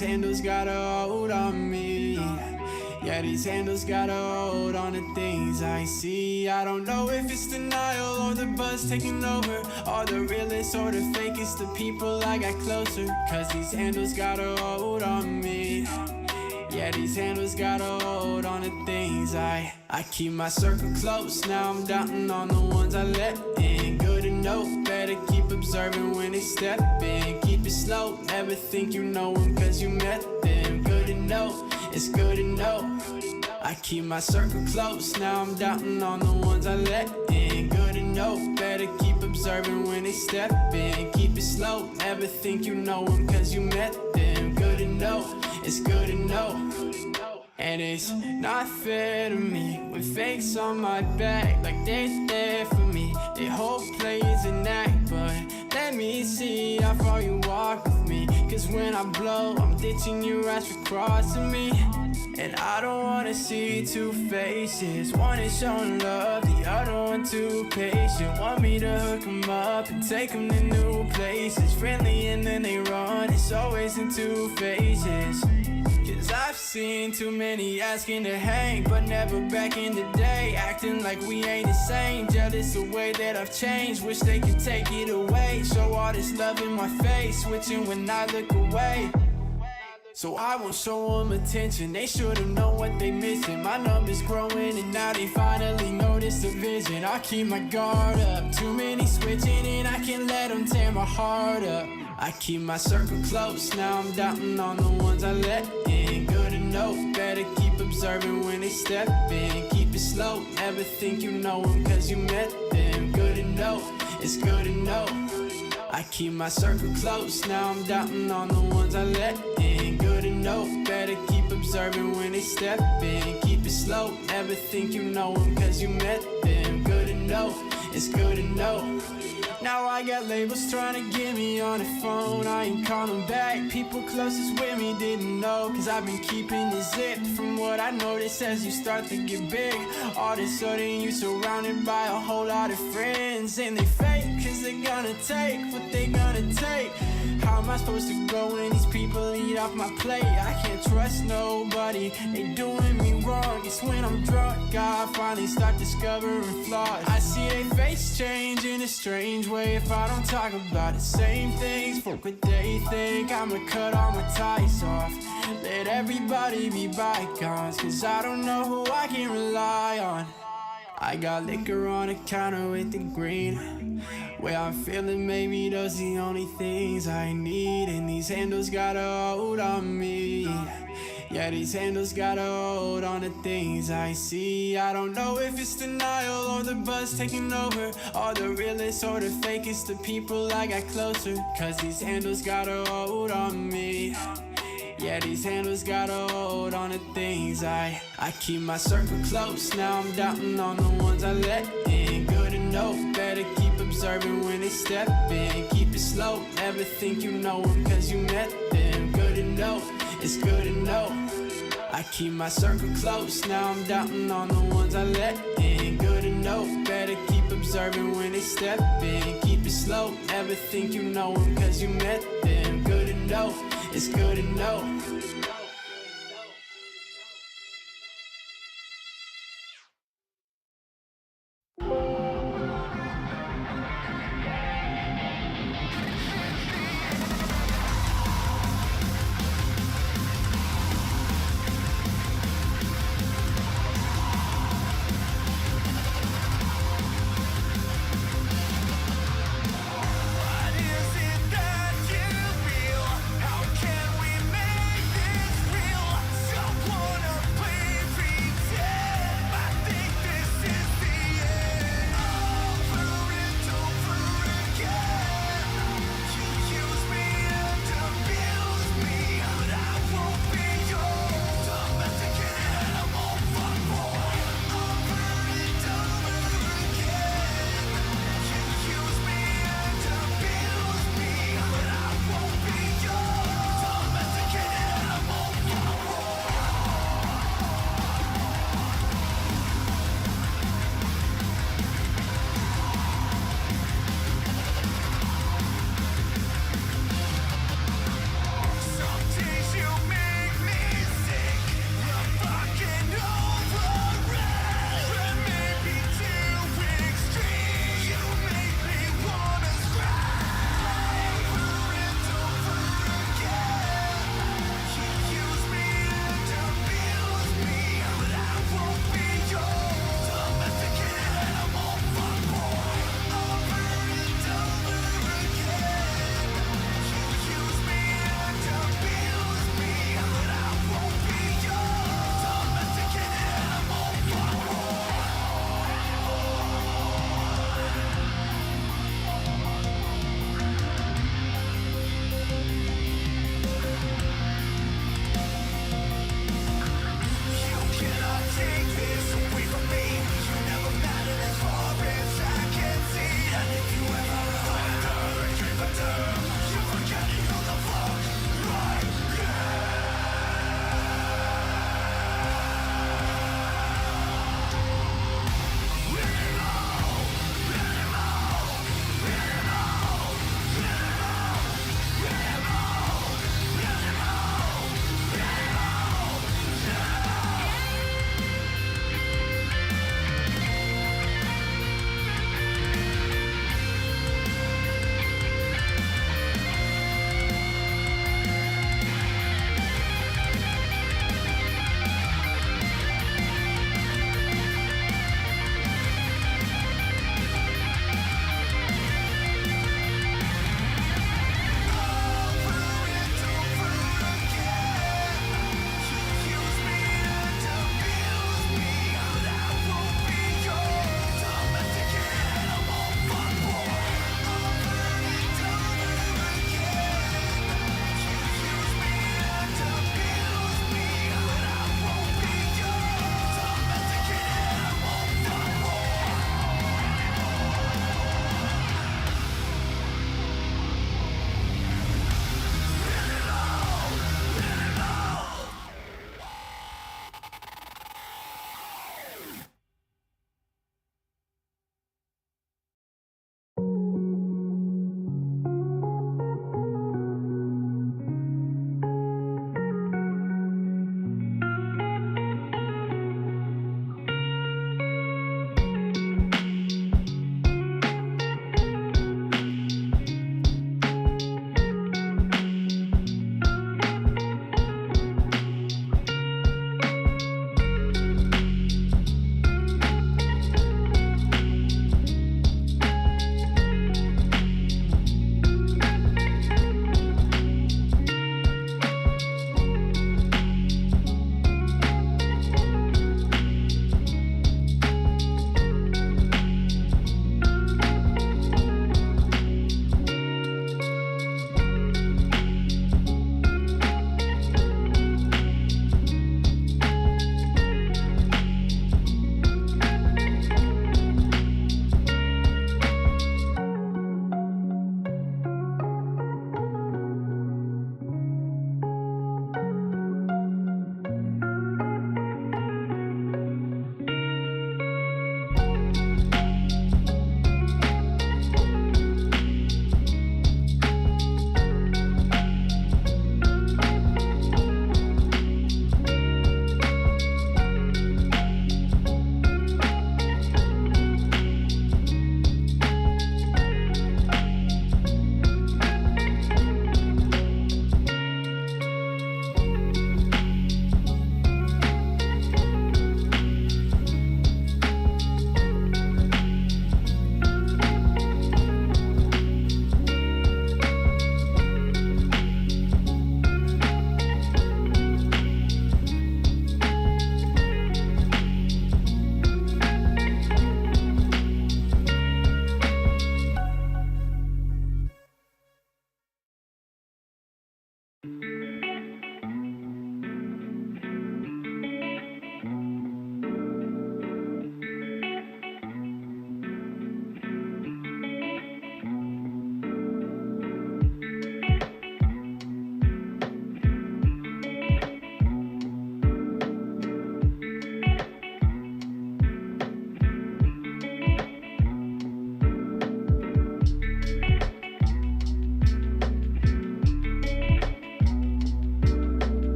these handles got a hold on me. Yeah, these handles got a hold on the things I see. I don't know if it's denial or the buzz taking over, or the realest or the fakest, the people I got closer. Cause these handles got a hold on me. Yeah, these handles got a hold on the things I keep my circle close. Now I'm doubting on the ones I let in. Good to know, better keep observing when they step in. Keep it slow, never think you know them cause you met them. Good to know, it's good to know. I keep my circle close. Now I'm doubting on the ones I let in. Good to know, better keep observing when they step in. Keep it slow, never think you know them cause you met them. Good to know, it's good to know. And it's not fair to me with fakes on my back, like they're there for me. They hope play is an act, but let me see how far you walk with me. Cause when I blow, I'm ditching your ass for crossing me. And I don't wanna see two faces. One is showing love, the other one too patient. Want me to hook 'em up and take 'em to new places. Friendly and then they run, it's always in two phases. Cause I've seen too many asking to hang, but never back in the day, acting like we ain't the same. Jealous the way that I've changed, wish they could take it away. Show all this love in my face, switching when I look away. So I won't show them attention, they should've known what they missing. My numbers growing and now they finally notice the vision. I keep my guard up, too many switching and I can't let them tear my heart up. I keep my circle close, now I'm doubting on the ones I let in. Good to know, better keep observing when they step in. Keep it slow, never think you know them cause you met them. Good to know, it's good to know. I keep my circle close, now I'm doubting on the ones I let in. Good to know, better keep observing when they step in. Keep it slow, never think you know them cause you met them. Good to know, it's good to know. Now I got labels trying to get me on the phone, I ain't calling back. People closest with me didn't know, cause I've been keeping it zipped. From what I noticed as you start to get big, all of a sudden you surrounded by a whole lot of friends. And they fake, cause they gonna take what they gonna take. How am I supposed to go when these people eat off my plate? I can't trust nobody, they doing me wrong. It's when I'm drunk, I finally start discovering flaws. I see their face change in a strange way if I don't talk about the same things. Fuck what they think, I'ma cut all my ties off. Let everybody be bygones, cause I don't know who I can rely on. I got liquor on the counter with the green. Where I'm feeling, maybe those the only things I need. And these handles got a hold on me. Yeah, these handles got a hold on the things I see. I don't know if it's denial or the buzz taking over, or the realest or the fakest, the people I got closer. Cause these handles got a hold on me. Yeah, these handles got a hold on the things I keep my circle close. Now I'm doubting on the ones I let in. Good to know, better keep observing when they step in. Keep it slow, never think you know them cause you met them. Good to know, it's good to know. I keep my circle close, now I'm doubting on the ones I let in. Good to know, better keep observing when they step in. Keep it slow, never think you know them cause you met them. Good to know, it's good to know. What is it that you feel? How can we make this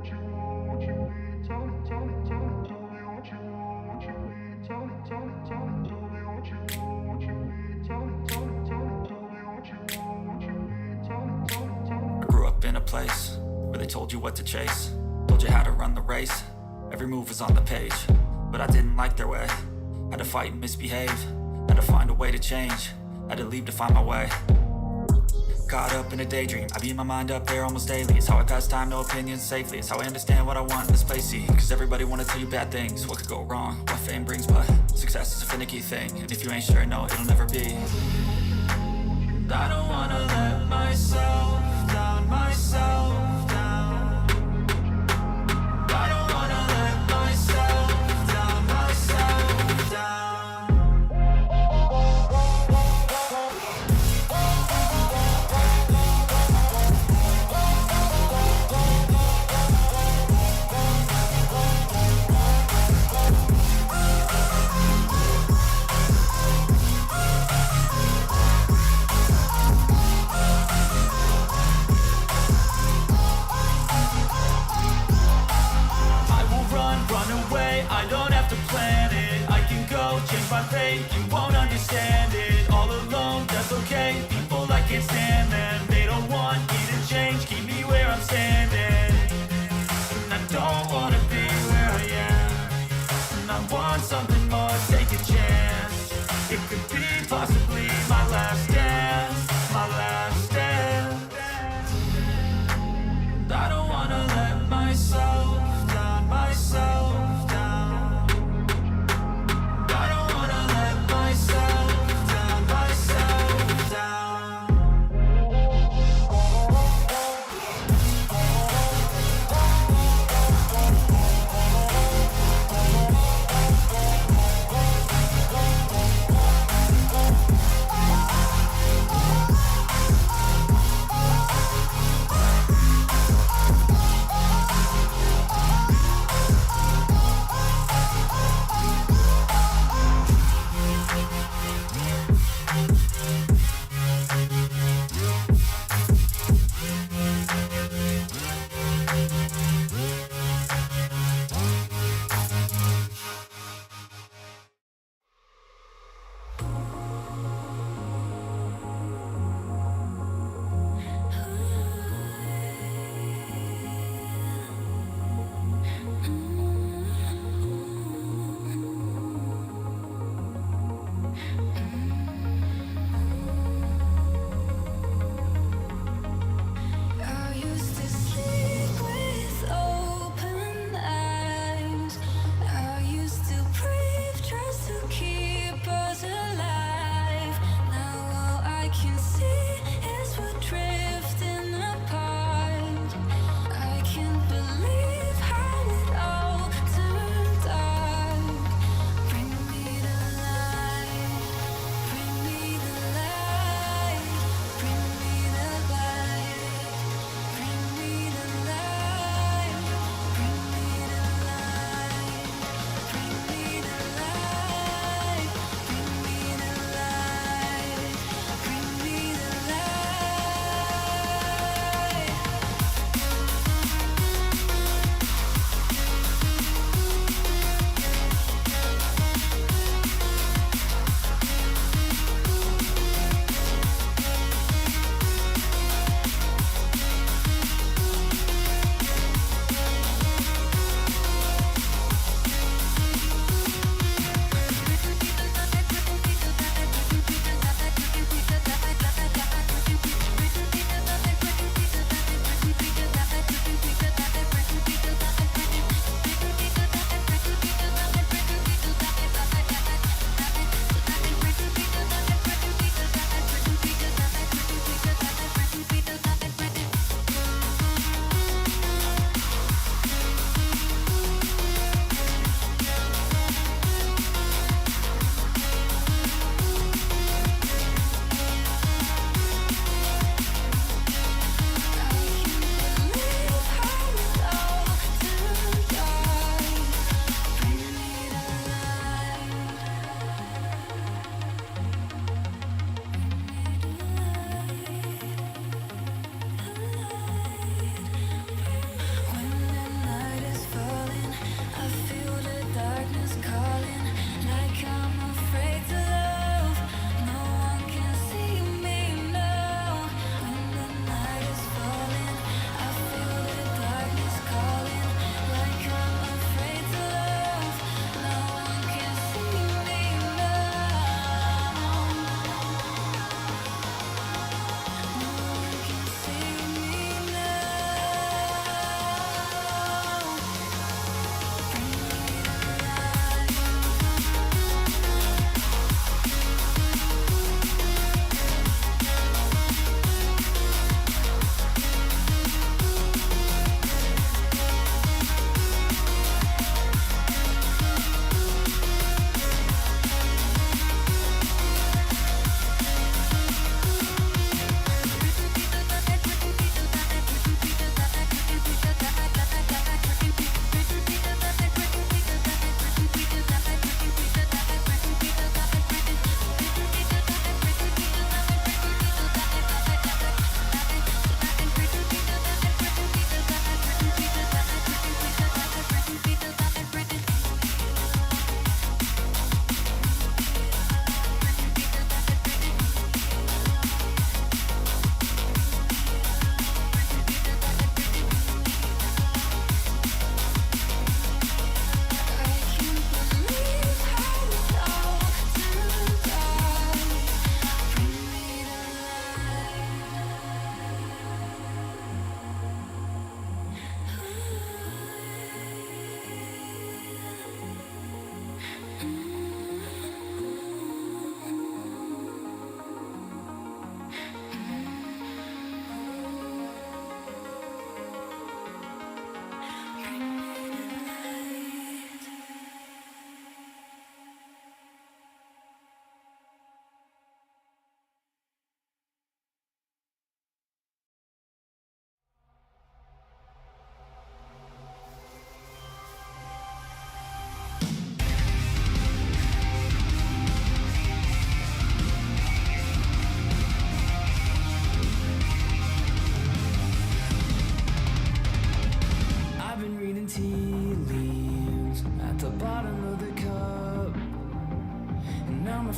I grew up in a place where they told you what to chase, told you how to run the race. Every move was on the page, but I didn't like their way. Had to fight and misbehave, had to find a way to change, had to leave to find my way. Caught up in a daydream, I beat my mind up there almost daily. It's how I pass time, no opinions safely. It's how I understand what I want in this place, see. Cause everybody wanna tell you bad things, what could go wrong, what fame brings. But success is a finicky thing, and if you ain't sure, no, it'll never be. I don't wanna let myself down, myself down. I don't wanna let myself down, myself down. I don't have to plan it, I can go change my fate. You won't understand it, all alone, that's okay. People I can't stand them, they don't want me to change. Keep me where I'm standing, and I don't wanna be where I am. And I want something more, take a chance. It could be possibly my last dance, my last dance. And I don't wanna let myself down, myself down. I don't wanna let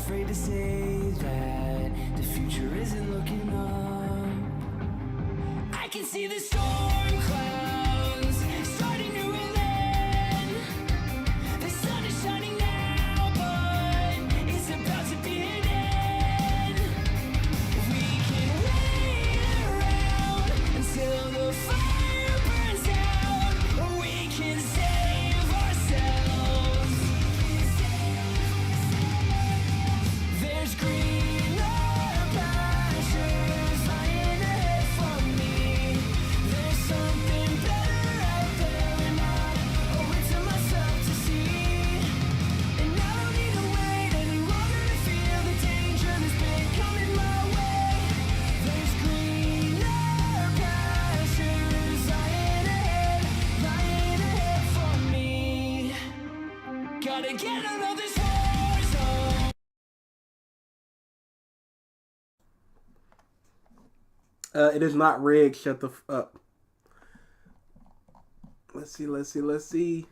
afraid to say that the future isn't looking up. I can see the storm clouds starting to roll in. The sun is shining now, but it's about to be an end. We can wait around until the fire burns out, or we can save ourselves. There's greener pastures lying ahead for me. There's something better out there, and I owe it to myself to see. And I don't need to wait any longer to feel the danger that's been coming my way. There's greener pastures lying ahead for me. Gotta get out of this war zone. It is not rigged. Shut the up. Let's see.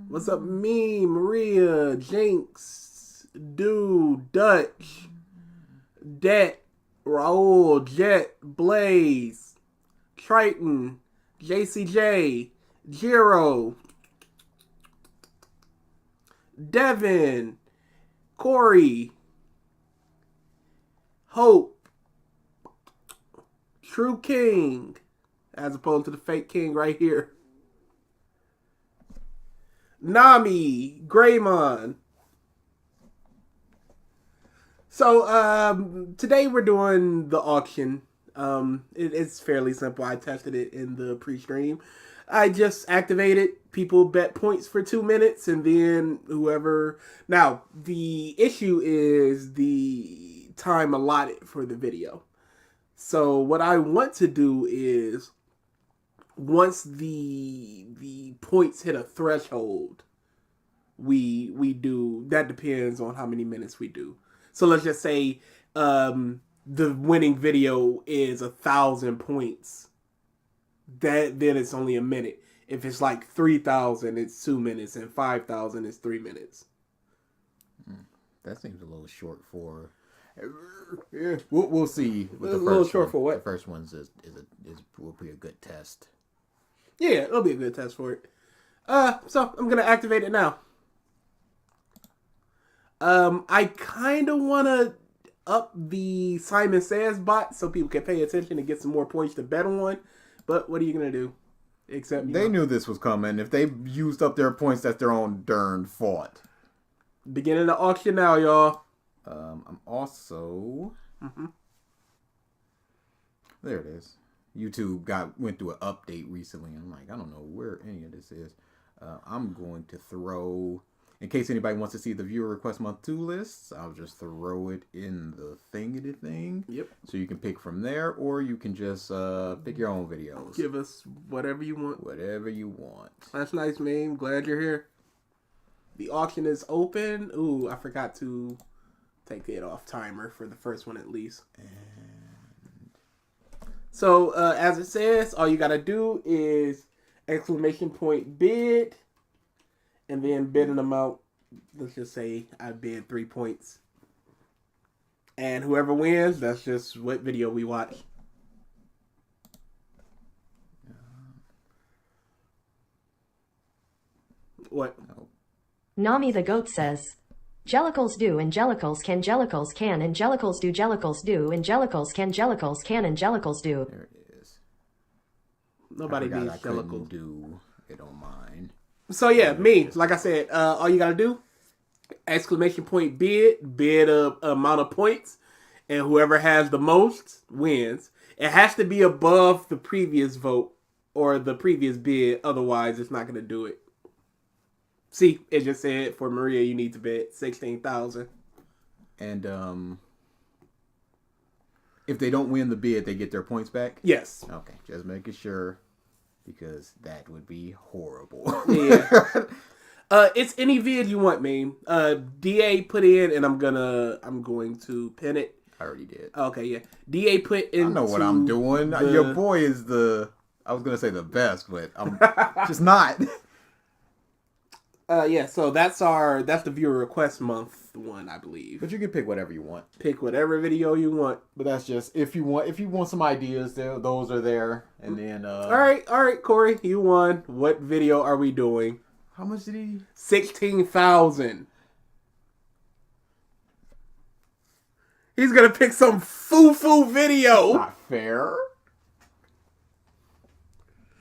What's up, me, Maria, Jinx, Dude, Dutch, Det, Raul, Jet, Blaze, Triton, JCJ, Jiro, Devin, Corey, Hope, True King, as opposed to the fake king right here. Nami, Greymon. So, today we're doing the auction. It's fairly simple. I tested it in the pre-stream. I just activated. People bet points for 2 minutes, and then whoever... Now, the issue is the time allotted for the video. So what I want to do is, once the points hit a threshold, we do, that depends on how many minutes we do. So let's just say the winning video is 1,000 points. Then it's only a minute. If it's like 3,000, it's 2 minutes, and 5,000 is 3 minutes. That seems a little short for. Yeah, we'll see. A little short for what? The first one's will be a good test. Yeah, it'll be a good test for it. So I'm gonna activate it now. I kind of want to up the Simon Says bot so people can pay attention and get some more points to bet on. But what are you gonna do? Except they knew this was coming. If they used up their points, that's their own darn fault. Beginning the auction now, y'all. I'm also... There it is. YouTube went through an update recently. I'm like, I don't know where any of this is. I'm going to throw... In case anybody wants to see the viewer request month 2 lists, I'll just throw it in the thingy thing. Yep. So you can pick from there, or you can just pick your own videos. Give us whatever you want. Whatever you want. That's nice, man. Glad you're here. The auction is open. Ooh, I forgot to take it off timer for the first one at least. So, as it says, all you gotta do is exclamation point bid, and then bid an amount. Let's just say I bid 3 points. And whoever wins, that's just what video we watch. What? Nami the goat says, Jellicles do, Angelicals can, Jellicles can, Angelicals do, Jellicles do, Angelicals can, Jellicles can, Angelicals do. There it is. Nobody needs I couldn't Jellicles. do it on mine. So yeah, me, like I said, all you gotta do, exclamation point bid a amount of points, and whoever has the most wins. It has to be above the previous vote or the previous bid, otherwise it's not gonna do it. See, it just said for Maria you need to bet 16,000. And if they don't win the bid, they get their points back? Yes. Okay, just making sure, because that would be horrible. Yeah. It's any vid you want, man. DA put in, and I'm going to pin it. I already did. Okay, yeah. DA put in. I know what I'm doing. Your boy is I was gonna say the best, but I'm just not. Yeah, so that's the viewer request month one, I believe. But you can pick whatever you want. Pick whatever video you want. But that's just if you want some ideas, those are there. And then All right, Corey, you won. What video are we doing? how much did he? 16,000. He's gonna pick some foo-foo video. Not fair.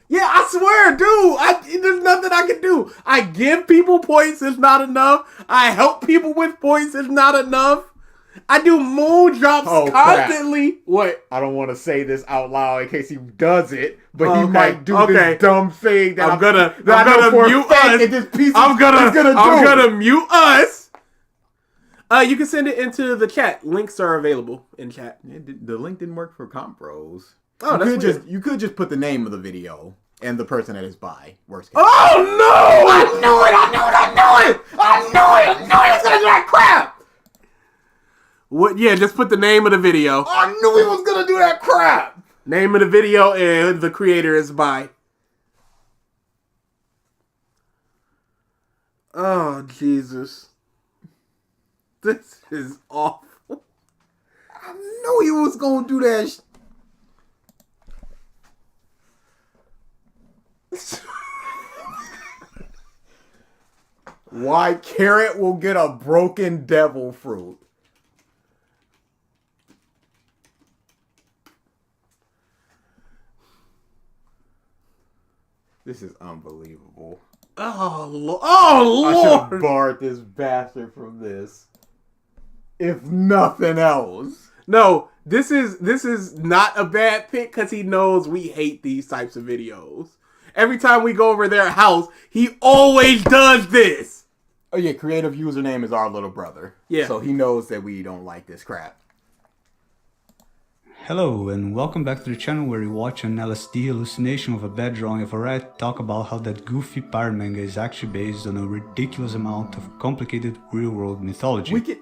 Yeah, I swear, dude. There's nothing I can do. I give people points, it's not enough. I help people with points, it's not enough. I do moon drops constantly. Crap. What? I don't want to say this out loud in case he does it, but he Okay, might do okay. this dumb thing that I'm gonna mute us. us. I'm gonna mute us. You can send it into the chat. Links are available in chat. The link didn't work for Comp Bros. Oh, that's weird. You could just put the name of the video and the person that is by. Worst case. Oh no! I knew it! I knew he was gonna do that crap! What? Yeah, just put the name of the video. I knew he was gonna do that crap! Name of the video and the creator is by. Oh, Jesus. This is awful. I knew he was gonna do that. Why Carrot will get a broken devil fruit. This is unbelievable. Oh, Lord. I should have barred this bastard from this. If nothing else. No, this is not a bad pick because he knows we hate these types of videos. Every time we go over their house, he always does this. Oh yeah, creative username is our little brother. Yeah. So he knows that we don't like this crap. Hello and welcome back to the channel where we watch an LSD hallucination of a bad drawing of a rat talk about how that goofy pirate manga is actually based on a ridiculous amount of complicated real-world mythology. We can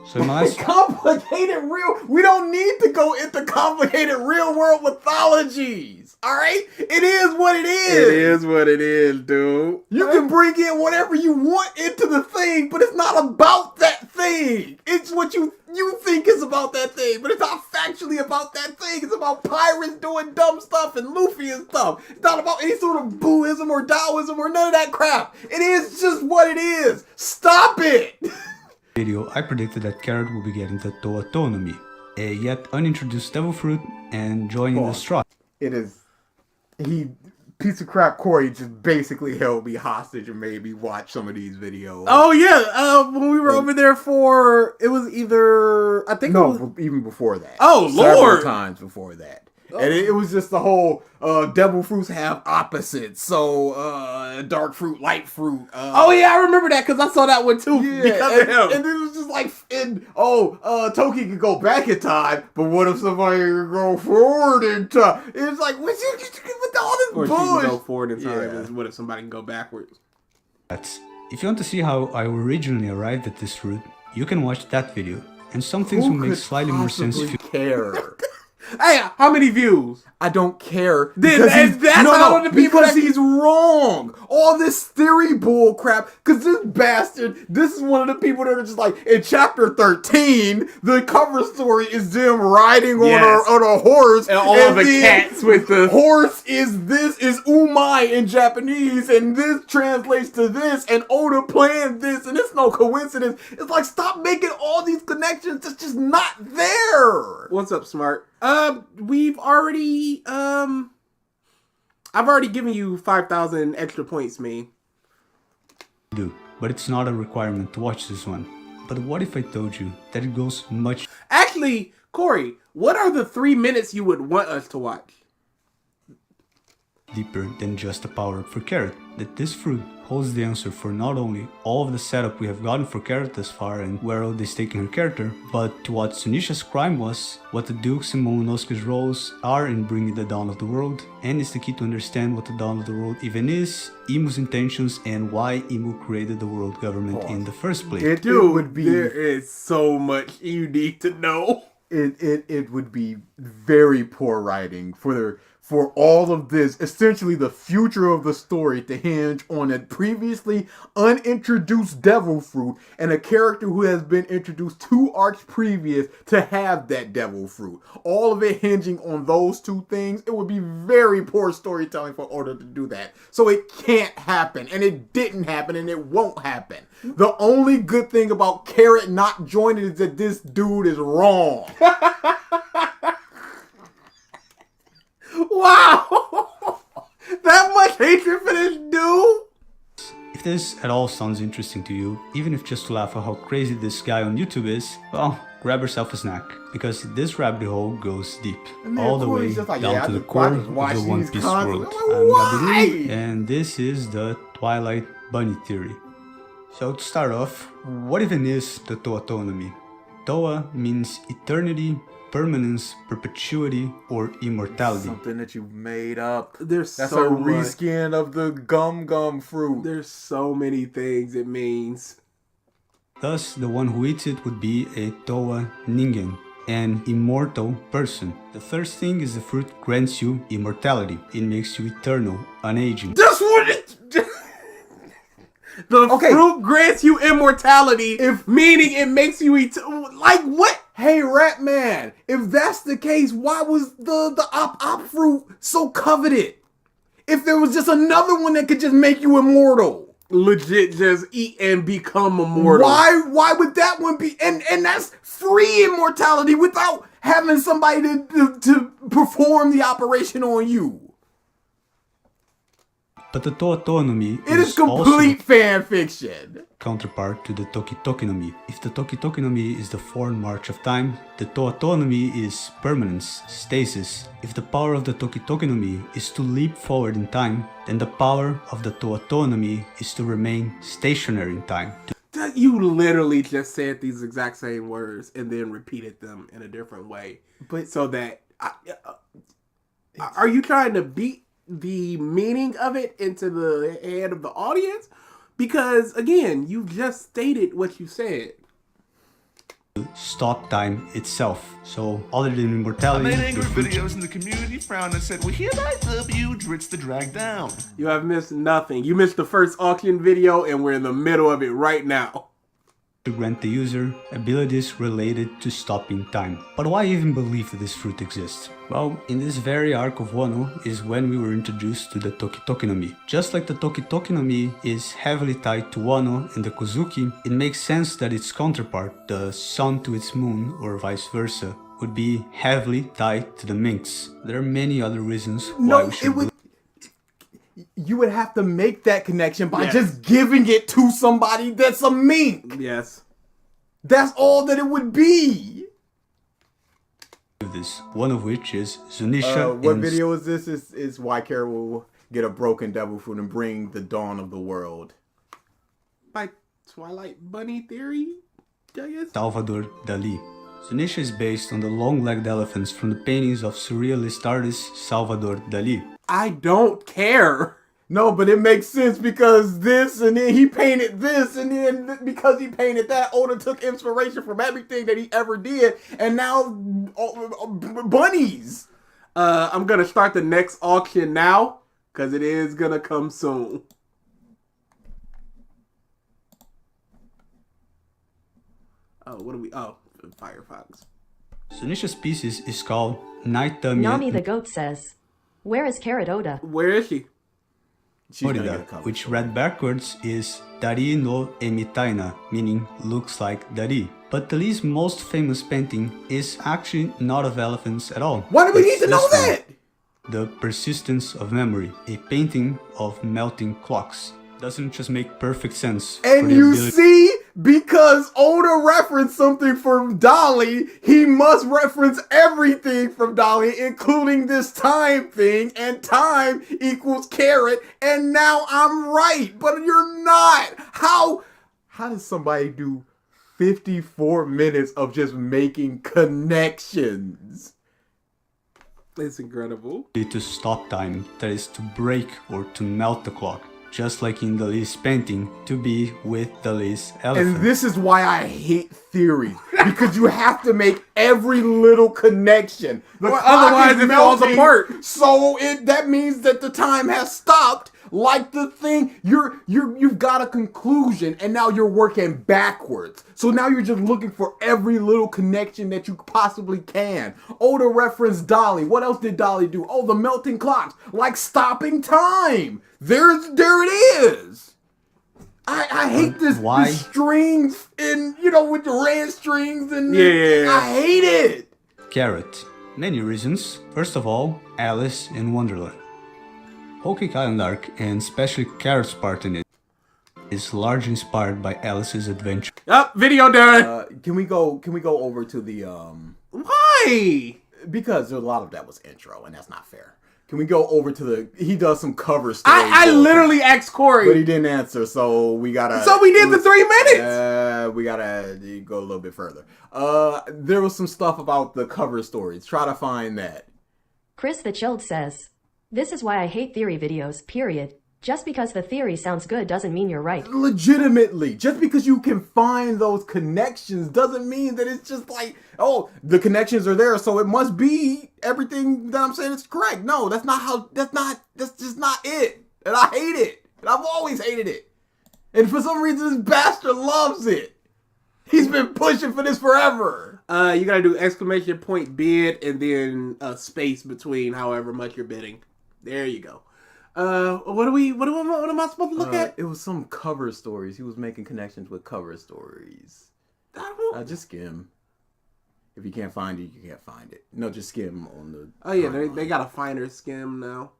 So in my last complicated real. We don't need to go into complicated real world mythologies. All right, it is what it is. It is what it is, dude. You can bring in whatever you want into the thing, but it's not about that thing. It's what you think is about that thing, but it's not factually about that thing. It's about pirates doing dumb stuff and Luffy and stuff. It's not about any sort of Buddhism or Taoism or none of that crap. It is just what it is. Stop it. video, I predicted that Carrot will be getting the Toatonomi, a yet unintroduced devil fruit, and joining the Straw. It is. Piece of crap Corey just basically held me hostage and made me watch some of these videos. Oh yeah, when we were over there for it was either I think it was, even before that. Oh, Several Lord. times before that. And it was just the whole devil fruits have opposites. So dark fruit, light fruit. oh yeah, I remember that because I saw that one too. Yeah, because of him. and it was just like, Toki could go back in time, but what if somebody could go forward in time? It's like, with all this Or she bullshit. can go forward in time. Yeah. And what if somebody can go backwards? If you want to see how I originally arrived at this fruit, you can watch that video, and some things will make slightly more sense if you care. Hey, how many views? I don't care. Then that's how the people because that- he's wrong. All this theory bull crap. Because this bastard, this is one of the people that are just like, in chapter 13, the cover story is them riding Yes. on a horse. And all the cats with the horse is umai in Japanese, and this translates to this, and Oda planned this, and it's no coincidence. It's like, stop making all these connections. It's just not there. What's up, Smart? We've already I've already given you 5,000 extra points, man. do, but it's not a requirement to watch this one. But what if I told you that it goes much Actually, Corey, what are the 3 minutes you would want us to watch? deeper than just a power-up for Carrot? That this fruit holds the answer for not only all of the setup we have gotten for Carrot thus far and where Oda is taking her character, but to what Sunisha's crime was, what the Duke's and Momonosuke's roles are in bringing the dawn of the world, and is the key to understand what the dawn of the world even is, Imu's intentions, and why Imu created the world government in the first place. Dude, would be there is so much you need to know. it would be very poor writing for for all of this, essentially the future of the story, to hinge on a previously unintroduced devil fruit and a character who has been introduced 2 arcs previous to have that devil fruit. All of it hinging on those 2 things, it would be very poor storytelling for Oda to do that. So it can't happen, and it didn't happen, and it won't happen. The only good thing about Carrot not joining is that this dude is wrong. Wow! That much hatred for this dude? If this at all sounds interesting to you, even if just to laugh at how crazy this guy on YouTube is, well, grab yourself a snack, because this rabbit hole goes deep, all the way down to the core of the One Piece world. I'm Gabriel, and this is the Twilight Bunny Theory. So to start off, what even is the Toa Toonami? Toa means eternity, permanence, perpetuity, or immortality. Something that you made up. That's so a reskin of the gum fruit. There's so many things it means. Thus, the one who eats it would be a Toa Ningen, an immortal person. The first thing is the fruit grants you immortality. It makes you eternal, unaging. That's what it... The fruit grants you immortality, meaning it makes you like what? Hey, Rat Man, if that's the case, why was the op fruit so coveted? If there was just another one that could just make you immortal. Legit just eat and become immortal. Why would that one be? And that's free immortality without having somebody to perform the operation on you. But the Toa Toonami is complete fan fiction. Counterpart to the Toki Toki no Mi. If the Toki Toki no Mi is the foreign march of time, the Toa Toonami is permanence, stasis. If the power of the Toki Toki no Mi is to leap forward in time, then the power of the Toa Toonami is to remain stationary in time. You literally just said these exact same words and then repeated them in a different way. But so that are you trying to beat the meaning of it into the head of the audience? Because again, you just stated what you said. Stop time itself. So other than immortality, I made angry videos in the community frowned and said, well, hereby dub you Dritz the Drag Down. You have missed nothing. You missed the first auction video and we're in the middle of it right now. To grant the user abilities related to stopping time. But why even believe that this fruit exists? Well, in this very arc of Wano is when we were introduced to the Toki Toki no Mi. Just like the Toki Toki no Mi is heavily tied to Wano and the Kozuki, it makes sense that its counterpart, the sun to its moon or vice versa, would be heavily tied to the Minx. There are many other reasons why we should you would have to make that connection by just giving it to somebody that's a mink. Yes. That's all that it would be. This, one of which is Zunisha. What video is this? Is why Carrot will get a broken devil fruit and bring the dawn of the world. By Twilight Bunny Theory, I guess? Salvador Dali. Zunisha is based on the long-legged elephants from the paintings of surrealist artist Salvador Dali. I don't care. No, but it makes sense because this, and then he painted this, and then because he painted that, Oda took inspiration from everything that he ever did, and now bunnies. I'm gonna start the next auction now, because it is gonna come soon. Oh, what do we? Oh, Firefox. Zunisha's species is called Naitami. Nami the goat says, where is Carrot Oda? Where is she? Orida, which read backwards is Dari no Emitaina, meaning looks like Dari. But Dali's most famous painting is actually not of elephants at all. Why do we need to know that? The Persistence of Memory, a painting of melting clocks. Doesn't just make perfect sense. And you see, because Oda referenced something from Dolly, he must reference everything from Dolly, including this time thing, and time equals Carrot, and now I'm right, but you're not. How does somebody do 54 minutes of just making connections? It's incredible. To stop time, that is to break or to melt the clock. just like in the list painting, to be with the list elephant. And this is why I hate theories. Because you have to make every little connection. Otherwise it falls apart. So that means that the time has stopped. Like the thing, you've got a conclusion, and now you're working backwards. So now you're just looking for every little connection that you possibly can. Oh, to reference Dolly. What else did Dolly do? Oh, the melting clocks, like stopping time. There it is. I hate this strings and with the red strings and I hate it. Carrot. Many reasons. First of all, Alice in Wonderland. Whole Cake Island arc, and especially Carrot's part in it, is largely inspired by Alice's adventure. Video done. Can we go over to the Why? Because a lot of that was intro, and that's not fair. Can we go over to he does some cover stories. I literally asked Corey, but he didn't answer, so we gotta. So we did the 3 minutes. We gotta go a little bit further. There was some stuff about the cover stories. Try to find that. Chris the Chilled says, "This is why I hate theory videos, period. Just because the theory sounds good doesn't mean you're right." Legitimately, just because you can find those connections doesn't mean that it's just like, oh, the connections are there, so it must be everything that I'm saying is correct. No, that's just not it. And I hate it. And I've always hated it. And for some reason, this bastard loves it. He's been pushing for this forever. You gotta do exclamation point bid and then a space between however much you're bidding. There you go. What am I supposed to look at? It was some cover stories. He was making connections with cover stories. Just skim. If you can't find it, you can't find it. No, just skim on the. Oh yeah, they got a finer skim now.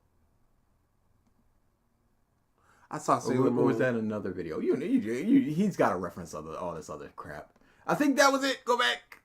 I saw Sailor Moon. Or was that another video? He's got to reference all this other crap. I think that was it. Go back.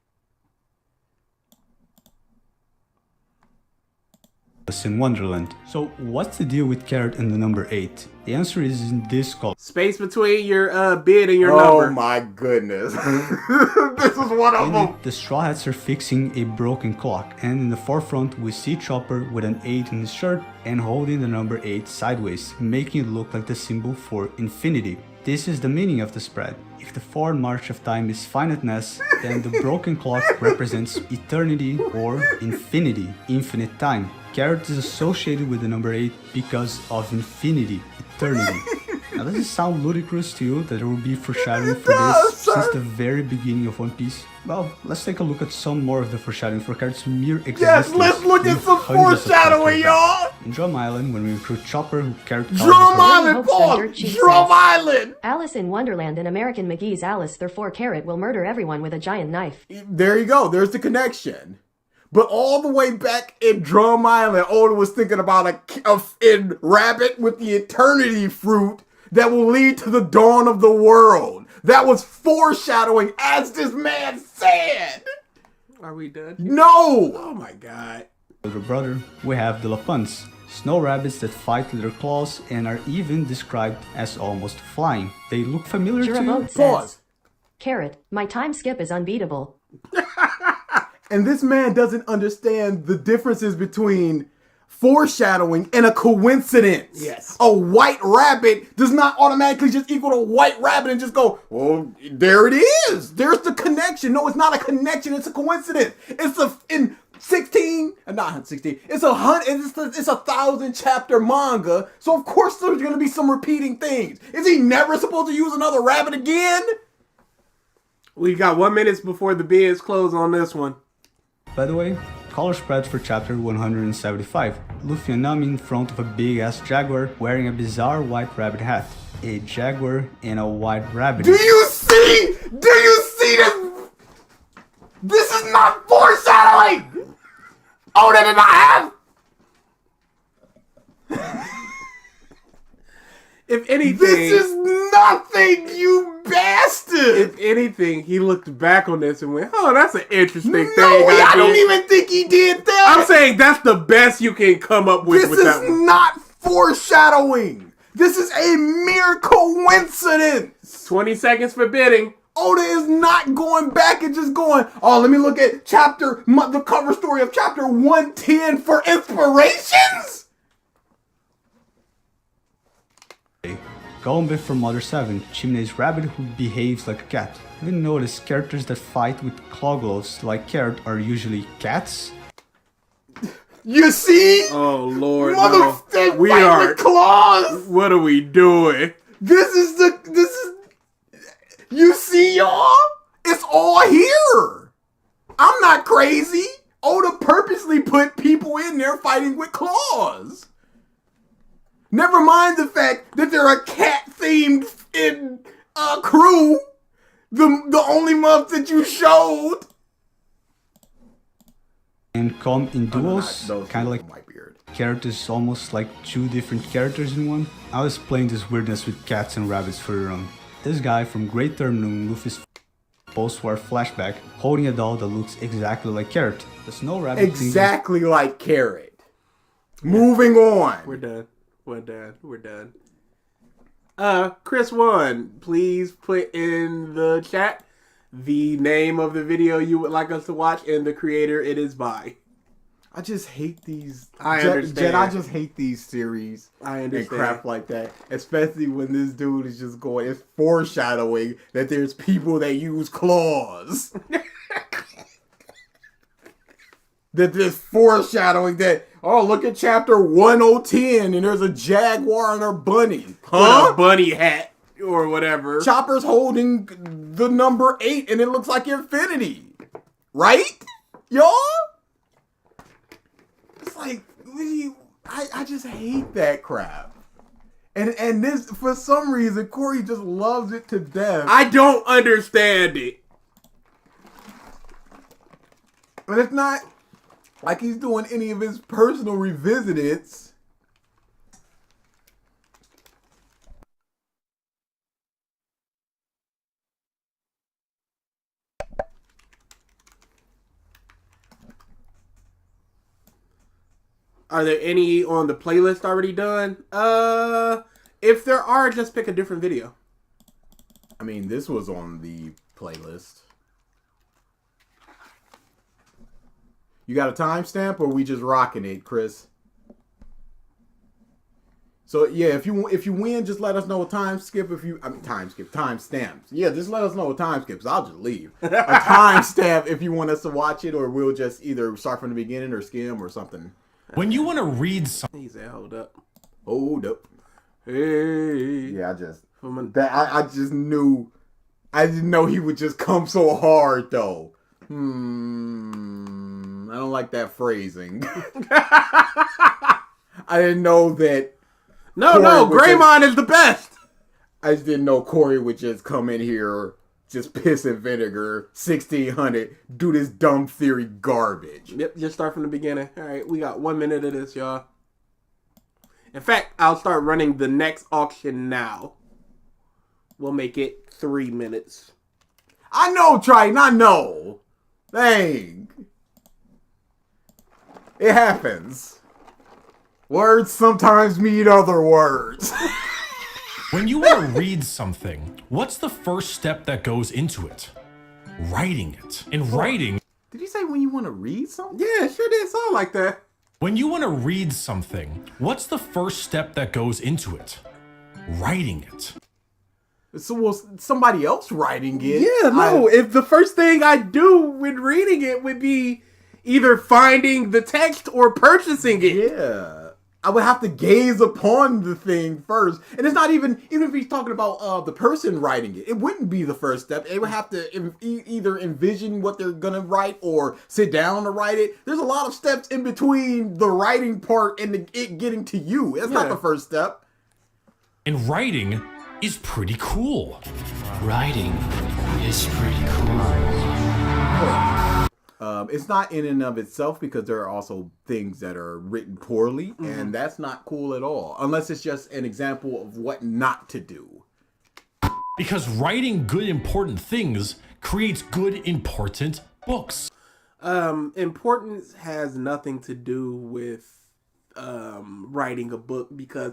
In Wonderland. So what's the deal with Carrot and the number 8? The answer is in this column. Space between your bid and your number. Oh my goodness. This is one of them. The Straw Hats are fixing a broken clock, and in the forefront we see Chopper with an 8 in his shirt and holding the number 8 sideways, making it look like the symbol for infinity. This is the meaning of the spread. If the forward march of time is finiteness, then the broken clock represents eternity or infinity, infinite time. Carrot is associated with the number 8 because of infinity, eternity. Now does it sound ludicrous to you that there will be foreshadowing for this since the very beginning of One Piece? Well, let's take a look at some more of the foreshadowing for Carrot's mere existence. Yes, let's look at some foreshadowing, y'all! In Drum Island, when we recruit Chopper, who Carrot calls Drum Island, Paul! Drum Island! Alice in Wonderland and American McGee's Alice, therefore Carrot will murder everyone with a giant knife. There you go, there's the connection. But all the way back in Drum Island, Oda was thinking about a rabbit with the eternity fruit that will lead to the dawn of the world. That was foreshadowing, as this man said. Are we done? No! Oh my god. Little brother, we have the Lapans, snow rabbits that fight with their claws and are even described as almost flying. They look familiar to you? Jiraboat says, "Carrot, my time skip is unbeatable." And this man doesn't understand the differences between foreshadowing and a coincidence. Yes. A white rabbit does not automatically just equal to white rabbit and just go, well, there it is. There's the connection. No, it's not a connection. It's a coincidence. It's It's a 1,000 chapter manga. So of course there's going to be some repeating things. Is he never supposed to use another rabbit again? We got 1 minute before the bids close on this one. By the way, color spread for chapter 175. Luffy and Nami in front of a big ass jaguar wearing a bizarre white rabbit hat. A jaguar and a white rabbit. Do you see this? This is not foreshadowing! Oda did not have! If anything, this is nothing, you bastard! If anything, he looked back on this and went, "Oh, that's an interesting thing." I don't even think he did that. I'm saying that's the best you can come up with. This is not foreshadowing. This is a mere coincidence. 20 seconds for bidding. Oda is not going back and just going, oh, let me look at the cover story of chapter 110 for inspirations. Going bit from Mother 7, Chimney's rabbit who behaves like a cat. Even notice characters that fight with claw gloves like Carrot are usually cats? You see? Oh Lord, Mother, no. they We fight are. with claws. What are we doing? This is. You see, y'all? It's all here. I'm not crazy. Oda purposely put people in there fighting with claws. Never mind the fact that they're a cat-themed crew. The only month that you showed. And come in duos, Those kinda like Whitebeard. characters almost like two different characters in one. I'll explain this weirdness with cats and rabbits further on. This guy from Great Terminal Luffy's post-war flashback holding a doll that looks exactly like Carrot. The snow rabbit Exactly like Carrot. Moving on. We're done. We're done. We're done. Chris 1, please put in the chat the name of the video you would like us to watch and the creator it is by. I just hate these. I understand. I just hate these series. I And understand. crap like that. Especially when this dude is just going, it's foreshadowing that there's people that use claws. That there's foreshadowing that, oh, look at chapter 1010 and there's a jaguar and a bunny. Put Huh? a bunny hat or whatever. Chopper's holding the number 8 and it looks like infinity. Right? Y'all? It's like, I just hate that crap. And this, for some reason, Corey just loves it to death. I don't understand it. But it's not like he's doing any of his personal revisiteds. Are there any on the playlist already done? If there are, just pick a different video. I mean, this was on the playlist. You got a timestamp, or we just rocking it, Chris? So yeah, if you win, just let us know a time stamps. Yeah, just let us know a time skips. I'll just leave a timestamp if you want us to watch it, or we'll just either start from the beginning or skim or something. When you want to read something, He said, hold up. Hold up. Hey. Yeah, I just knew. I didn't know he would just come so hard though. I don't like that phrasing. I didn't know that. No, Greymon is the best. I just didn't know Corey would just come in here, just piss and vinegar, 1600, do this dumb theory garbage. Yep, just start from the beginning. All right, we got 1 minute of this, y'all. In fact, I'll start running the next auction now. We'll make it 3 minutes. I know, Triton, I know. Dang. It happens. Words sometimes mean other words. when you want to read something, what's the first step that goes into it? Writing it. And writing, Did you say when you want to read something? Yeah, it sure did sound like that. when you want to read something, what's the first step that goes into it? Writing it. So was somebody else writing it? Yeah, no, if the first thing I do when reading it would be either finding the text or purchasing it. Yeah. I would have to gaze upon the thing first. And it's not even if he's talking about the person writing it, it wouldn't be the first step. It would have to either envision what they're going to write or sit down to write it. There's a lot of steps in between the writing part and it getting to you. It's not the first step. And writing is pretty cool. Writing is pretty cool. It's not in and of itself because there are also things that are written poorly, and that's not cool at all. Unless it's just an example of what not to do. Because writing good important things creates good important books. Importance has nothing to do with writing a book, because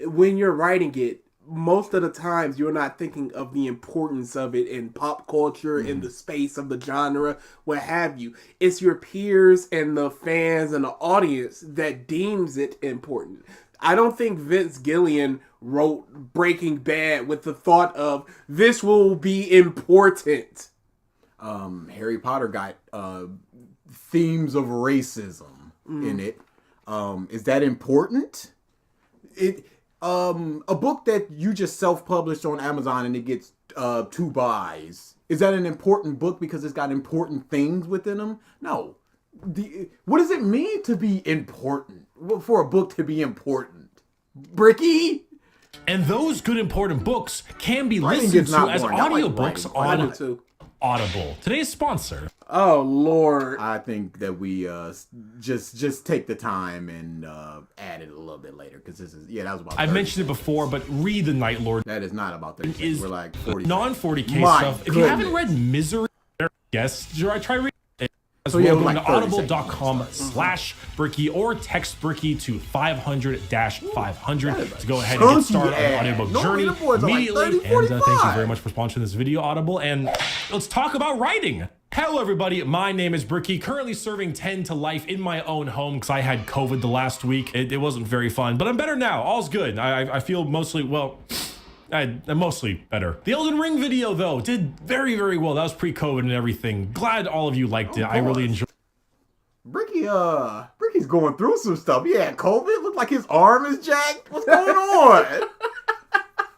when you're writing it, most of the times you're not thinking of the importance of it in pop culture, in the space of the genre, what have you. It's your peers and the fans and the audience that deems it important. I don't think Vince Gillian wrote Breaking Bad with the thought of this will be important. Harry Potter got themes of racism in it. Is that important? A book that you just self-published on Amazon and it gets 2 buys. Is that an important book because it's got important things within them? No. What does it mean to be important? For a book to be important? Bricky? And those good important books can be Writing listened is to not as boring. I like audiobooks writing. on Audible. Today's sponsor. Oh Lord! I think that we just take the time and add it a little bit later because this is that was about. I've mentioned it before, but read The Night Lord. That is not about 30 Is We're like 40. non-40K My stuff. If you goodness. haven't read Misery, yes, try reading it. As So yeah, well, it was go to like 30 seconds. audible.com/Bricky or text Bricky to 500-500 to go ahead and chunky get started on the ad. audiobook Normally journey the boys are like immediately. 30, And thank you 45. very much for sponsoring this video, Audible. And let's talk about writing. Hello, everybody. My name is Bricky, currently serving 10 to life in my own home because I had COVID the last week. It wasn't very fun, but I'm better now. All's good. I feel mostly, well, I'm mostly better. The Elden Ring video, though, did very, very well. That was pre-COVID and everything. Glad all of you liked it. I really enjoyed Bricky's going through some stuff. He had COVID. Looked like his arm is jacked. What's going on?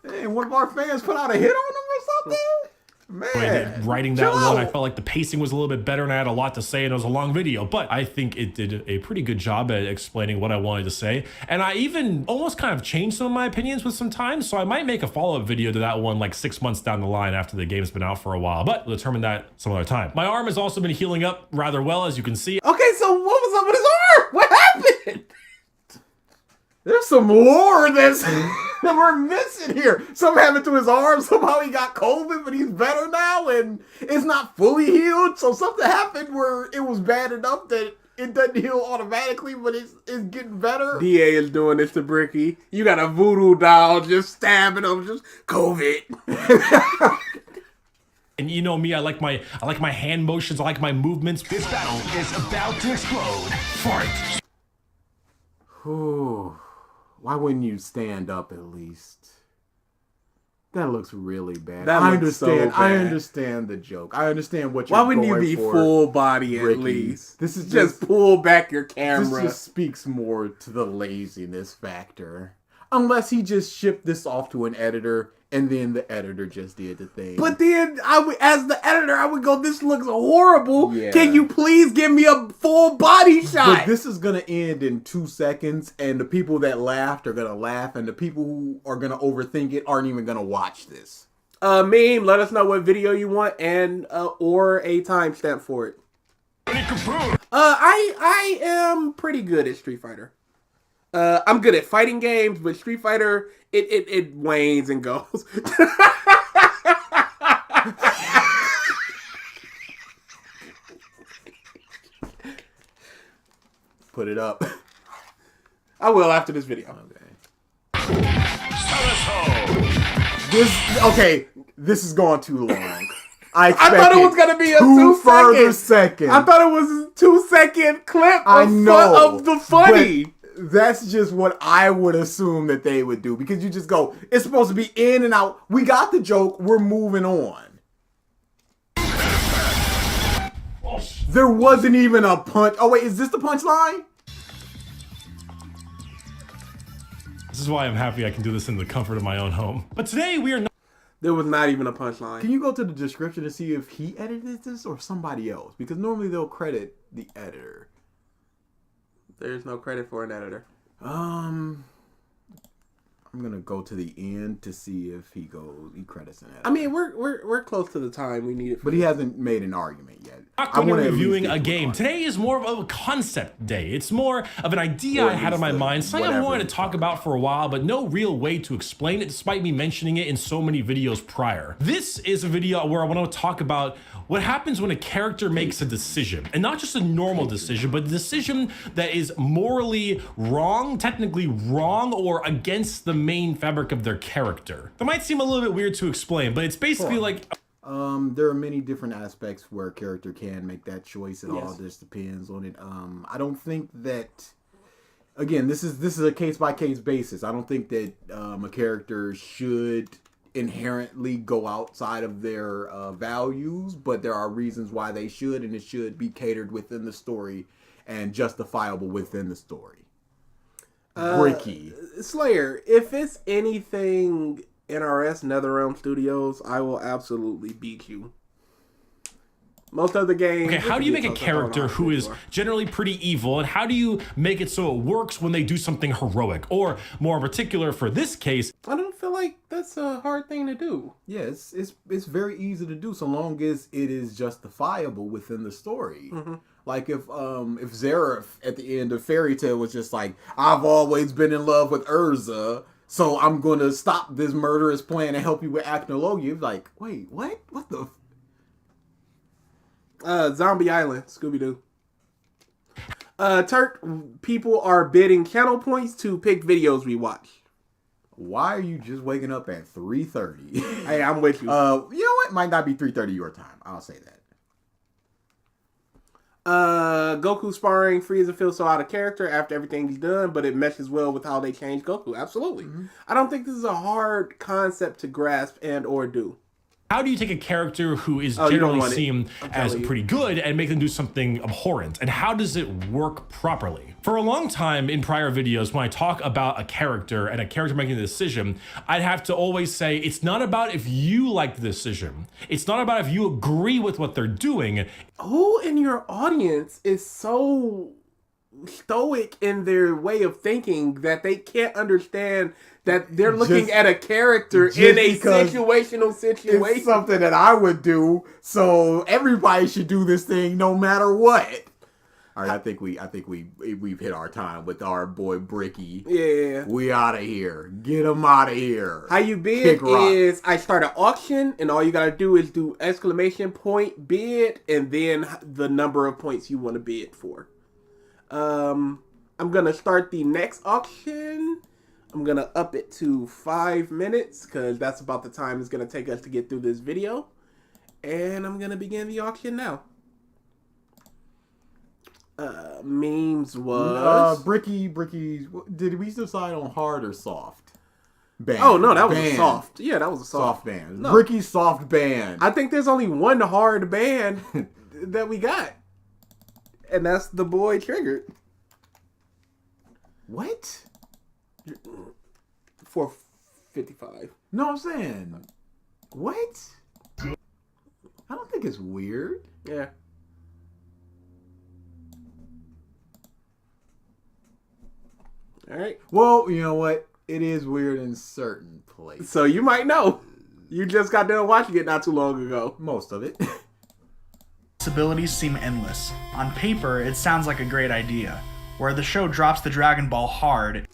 Hey, one of our fans put out a hit on him or something? Man, writing that one. I felt like the pacing was a little bit better and I had a lot to say and it was a long video, but I think it did a pretty good job at explaining what I wanted to say. And I even almost kind of changed some of my opinions with some time, so I might make a follow-up video to that one like 6 months down the line after the game's been out for a while, but we'll determine that some other time. My arm has also been healing up rather well, as you can see. Okay, so what was up with his arm? What happened? there's some lore that we're missing here. Something happened to his arm. Somehow he got COVID, but he's better now, and it's not fully healed. So something happened where it was bad enough that it doesn't heal automatically, but it's getting better. DA is doing this to Bricky. You got a voodoo doll just stabbing him, just COVID. And you know me, I like my hand motions, I like my movements. This battle is about to explode. Fight! Whew. Why wouldn't you stand up at least? That looks really bad. That I looks so understand. I bad. understand the joke. I understand what you're Why wouldn't you going be for, full body at Bricky. least? This is just pull back your camera. This just speaks more to the laziness factor. Unless he just shipped this off to an editor and then the editor just did the thing. But then, as the editor, I would go, this looks horrible. Yeah. Can you please give me a full body shot? But this is going to end in 2 seconds, and the people that laughed are going to laugh, and the people who are going to overthink it aren't even going to watch this. Meme, let us know what video you want and or a timestamp for it. I am pretty good at Street Fighter. I'm good at fighting games, but Street Fighter, it wanes and goes. Put it up. I will after this video. This is going too long. I thought it was gonna be a 2 further seconds. I thought it was a 2 second clip of the funny. That's just what I would assume that they would do, because you just go, it's supposed to be in and out. We got the joke. We're moving on. There wasn't even a punch. Oh wait, is this the punchline? This is why I'm happy I can do this in the comfort of my own home. But today we are not. There was not even a punchline. Can you go to the description to see if he edited this or somebody else? Because normally they'll credit the editor. There's no credit for an editor. I'm gonna go to the end to see if he credits an editor. I mean, we're close to the time we need it. But he hasn't made an argument yet. Not going to be reviewing a game. Today is more of a concept day. It's more of an idea I had in my mind, something I wanted to talk about for a while, but no real way to explain it despite me mentioning it in so many videos prior. This is a video where I want to talk about what happens when a character makes a decision, and not just a normal decision, but a decision that is morally wrong, technically wrong, or against the main fabric of their character. That might seem a little bit weird to explain, but it's basically like... There are many different aspects where a character can make that choice. It all just depends on it. I don't think that again, this is a case by case basis. I don't think that a character should inherently go outside of their values, but there are reasons why they should, and it should be catered within the story and justifiable within the story. Bricky. Slayer, if it's anything NRS NetherRealm Studios, I will absolutely beat you. Most of the games. Okay, how do you make a character who is generally pretty evil, and how do you make it so it works when they do something heroic? Or, more in particular, for this case, I don't feel like that's a hard thing to do. Yeah, it's very easy to do so long as it is justifiable within the story. Mm-hmm. Like if Zareth at the end of Fairy Tail was just like, I've always been in love with Urza, so I'm gonna stop this murderous plan and help you with Acnologia. Like, wait, what? What the? Zombie Island, Scooby-Doo. Turk, people are bidding channel points to pick videos we watch. Why are you just waking up at 3:30? Hey, I'm with you. You know what? Might not be 3:30 your time. I'll say that. Goku sparring Frieza feels so out of character after everything he's done, but it meshes well with how they changed Goku. Absolutely. Mm-hmm. I don't think this is a hard concept to grasp and or do. How do you take a character who is generally seen as pretty good and make them do something abhorrent? And how does it work properly? For a long time in prior videos, when I talk about a character and a character making a decision, I'd have to always say, it's not about if you like the decision. It's not about if you agree with what they're doing. Who in your audience is so stoic in their way of thinking that they can't understand that they're looking at a character in a situational situation? It's something that I would do, so everybody should do this thing no matter what. All right, I think we've hit our time with our boy Bricky. Yeah, we out of here. Get him out of here. How you bid is I start an auction, and all you gotta do is do exclamation point bid, and then the number of points you want to bid for. I'm gonna start the next auction. I'm gonna up it to 5 minutes because that's about the time it's gonna take us to get through this video. And I'm gonna begin the auction now. Memes was Bricky. Did we decide on hard or soft? Band. Oh no, that was a soft. Yeah, that was a soft band. No. Bricky's soft band. I think there's only one hard band that we got, and that's the boy Triggered. What? 455. No, I'm saying, what? I don't think it's weird. Yeah. All right. Well, you know what? It is weird in certain places. So you might know. You just got done watching it not too long ago. Most of it. Possibilities seem endless. On paper, it sounds like a great idea. Where the show drops the Dragon Ball hard.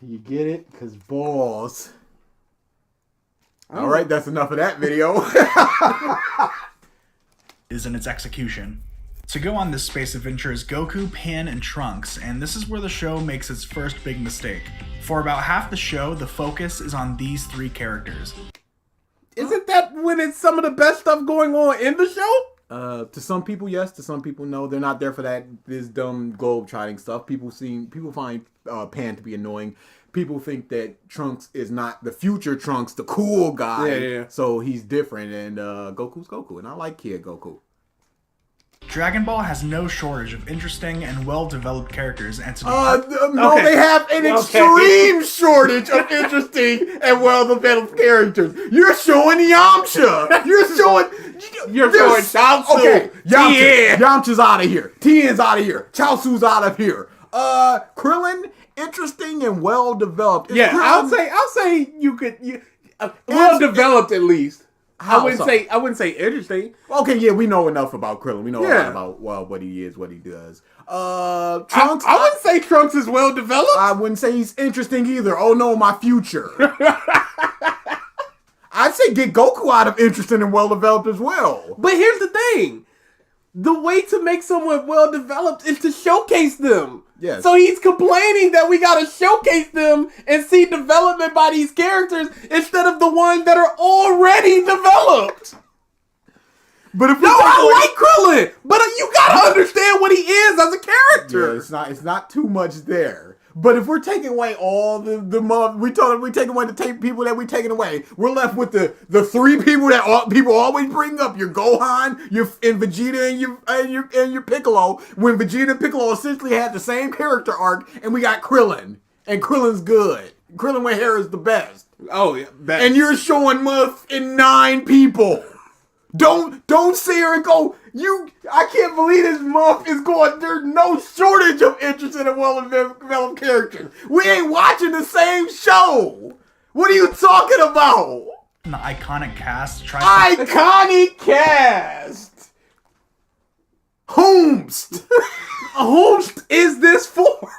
You get it? Because balls. Alright, that's enough of that video. Is in its execution. To go on this space adventure is Goku, Pan, and Trunks, and this is where the show makes its first big mistake. For about half the show, the focus is on these three characters. Isn't that when it's some of the best stuff going on in the show? To some people, yes. To some people, no. They're not there for this dumb globe-trotting stuff. People find Pan to be annoying. People think that Trunks is not the future Trunks, the cool guy. Yeah. So he's different, and Goku's Goku, and I like Kid Goku. Dragon Ball has no shortage of interesting and well-develed characters, and to be no, they have an extreme shortage of interesting and well-developed characters. You're showing Yamcha. You're showing Chaozu. Okay, Yamcha's out of here. Tien's out of here. Chaozu's out of here. Krillin, interesting and well-developed. I'll say you could well-developed at least. I wouldn't say interesting. Okay, yeah, we know enough about Krillin. We know a lot about what he is, what he does. Trunks. I wouldn't say Trunks is well developed. I wouldn't say he's interesting either. Oh no, my future. I'd say get Goku out of interesting and well developed as well. But here's the thing: the way to make someone well developed is to showcase them. Yes. So he's complaining that we gotta showcase them and see development by these characters instead of the ones that are already developed. But if I like Krillin, but you gotta understand what he is as a character. Yeah, it's not too much there. But if we're taking away all we take away the people that we taking away, we're left with the three people that people always bring up: your Gohan, and Vegeta, and your Piccolo. When Vegeta and Piccolo essentially had the same character arc, and we got Krillin, and Krillin's good. Krillin with hair is the best. Oh yeah, best. And you're showing Muff in 9 people. Don't sit here and go, I can't believe this month is going, there's no shortage of interest in a well-developed character. We ain't watching the same show. What are you talking about? The iconic cast. Iconic cast! Whomst! Whomst is this for?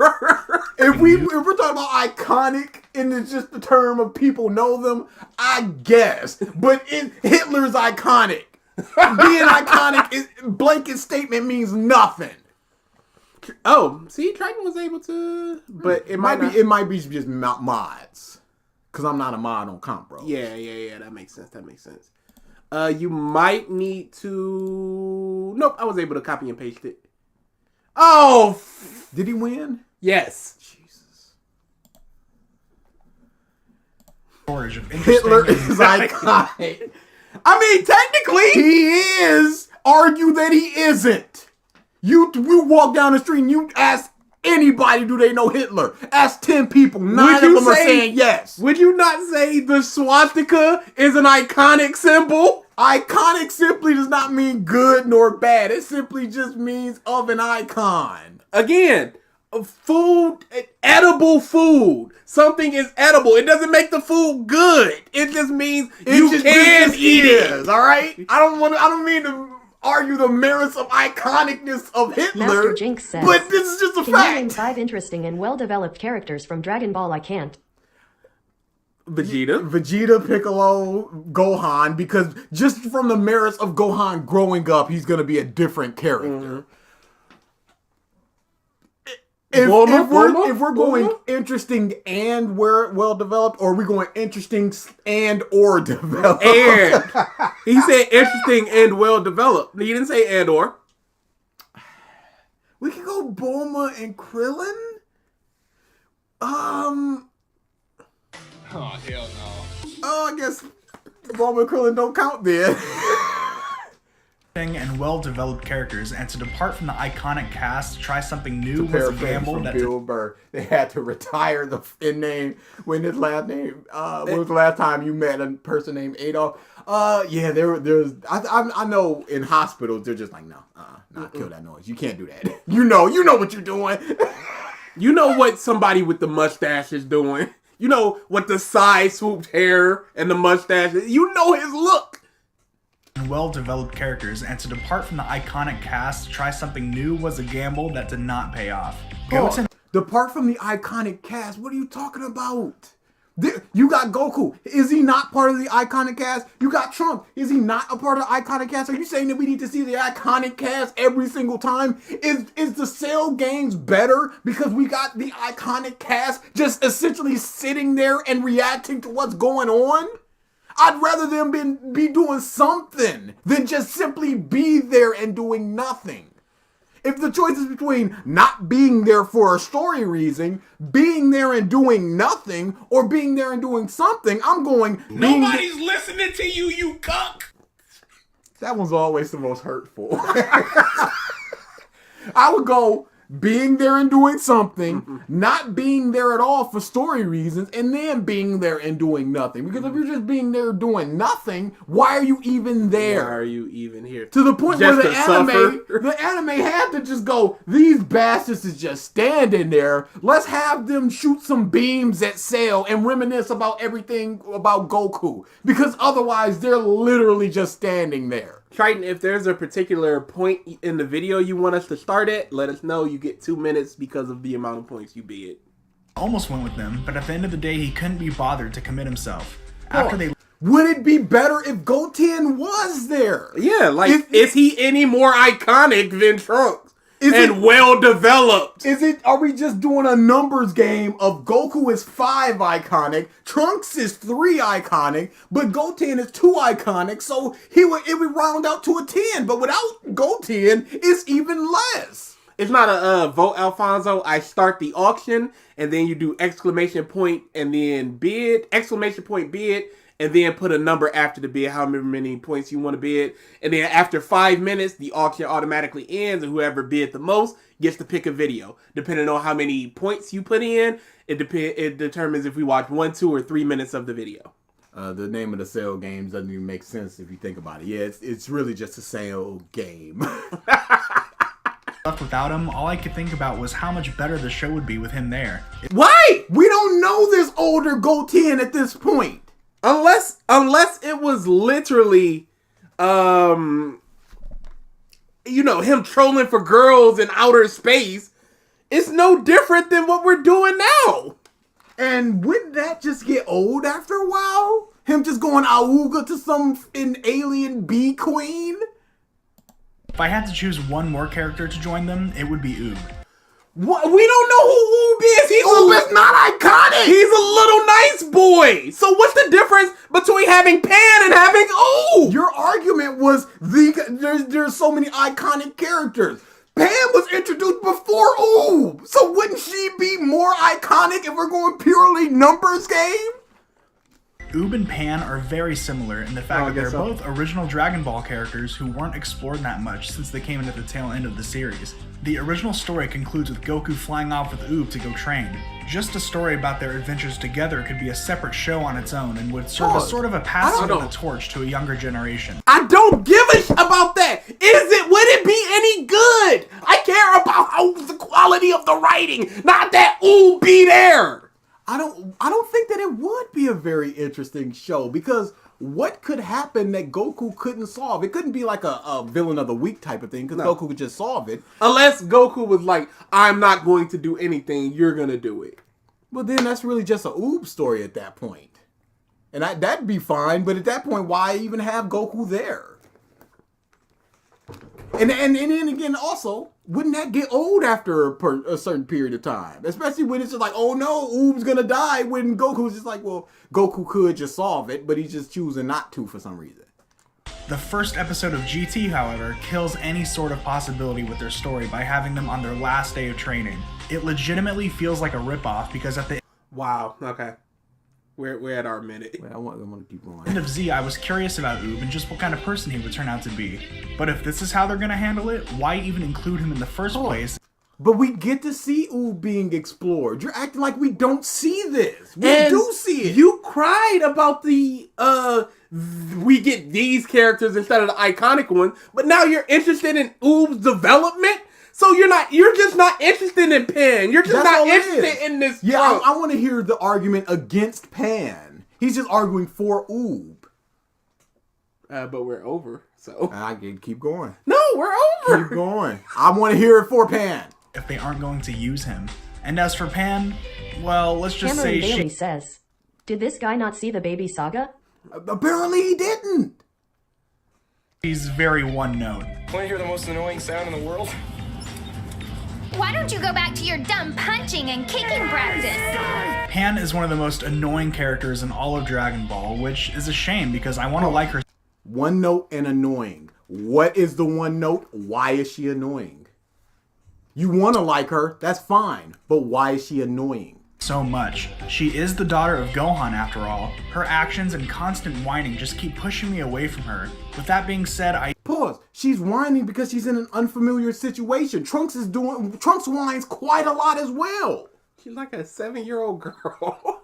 If we're talking about iconic and it's just the term of people know them, I guess. But Hitler's iconic. Being iconic is blanket statement means nothing. Oh, see, Triton was able to, but it might be just mods. Cause I'm not a mod on Comp Bros. Yeah. That makes sense. You might need to. Nope, I was able to copy and paste it. Oh, did he win? Yes. Jesus. Storage of Hitler is iconic. I mean, technically, he is. Argue that he isn't. You walk down the street and you ask anybody, do they know Hitler? Ask 10 people. 9 of them are saying yes. Would you not say the swastika is an iconic symbol? Iconic simply does not mean good nor bad. It simply just means of an icon. Again, food, edible food. Something is edible. It doesn't make the food good. It just means you can eat it. All right? I don't mean to argue the merits of iconicness of Hitler. Master Jinx says, but this is just a Can fact. you name 5 interesting and well-developed characters from Dragon Ball? I can't. Vegeta, Piccolo, Gohan, because just from the merits of Gohan growing up, he's going to be a different character. Mm-hmm. If we're going interesting and well developed, or are we going interesting and or developed? And he said interesting and well developed. He didn't say and or. We could go Bulma and Krillin. Oh, hell no. Oh, I guess Bulma and Krillin don't count then. And well-developed characters, and to depart from the iconic cast, try something new was a gamble. That Bill Burr, they had to retire the in-name when his last name. When was the last time you met a person named Adolf? Yeah, there's. I know in hospitals they're just like, no, kill that noise. You can't do that. You know what you're doing. You know what somebody with the mustache is doing. You know what the side swooped hair and the mustache. You know his look. Well-developed characters, and to depart from the iconic cast, try something new was a gamble that did not pay off. Depart from the iconic cast? What are you talking about? You got Goku. Is he not part of the iconic cast? You got Trump. Is he not a part of the iconic cast? Are you saying that we need to see the iconic cast every single time? Is the Cell games better because we got the iconic cast just essentially sitting there and reacting to what's going on? I'd rather them be doing something than just simply be there and doing nothing. If the choice is between not being there for a story reason, being there and doing nothing, or being there and doing something, I'm going... Nobody's listening to you, you cuck! That one's always the most hurtful. I would go being there and doing something, not being there at all for story reasons, and then being there and doing nothing. Because if you're just being there doing nothing, why are you even there? Why are you even here? To the point just where the anime had to just go, these bastards is just standing there. Let's have them shoot some beams at Cell and reminisce about everything about Goku. Because otherwise, they're literally just standing there. Triton, if there's a particular point in the video you want us to start at, let us know. You get 2 minutes because of the amount of points you bid. Almost went with them, but at the end of the day, he couldn't be bothered to commit himself. Would it be better if Goten was there? Yeah, like, is he any more iconic than Trunks? and well developed. Are we just doing a numbers game of Goku is 5 iconic, Trunks is 3 iconic, but Goten is 2 iconic, so it would round out to a 10, but without Goten, it's even less. It's not a vote Alfonso. I start the auction, and then you do exclamation point and then bid, exclamation point bid, and then put a number after the bid, however many points you want to bid. And then after 5 minutes, the auction automatically ends, and whoever bid the most gets to pick a video. Depending on how many points you put in, it determines if we watch 1, 2, or 3 minutes of the video. The name of the sale games doesn't even make sense if you think about it. Yeah, it's really just a sale game. Left without him, all I could think about was how much better the show would be with him there. Why? We don't know this older Goten at this point. Unless it was literally, him trolling for girls in outer space. It's no different than what we're doing now. And wouldn't that just get old after a while? Him just going Auga to an alien bee queen? If I had to choose one more character to join them, it would be Oob. What? We don't know who Oob is. Oob is not iconic. He's a little nice boy. So what's the difference between having Pan and having Oob? Your argument was there's so many iconic characters. Pan was introduced before Oob. So wouldn't she be more iconic if we're going purely numbers game? Oob and Pan are very similar in the fact that they're both original Dragon Ball characters who weren't explored that much since they came in at the tail end of the series. The original story concludes with Goku flying off with Oob to go train. Just a story about their adventures together could be a separate show on its own and would serve as sort of a passing of the torch to a younger generation. I don't give a about that. Would it be any good? I care about the quality of the writing, not that Oob be there. I don't think that it would be a very interesting show because what could happen that Goku couldn't solve? It couldn't be like a villain of the week type of thing because Goku could just solve it. Unless Goku was like, I'm not going to do anything, you're going to do it. Well, then that's really just a Oob story at that point. And that'd be fine, but at that point, why even have Goku there? And then again, also, wouldn't that get old after a certain period of time? Especially when it's just like, oh no, Oob's gonna die, when Goku's just like, well, Goku could just solve it, but he's just choosing not to for some reason. The first episode of GT, however, kills any sort of possibility with their story by having them on their last day of training. It legitimately feels like a ripoff because at the Wow, okay. We're at our minute. Wait, I want to keep going. End of Z, I was curious about Oob and just what kind of person he would turn out to be. But if this is how they're gonna handle it, why even include him in the first place? But we get to see Oob being explored. You're acting like we don't see this. We do see it. You cried about the we get these characters instead of the iconic ones, but now you're interested in Oob's development. So you're just not interested in Pan. You're just not interested in this. Yeah, I want to hear the argument against Pan. He's just arguing for Oob. But we're over, so. I can keep going. No, we're over. Keep going. I want to hear it for Pan. If they aren't going to use him. And as for Pan, well, let's just Cameron say Bailey says, did this guy not see the baby saga? Apparently he didn't. He's very one note. Want to hear the most annoying sound in the world? Why don't you go back to your dumb punching and kicking practice? Pan is one of the most annoying characters in all of Dragon Ball, which is a shame because I want to like her. One note and annoying. What is the one note? Why is she annoying? You want to like her, that's fine, but why is she annoying? So much. She is the daughter of Gohan after all. Her actions and constant whining just keep pushing me away from her. With that being said, Pause. She's whining because she's in an unfamiliar situation. Trunks whines quite a lot as well. She's like a 7-year-old girl.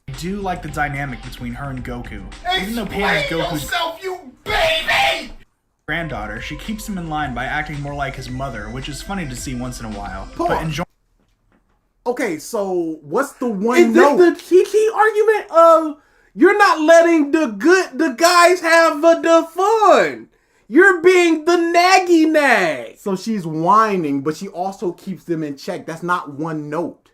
I do like the dynamic between her and Goku. Even though Pan is Goku's you baby! granddaughter, she keeps him in line by acting more like his mother, which is funny to see once in a while. Pause. But enjoy. Okay, so what's the one note? Is this the Chi-Chi argument of you're not letting the guys have the fun? You're being the naggy nag. So she's whining, but she also keeps them in check. That's not one note.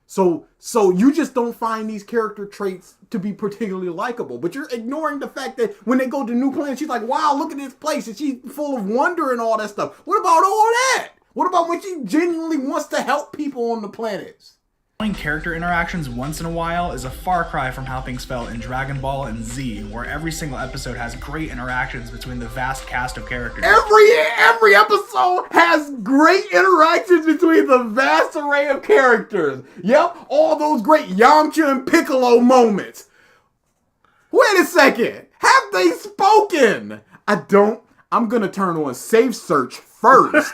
So you just don't find these character traits to be particularly likable, but you're ignoring the fact that when they go to new planets, she's like, wow, look at this place, and she's full of wonder and all that stuff. What about all that? What about when she genuinely wants to help people on the planets? Showing character interactions once in a while is a far cry from how things felt in Dragon Ball and Z, where every single episode has great interactions between the vast cast of characters. Every episode has great interactions between the vast array of characters. Yep, all those great Yamcha and Piccolo moments. Wait a second, have they spoken? I'm gonna turn on Safe Search first.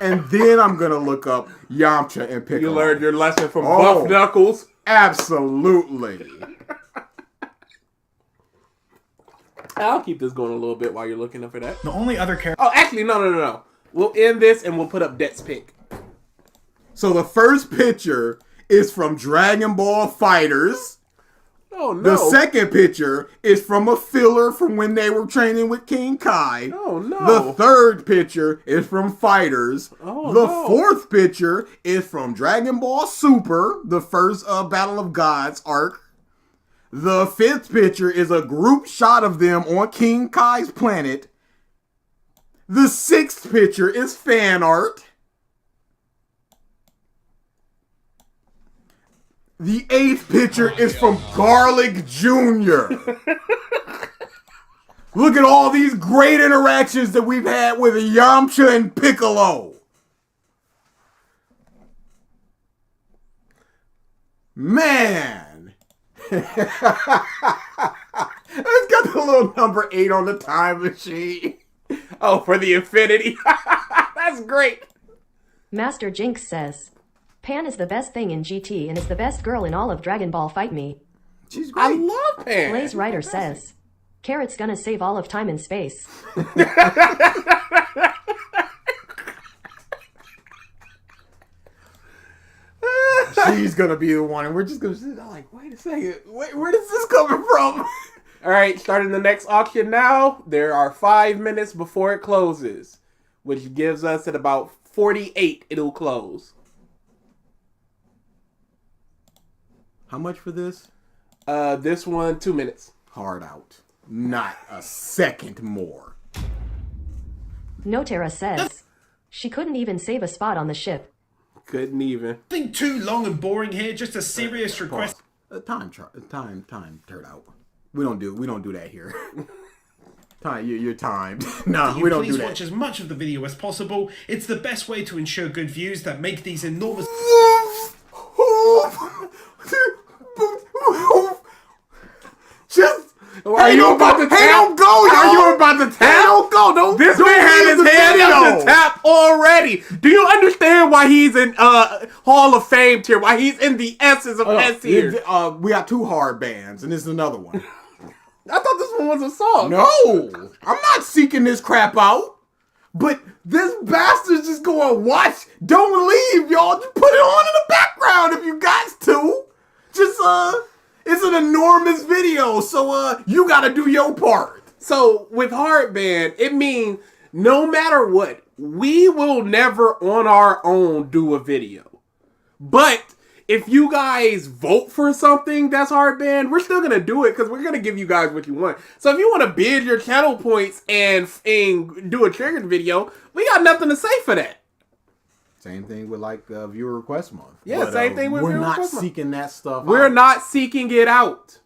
And then I'm gonna look up Yamcha and Piccolo. You learned your lesson from Buff Knuckles? Absolutely. I'll keep this going a little bit while you're looking up for that. The only other character... Oh, actually, no. We'll end this and we'll put up Det's pick. So the first picture is from Dragon Ball FighterZ. Oh, no. The second picture is from a filler from when they were training with King Kai. Oh, no. The third picture is from FighterZ. Oh, the no. fourth picture is from Dragon Ball Super, the first Battle of Gods arc. The fifth picture is a group shot of them on King Kai's planet. The sixth picture is fan art. The eighth picture is from Garlic Jr. Look at all these great interactions that we've had with Yamcha and Piccolo. Man. It's got the little number 8 on the time machine. Oh, for the infinity. That's great. Master Jinx says, Pan is the best thing in GT and is the best girl in all of Dragon Ball Fight Me. She's great. I love Pan. Blaze Rider says, Carrot's gonna save all of time and space. She's gonna be the one, and we're just gonna sit there like, wait a second, where does this coming from? All right, starting the next auction now. There are 5 minutes before it closes, which gives us at about 48 it'll close. How much for this? This one, 2 minutes. Hard out. Not a second more. Notera says, she couldn't even save a spot on the ship. Couldn't even. Nothing too long and boring here, just a serious request. Time turned out. We don't do that here. Time, you're timed. No, we don't do that. Please watch as much of the video as possible. It's the best way to ensure good views that make these enormous... Just... Are you about to tap? Hey, don't go, yo! Are you about to tap? Hey, don't go! Don't. This don't man had his hand up to tap already. Do you understand why he's in Hall of Fame tier? Why he's in the S's of S tier? We got 2 hard bands, and this is another one. I thought this one was a song. No, I'm not seeking this crap out. But this bastard's just going, watch, don't leave, y'all. Just put it on in the background if you guys to. Just it's an enormous video, so you gotta do your part. So with Hardband, it means no matter what, we will never on our own do a video. But if you guys vote for something that's Hardband, we're still gonna do it because we're gonna give you guys what you want. So if you want to bid your channel points and do a triggered video, we got nothing to say for that. Same thing with like viewer request month. Yeah, but, same thing with viewer we're not request month. seeking that stuff. We're out. not seeking it out.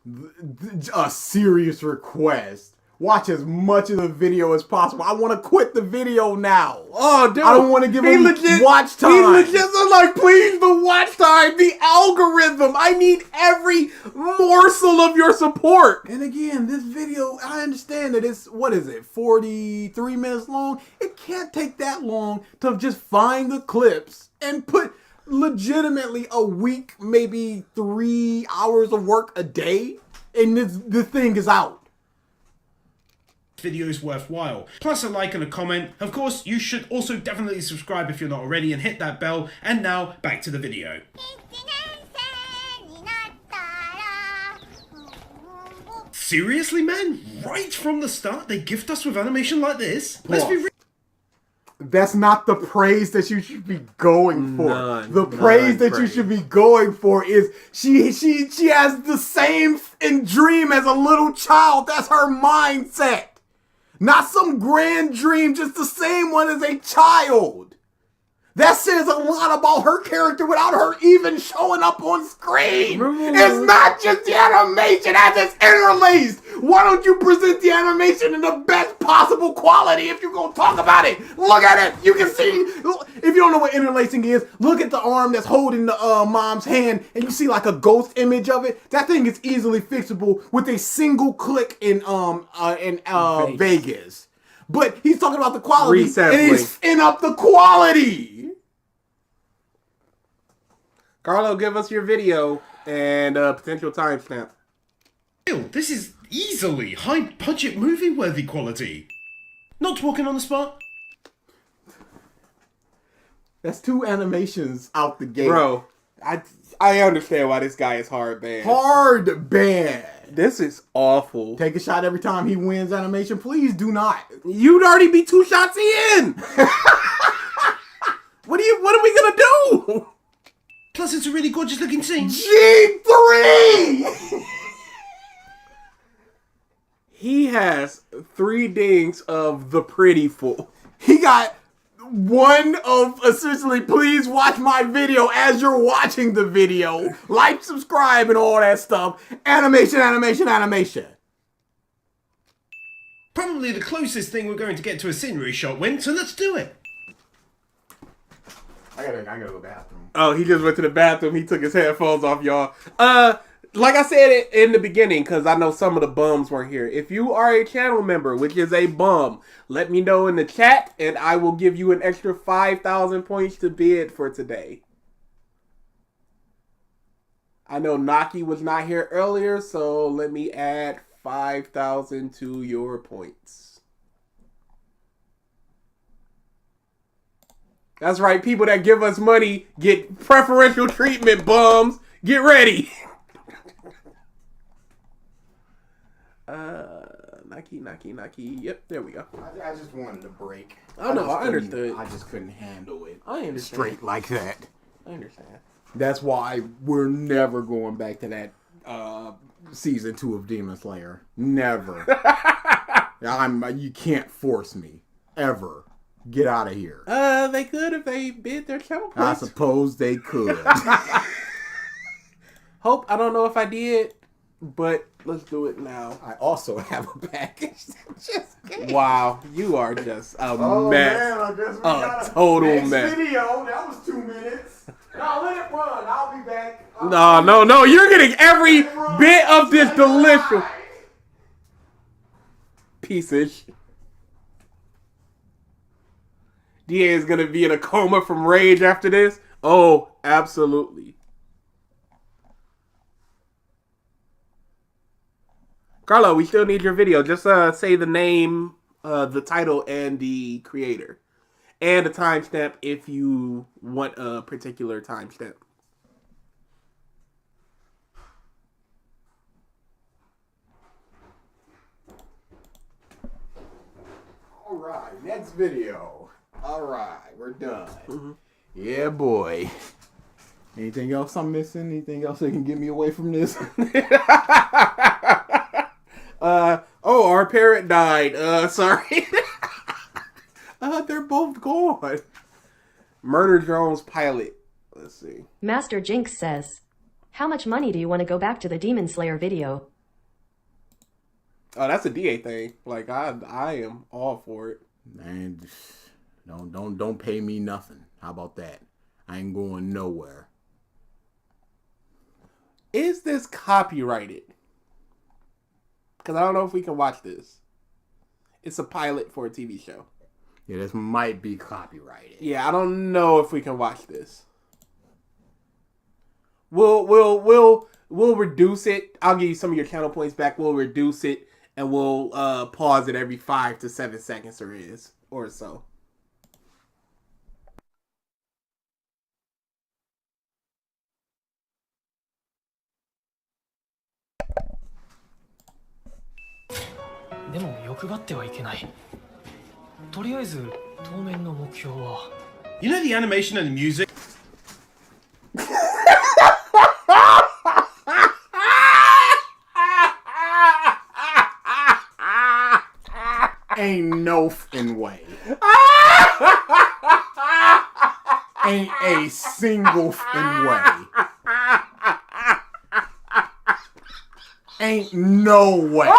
A serious request. Watch as much of the video as possible. I want to quit the video now. Oh, dude. I don't want to give him watch time. He legit was like, please, the watch time, the algorithm. I need every morsel of your support. And again, this video, I understand that it's, 43 minutes long? It can't take that long to just find the clips and put legitimately a week, maybe 3 hours of work a day, and this thing is out. Video is worthwhile. Plus a like and a comment. Of course, you should also definitely subscribe if you're not already and hit that bell. And now, back to the video. Seriously, man? Right from the start, they gift us with animation like this? Let's be real. That's not the praise that you should be going for. The praise that you praise. should be going for is she has the same dream as a little child. That's her mindset. Not some grand dream, just the same one as a child. That says a lot about her character without her even showing up on screen. It's not just the animation as it's interlaced. Why don't you present the animation in the best possible quality if you're going to talk about it? Look at it. You can see, if you don't know what interlacing is, look at the arm that's holding the mom's hand and you see like a ghost image of it. That thing is easily fixable with a single click in Vegas. But he's talking about the quality and he's in up the quality. Carlo, give us your video and potential timestamp. This is easily high-budget movie-worthy quality. Not talking on the spot. That's 2 animations out the gate. Bro, I understand why this guy is hard banned. Hard banned. This is awful. Take a shot every time he wins animation. Please do not. You'd already be 2 shots in. What are we gonna do? Plus, it's a really gorgeous looking scene. G3! He has 3 dings of the pretty full. He got 1 of essentially, please watch my video as you're watching the video. Like, subscribe, and all that stuff. Animation, animation, animation. Probably the closest thing we're going to get to a scenery shot, Win, so let's do it. I gotta go to the bathroom. Oh, he just went to the bathroom. He took his headphones off, y'all. Like I said it in the beginning, because I know some of the bums weren't here. If you are a channel member, which is a bum, let me know in the chat, and I will give you an extra 5,000 points to bid for today. I know Naki was not here earlier, so let me add 5,000 to your points. That's right, people that give us money get preferential treatment, bums. Get ready. Naki. Yep, there we go. I just wanted a break. Oh, no, I understood. I just couldn't handle it. I understand. Straight like that. I understand. That's why we're never going back to that season 2 of Demon Slayer. Never. You can't force me. Ever. Get out of here. They could if they bid their channel points. I suppose they could. Hope, I don't know if I did, but let's do it now. I also have a package. Wow, you are just a mess. Man, I guess we got a total next mess. Video. That was 2 minutes. No, let it run. I'll be back. No. You're getting every bit of this delicious piece of shit. DA is going to be in a coma from rage after this? Oh, absolutely. Carlo, we still need your video. Just say the name, the title, and the creator. And a timestamp if you want a particular timestamp. All right, next video. All right, we're done. Mm-hmm. Yeah, boy. Anything else I'm missing? Anything else that can get me away from this? Our parrot died. Sorry. They're both gone. Murder Drones pilot. Let's see. Master Jinx says, how much money do you want to go back to the Demon Slayer video? Oh, that's a DA thing. Like, I am all for it. Man, don't pay me nothing. How about that? I ain't going nowhere. Is this copyrighted? Because I don't know if we can watch this. It's a pilot for a TV show. Yeah, this might be copyrighted. Yeah, I don't know if we can watch this. We'll reduce it. I'll give you some of your channel points back. We'll reduce it and we'll pause it every 5 to 7 seconds or so. You know the animation and the music? Ain't no f***ing way. Ain't a single way. Ain't no way.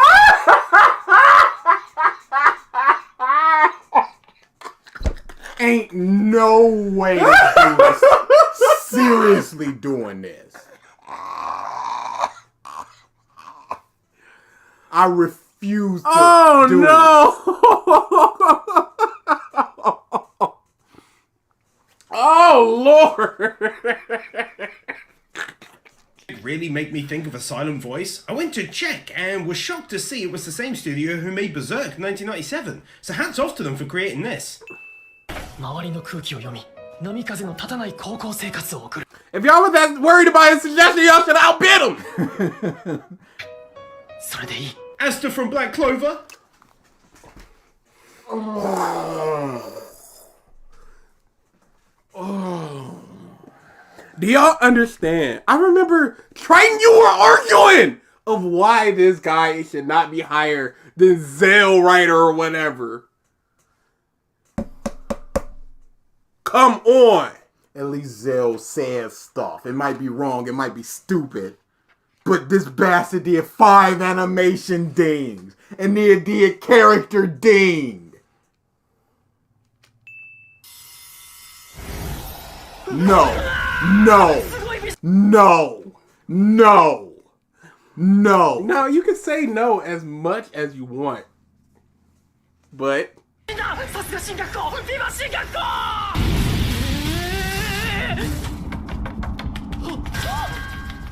Ain't no way this dude is seriously doing this. I refuse to do it. Oh, Lord. It really made me think of a silent voice. I went to check and was shocked to see it was the same studio who made Berserk in 1997. So hats off to them for creating this. If y'all were that worried about his suggestion, y'all should outbid him. Asta from Black Clover. Do y'all understand? I remember Triton, you were arguing of why this guy should not be higher than Zale Writer or whatever. Come on. At least Zell says stuff. It might be wrong, it might be stupid. But this bastard did 5 animation dings. And then did character ding. No. No. No. No. No. No, you can say no as much as you want. But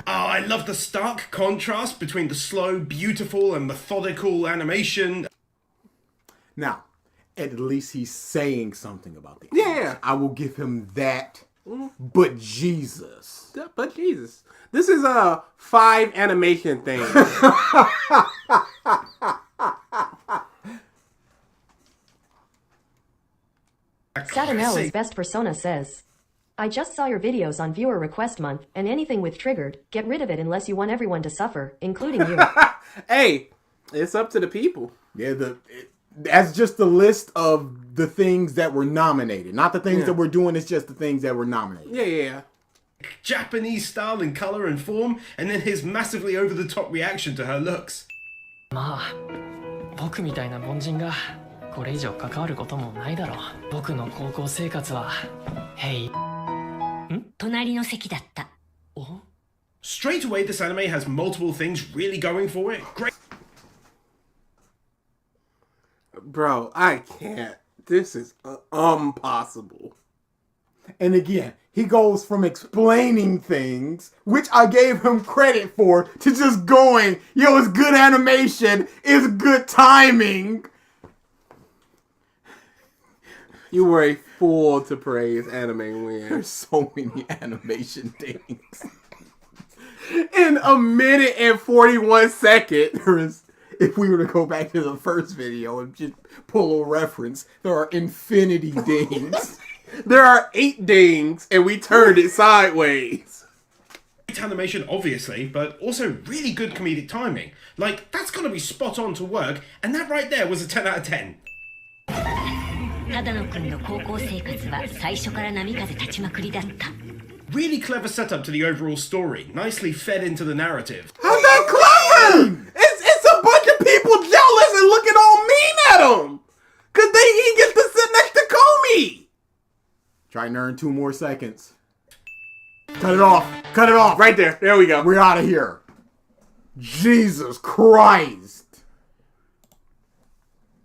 Oh, I love the stark contrast between the slow, beautiful, and methodical animation. Now, at least he's saying something about the yeah. I will give him that. But Jesus. But Jesus. This is a 5 animation thing. Satanella's best persona says, I just saw your videos on viewer request month, and anything with triggered, get rid of it unless you want everyone to suffer, including you. Hey, it's up to the people. Yeah, that's just the list of the things that were nominated. Not the things that we're doing, it's just the things that were nominated. Yeah. Japanese style in color and form, and then his massively over-the-top reaction to her looks. まあ、僕みたいな凡人がこれ以上関わることもないだろう。僕の高校生活は、Hey。隣の席だった。Straight away, this anime has multiple things really going for it. Great. Bro, I can't. This is impossible. And again, he goes from explaining things, which I gave him credit for, to just going, yo, it's good animation, it's good timing. You were a fool to praise Anime Win. There's so many animation things. In a minute and 41 seconds. If we were to go back to the first video and just pull a reference, there are infinity dings. There are 8 dings, and we turned it sideways. Great animation, obviously, but also really good comedic timing. Like, that's gotta be spot on to work, and that right there was a 10 out of 10. Really clever setup to the overall story, nicely fed into the narrative. How's that clever? It's a bunch of people jealous and looking all mean at him. Cause he gets to sit next to Comey. Try and earn 2 more seconds. Cut it off. Cut it off. Right there. There we go. We're out of here. Jesus Christ.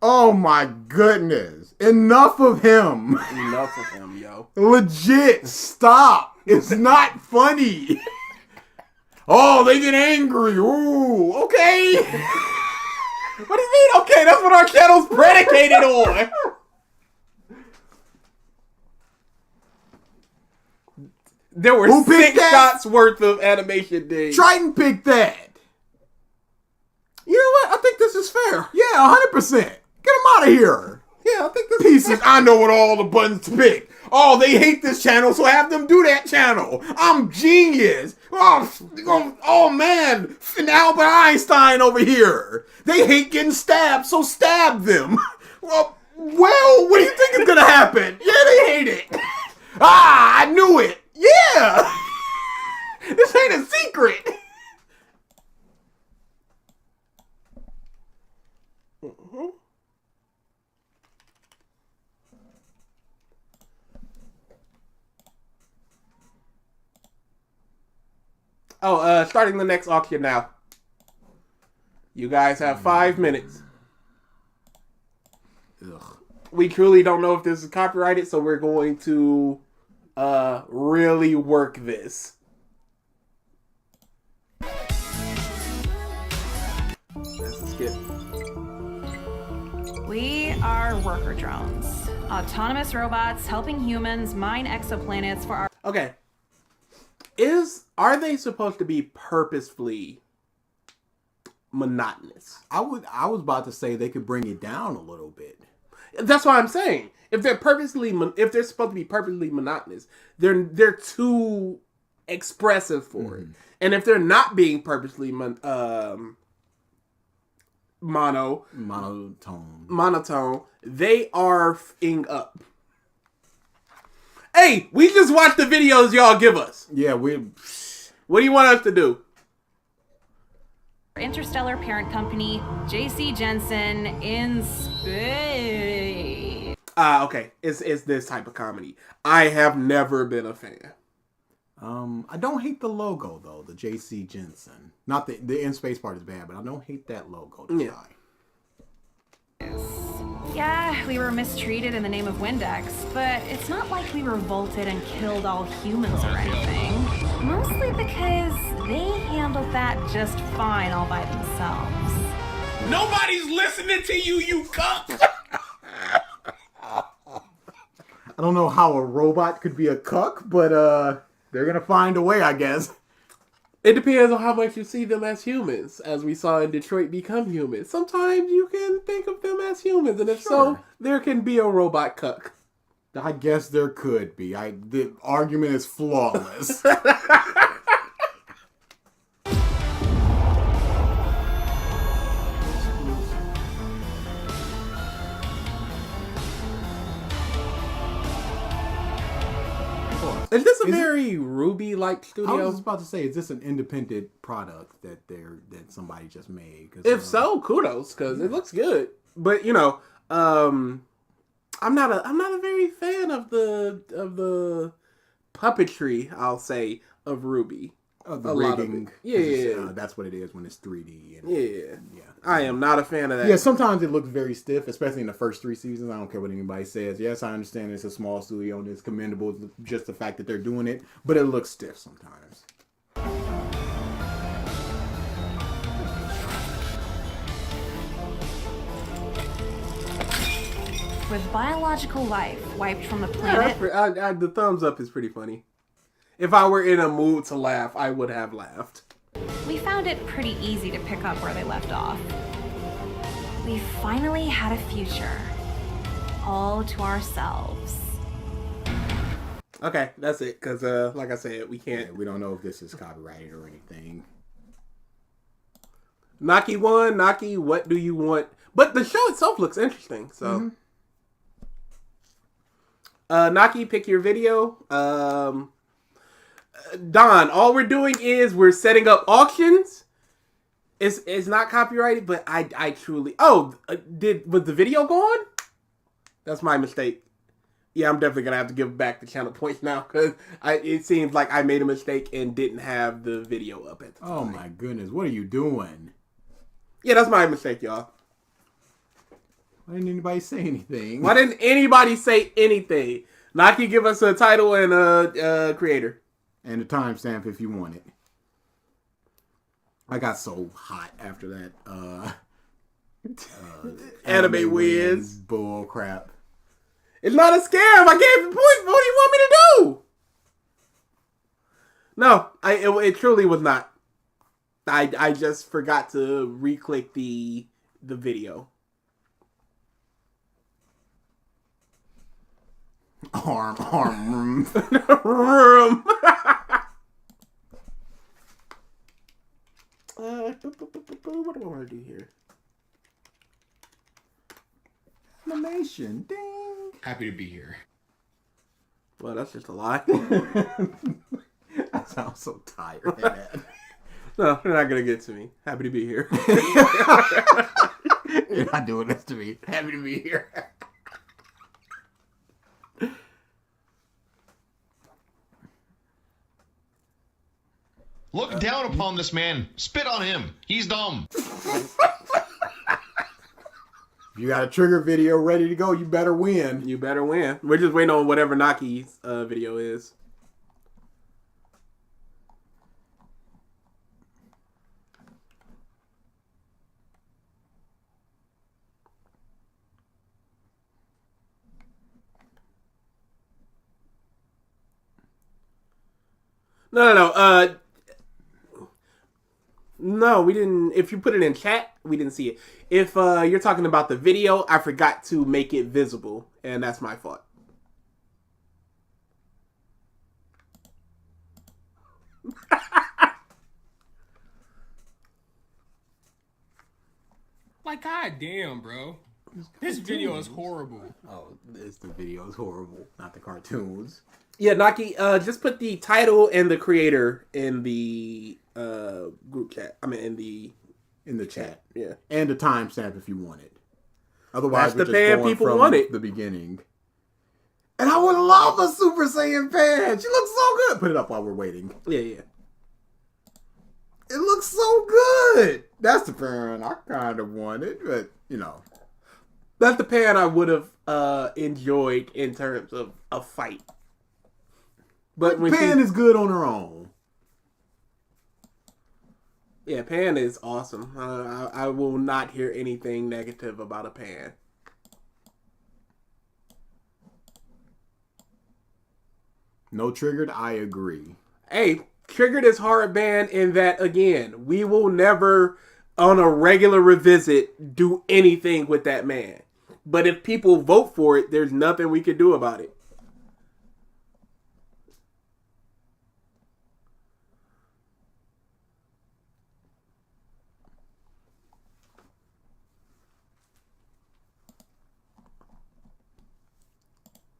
Oh my goodness. Enough of him. Enough of him, yo. Legit. Stop. It's not funny. Oh, they get angry. Ooh, okay. What do you mean? Okay, that's what our channel's predicated on. There were 6 shots worth of animation days. Triton picked that. You know what? I think this is fair. Yeah, 100%. Get him out of here. Yeah, I think this Pieces. I know what all the buttons to pick. Oh, they hate this channel, so have them do that channel. I'm genius. Oh man, and Albert Einstein over here. They hate getting stabbed, so stab them. Well, what do you think is gonna happen? Yeah, they hate it. Ah, I knew it. Yeah. This ain't a secret. Oh, starting the next auction now. You guys have 5 minutes. Ugh. We truly don't know if this is copyrighted, so we're going to really work this. Let's skip. We are worker drones. Autonomous robots helping humans mine exoplanets for our... Okay. Are they supposed to be purposefully monotonous? I was about to say they could bring it down a little bit. That's what I'm saying. If they're supposed to be purposely monotonous, they're too expressive for it. And if they're not being purposely monotone, they are f***ing up. Hey, we just watched the videos y'all give us. Yeah, What do you want us to do? interstellar parent company, J.C. Jensen in space. Okay. It's this type of comedy. I have never been a fan. I don't hate the logo though, the J.C. Jensen. Not the in space part is bad, but I don't hate that logo design. Yeah, we were mistreated in the name of Windex, but it's not like we revolted and killed all humans or anything. Mostly because they handled that just fine all by themselves. Nobody's listening to you, you cuck! I don't know how a robot could be a cuck, but they're gonna find a way, I guess. It depends on how much you see them as humans, as we saw in Detroit Become Human. Sometimes you can think of them as humans, and if so, there can be a robot cuck. I guess there could be. The argument is flawless. Is this a very Ruby-like studio? I was just about to say, is this an independent product that somebody just made? If so, kudos, because it looks good. But you know, I'm not a very fan of the puppetry. I'll say of Ruby. Of the rigging. Yeah. That's what it is when it's 3D. And, yeah. I am not a fan of that. Yeah, sometimes it looks very stiff, especially in the first 3 seasons. I don't care what anybody says. Yes, I understand it's a small studio and it's commendable, just the fact that they're doing it, but it looks stiff sometimes. With biological life wiped from the planet... Yeah, the thumbs up is pretty funny. If I were in a mood to laugh, I would have laughed. We found it pretty easy to pick up where they left off. We finally had a future. All to ourselves. Okay, that's it. Because, like I said, we can't... Yeah, we don't know if this is copyrighted or anything. Naki won. Naki, what do you want? But the show itself looks interesting, so... Naki, pick your video. Don, all we're doing is we're setting up auctions. It's not copyrighted, but I truly... Oh, was the video gone? That's my mistake. Yeah, I'm definitely going to have to give back the channel points now, because it seems like I made a mistake and didn't have the video up at the time. Oh my goodness, what are you doing? Yeah, that's my mistake, y'all. Why didn't anybody say anything? Why didn't anybody say anything? Naki, give us a title and a creator. And a timestamp if you want it. I got so hot after that Anime Wiz bull crap. It's not a scam. I gave the points. What do you want me to do? No, it truly was not. I just forgot to re-click the video. Room. Room. What do I want to do here? Animation. Ding. Happy to be here. Well, that's just a lie. That sounds so tired. No, they're not gonna get to me. Happy to be here. You're not doing this to me. Happy to be here. Look down upon this man. Spit on him. He's dumb. If you got a trigger video ready to go, you better win. You better win. We're just waiting on whatever Naki's video is. No. No, we didn't. If you put it in chat, we didn't see it. If you're talking about the video, I forgot to make it visible, and that's my fault. Like, goddamn, bro. This video is horrible. Oh, the video is horrible, not the cartoons. Yeah, Naki, just put the title and the creator in the group chat. I mean, in the chat. Yeah, and the timestamp if you want it. Otherwise, that's we're the just pan going people from wanted. the beginning. And I would love a Super Saiyan pan. She looks so good. Put it up while we're waiting. Yeah. It looks so good. That's the pan I kind of wanted, but you know. That's the pan I would have enjoyed in terms of a fight. But when Pan is good on her own. Yeah, Pan is awesome. I will not hear anything negative about a Pan. No triggered, I agree. Hey, triggered is hard banned in that, again, we will never, on a regular revisit, do anything with that man. But if people vote for it, there's nothing we can do about it.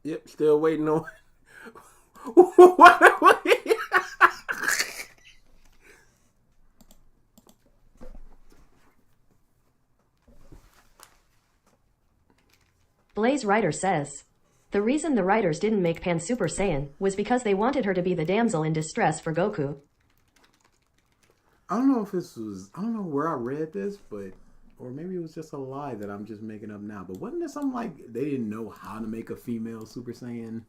Yep, still waiting on. What? Blaze Writer says, the reason the writers didn't make Pan Super Saiyan was because they wanted her to be the damsel in distress for Goku. I don't know if this was, I don't know where I read this, but, or maybe it was just a lie that I'm just making up now. But wasn't there something like they didn't know how to make a female Super Saiyan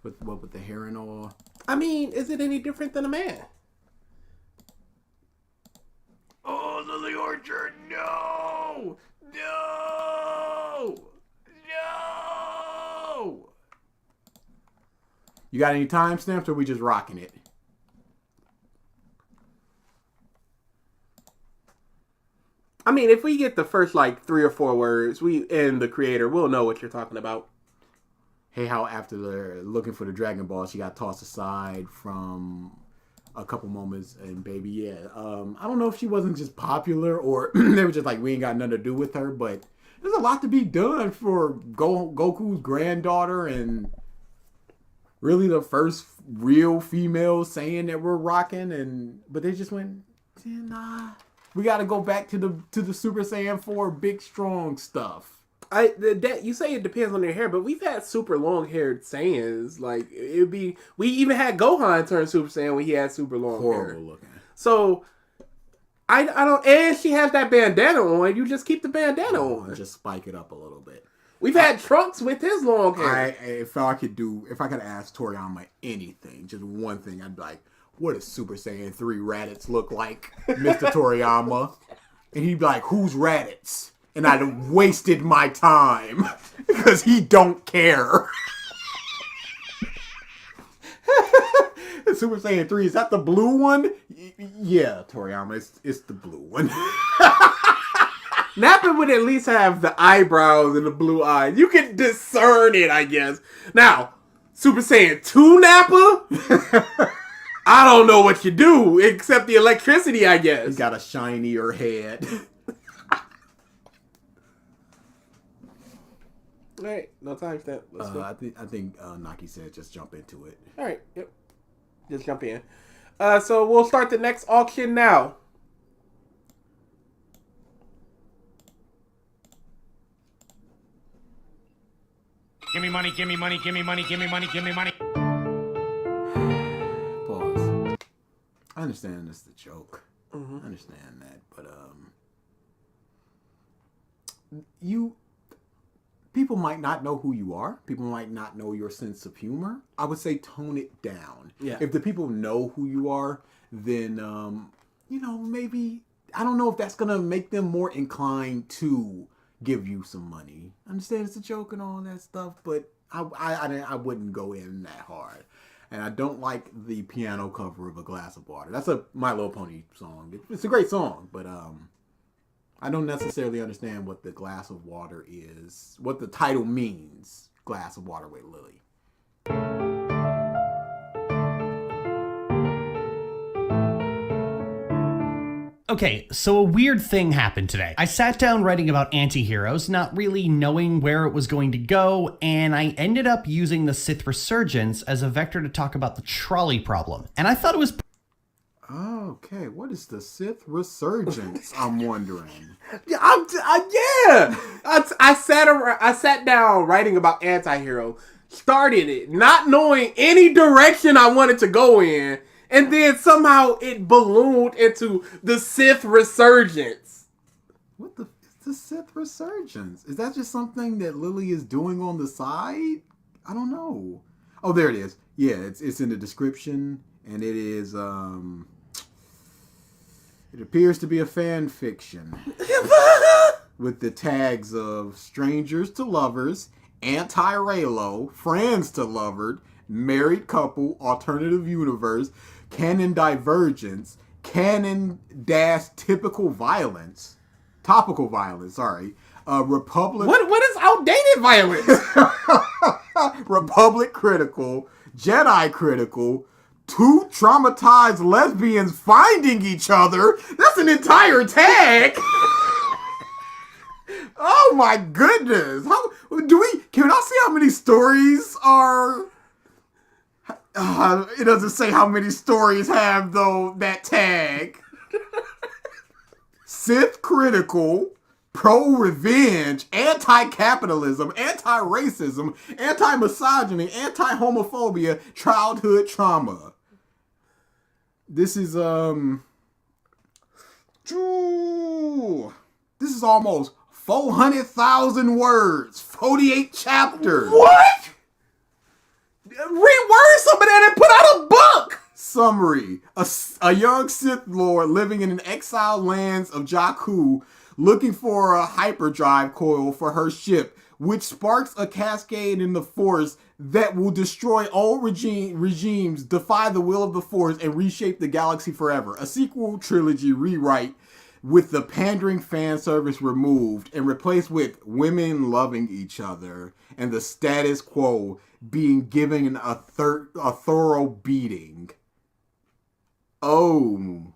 with the hair and all? I mean, is it any different than a man? Oh, Lily Orchard, no! No! No! You got any timestamps or are we just rocking it? I mean, if we get the first, 3 or 4 words, we and the creator, we'll know what you're talking about. Hey, how after the looking for the Dragon Ball, she got tossed aside from a couple moments, and baby, yeah. I don't know if she wasn't just popular or they were just like, we ain't got nothing to do with her, but there's a lot to be done for Goku's granddaughter and really the first real female Saiyan that we're rocking, but they just went, nah. We got to go back to the Super Saiyan 4 big strong stuff. You say it depends on their hair, but we've had super long haired Saiyans. We even had Gohan turn Super Saiyan when he had super long hair. Horrible looking. So I don't, and she has that bandana on. You just keep the bandana on. Just spike it up a little bit. We've had Trunks with his long hair. If I could ask Toriyama anything, just one thing, I'd be like, what does Super Saiyan 3 Raditz look like, Mr. Toriyama? And he'd be like, who's Raditz? And I'd have wasted my time because he don't care. Super Saiyan 3, is that the blue one? Yeah, Toriyama, it's the blue one. Nappa would at least have the eyebrows and the blue eyes. You can discern it, I guess. Now, Super Saiyan 2 Nappa? I don't know what you do, except the electricity, I guess. He's got a shinier head. All right, no timestamp. Let's go. I think Naki said just jump into it. All right, yep. Just jump in. So we'll start the next auction now. Give me money, give me money, give me money, give me money, give me money. Pause. I understand it's the joke. Mm-hmm. I understand that, but people might not know who you are. People might not know your sense of humor. I would say tone it down. Yeah. If the people know who you are, then maybe I don't know if that's gonna make them more inclined to give you some money. I understand it's a joke and all that stuff, but I wouldn't go in that hard. And I don't like the piano cover of A Glass of Water. That's a My Little Pony song. It's a great song, but I don't necessarily understand what the glass of water is, what the title means, Glass of Water with Lily. Okay, so a weird thing happened today. I sat down writing about anti-heroes, not really knowing where it was going to go, and I ended up using the Sith Resurgence as a vector to talk about the trolley problem. And I thought it was... Okay, what is the Sith Resurgence? I'm wondering. Yeah, I sat down writing about anti-hero, started it, not knowing any direction I wanted to go in, and then somehow it ballooned into the Sith Resurgence. What is the Sith Resurgence? Is that just something that Lily is doing on the side? I don't know. Oh, there it is. Yeah, it's in the description, and it is it appears to be a fan fiction with the tags of strangers to lovers, anti-Raylo, friends to lovered, married couple, alternative universe, canon divergence, canon dash topical violence, Republic. What is outdated violence? Republic critical, Jedi critical, two traumatized lesbians finding each other. That's an entire tag. Oh my goodness! Can I see how many stories are? It doesn't say how many stories have that tag. Sith critical, pro-revenge, anti-capitalism, anti-racism, anti-misogyny, anti-homophobia, childhood trauma. This is almost 400,000 words, 48 chapters. What? Reword some of that and put out a book. Summary: a young Sith Lord living in an exiled lands of Jakku, looking for a hyperdrive coil for her ship, which sparks a cascade in the Force that will destroy all regimes, defy the will of the Force, and reshape the galaxy forever. A sequel trilogy rewrite with the pandering fan service removed and replaced with women loving each other and the status quo being given a thorough beating. Oh.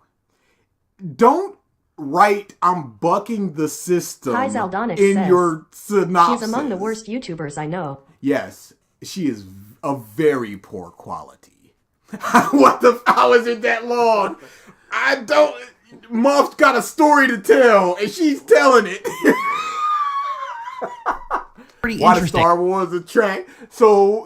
Don't write "I'm bucking the system" Kai Zaldonix in says, your synopsis. He's among the worst YouTubers I know. Yes, she is of very poor quality. How is it that long? Muff's got a story to tell, and she's telling it. Pretty why interesting. does Star Wars attract? So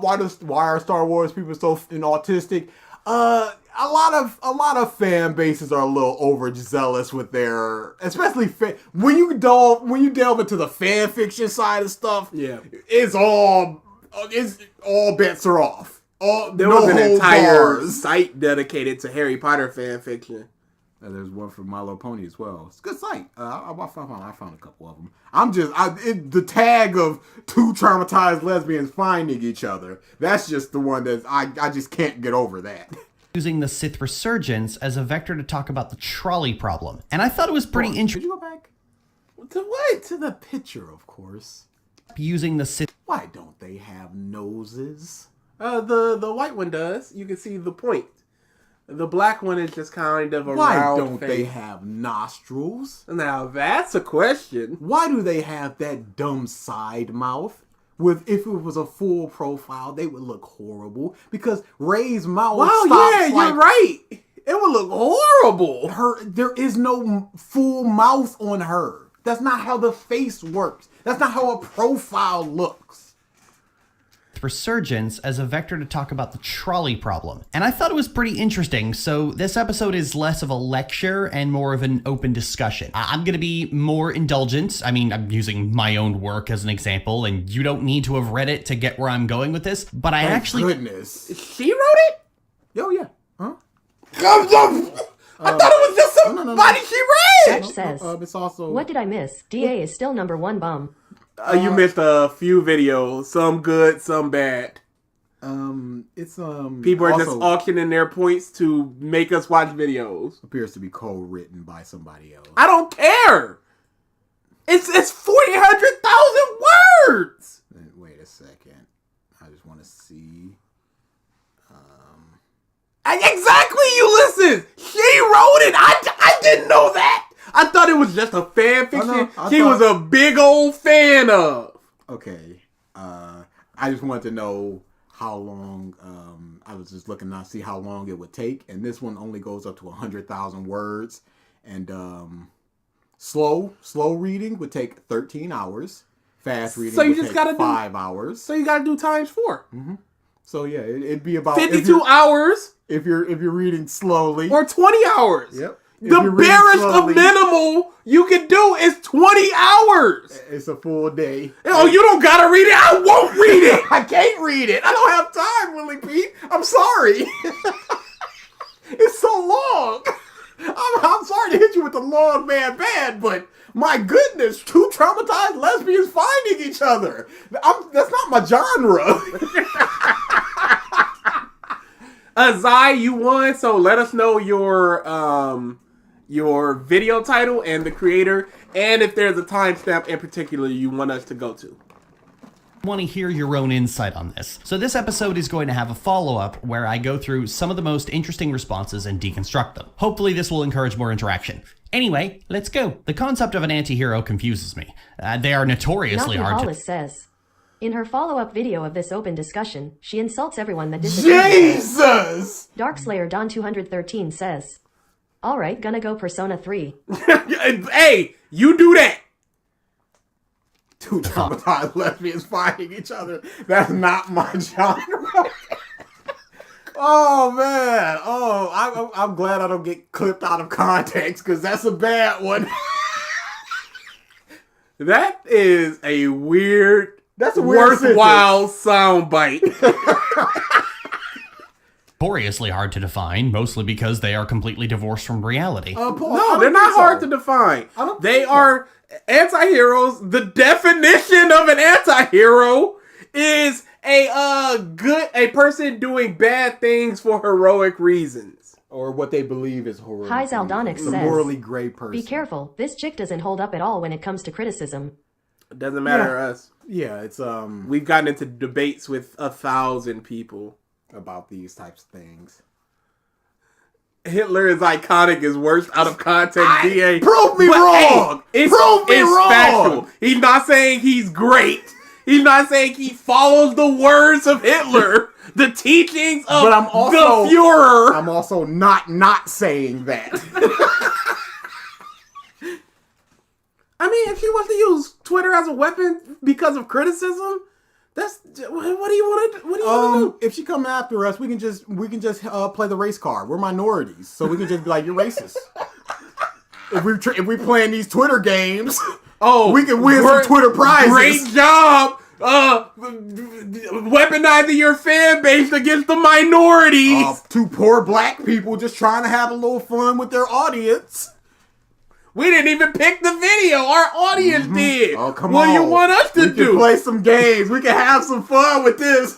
why are Star Wars people so autistic? A lot of fan bases are a little overzealous with their, especially when you delve into the fan fiction side of stuff. Yeah, it's all bets are off. There was an entire site dedicated to Harry Potter fan fiction. There's one for My Little Pony as well. It's a good site. I found a couple of them. The tag of two traumatized lesbians finding each other. That's just the one that I just can't get over that. Using the Sith Resurgence as a vector to talk about the trolley problem. And I thought it was pretty interesting. Could you go back? To what? To the picture, of course. Using the Sith. Why don't they have noses? The white one does. You can see the point. The black one is just kind of a Why round don't face. they have nostrils? Now that's a question. Why do they have that dumb side mouth? If it was a full profile, they would look horrible because Ray's mouth. Wow, stops yeah, you're right. It would look horrible. There is no full mouth on her. That's not how the face works. That's not how a profile looks. Resurgence as a vector to talk about the trolley problem. And I thought it was pretty interesting, so this episode is less of a lecture and more of an open discussion. I'm gonna be more indulgent. I mean, I'm using my own work as an example, and you don't need to have read it to get where I'm going with this, but I actually... Goodness. She wrote it? Oh, yeah. Huh? I thought it was just somebody she read! Satch says, it's also... what did I miss? DA is still #1 bum. You missed a few videos. Some good, some bad. It's People are just auctioning their points to make us watch videos. Appears to be co-written by somebody else. I don't care. It's 400,000 words. Wait a second. I just want to see. Exactly. You listen. She wrote it. I didn't know that. I thought it was just a fan fiction she was a big old fan of. Okay. I just wanted to know how long, I was just looking to see how long it would take. And this one only goes up to 100,000 words. And slow reading would take 13 hours. Fast reading would take 5 hours. So you got to do times 4. Mm-hmm. So yeah, it'd be about 52 hours. If you're reading slowly. Or 20 hours. Yep. The barest of minimal you can do is 20 hours. It's a full day. Oh, you don't gotta read it. I won't read it. I can't read it. I don't have time, Willie Pete. I'm sorry. It's so long. I'm sorry to hit you with the long man bad, but my goodness, 2 traumatized lesbians finding each other. That's not my genre. Zai, you won, so let us know your video title and the creator, and if there's a timestamp in particular you want us to go to. Want to hear your own insight on this. So this episode is going to have a follow-up where I go through some of the most interesting responses and deconstruct them. Hopefully this will encourage more interaction. Anyway, let's go. The concept of an anti-hero confuses me. They are notoriously hard to... Hollis says, in her follow-up video of this open discussion, she insults everyone that disagrees. Jesus! Darkslayer Don 213 says, alright, gonna go Persona 3. Hey, you do that! 2 traumatized lesbians fighting each other. That's not my genre. Oh, man. Oh, I'm glad I don't get clipped out of context, because that's a bad one. That is a weird... That's a weird worthwhile soundbite. Notoriously hard to define, mostly because they are completely divorced from reality. No, they're not hard to define. They are anti-heroes. The definition of an anti-hero is a person doing bad things for heroic reasons. Or what they believe is heroic. Hi Zaldonic says, morally gray person. be careful, this chick doesn't hold up at all when it comes to criticism. It doesn't matter to us. Yeah, it's we've gotten into debates with 1,000 people about these types of things. Hitler is iconic is worst out of context. DA. Prove me wrong. Hey, prove me wrong. Factual. He's not saying he's great. He's not saying he follows the words of Hitler, the teachings of the Führer. I'm also not saying that. I mean, if she wants to use Twitter as a weapon because of criticism, that's what do you want to do? If she come after us, we can just play the race card. We're minorities, so we can just be like, you're racist. if we playing these Twitter games, we can win some Twitter prizes. Great job, weaponizing your fan base against the minorities. 2 poor black people just trying to have a little fun with their audience. We didn't even pick the video. Our audience did. Oh, come what on. do you want us to do? We can play some games. We can have some fun with this.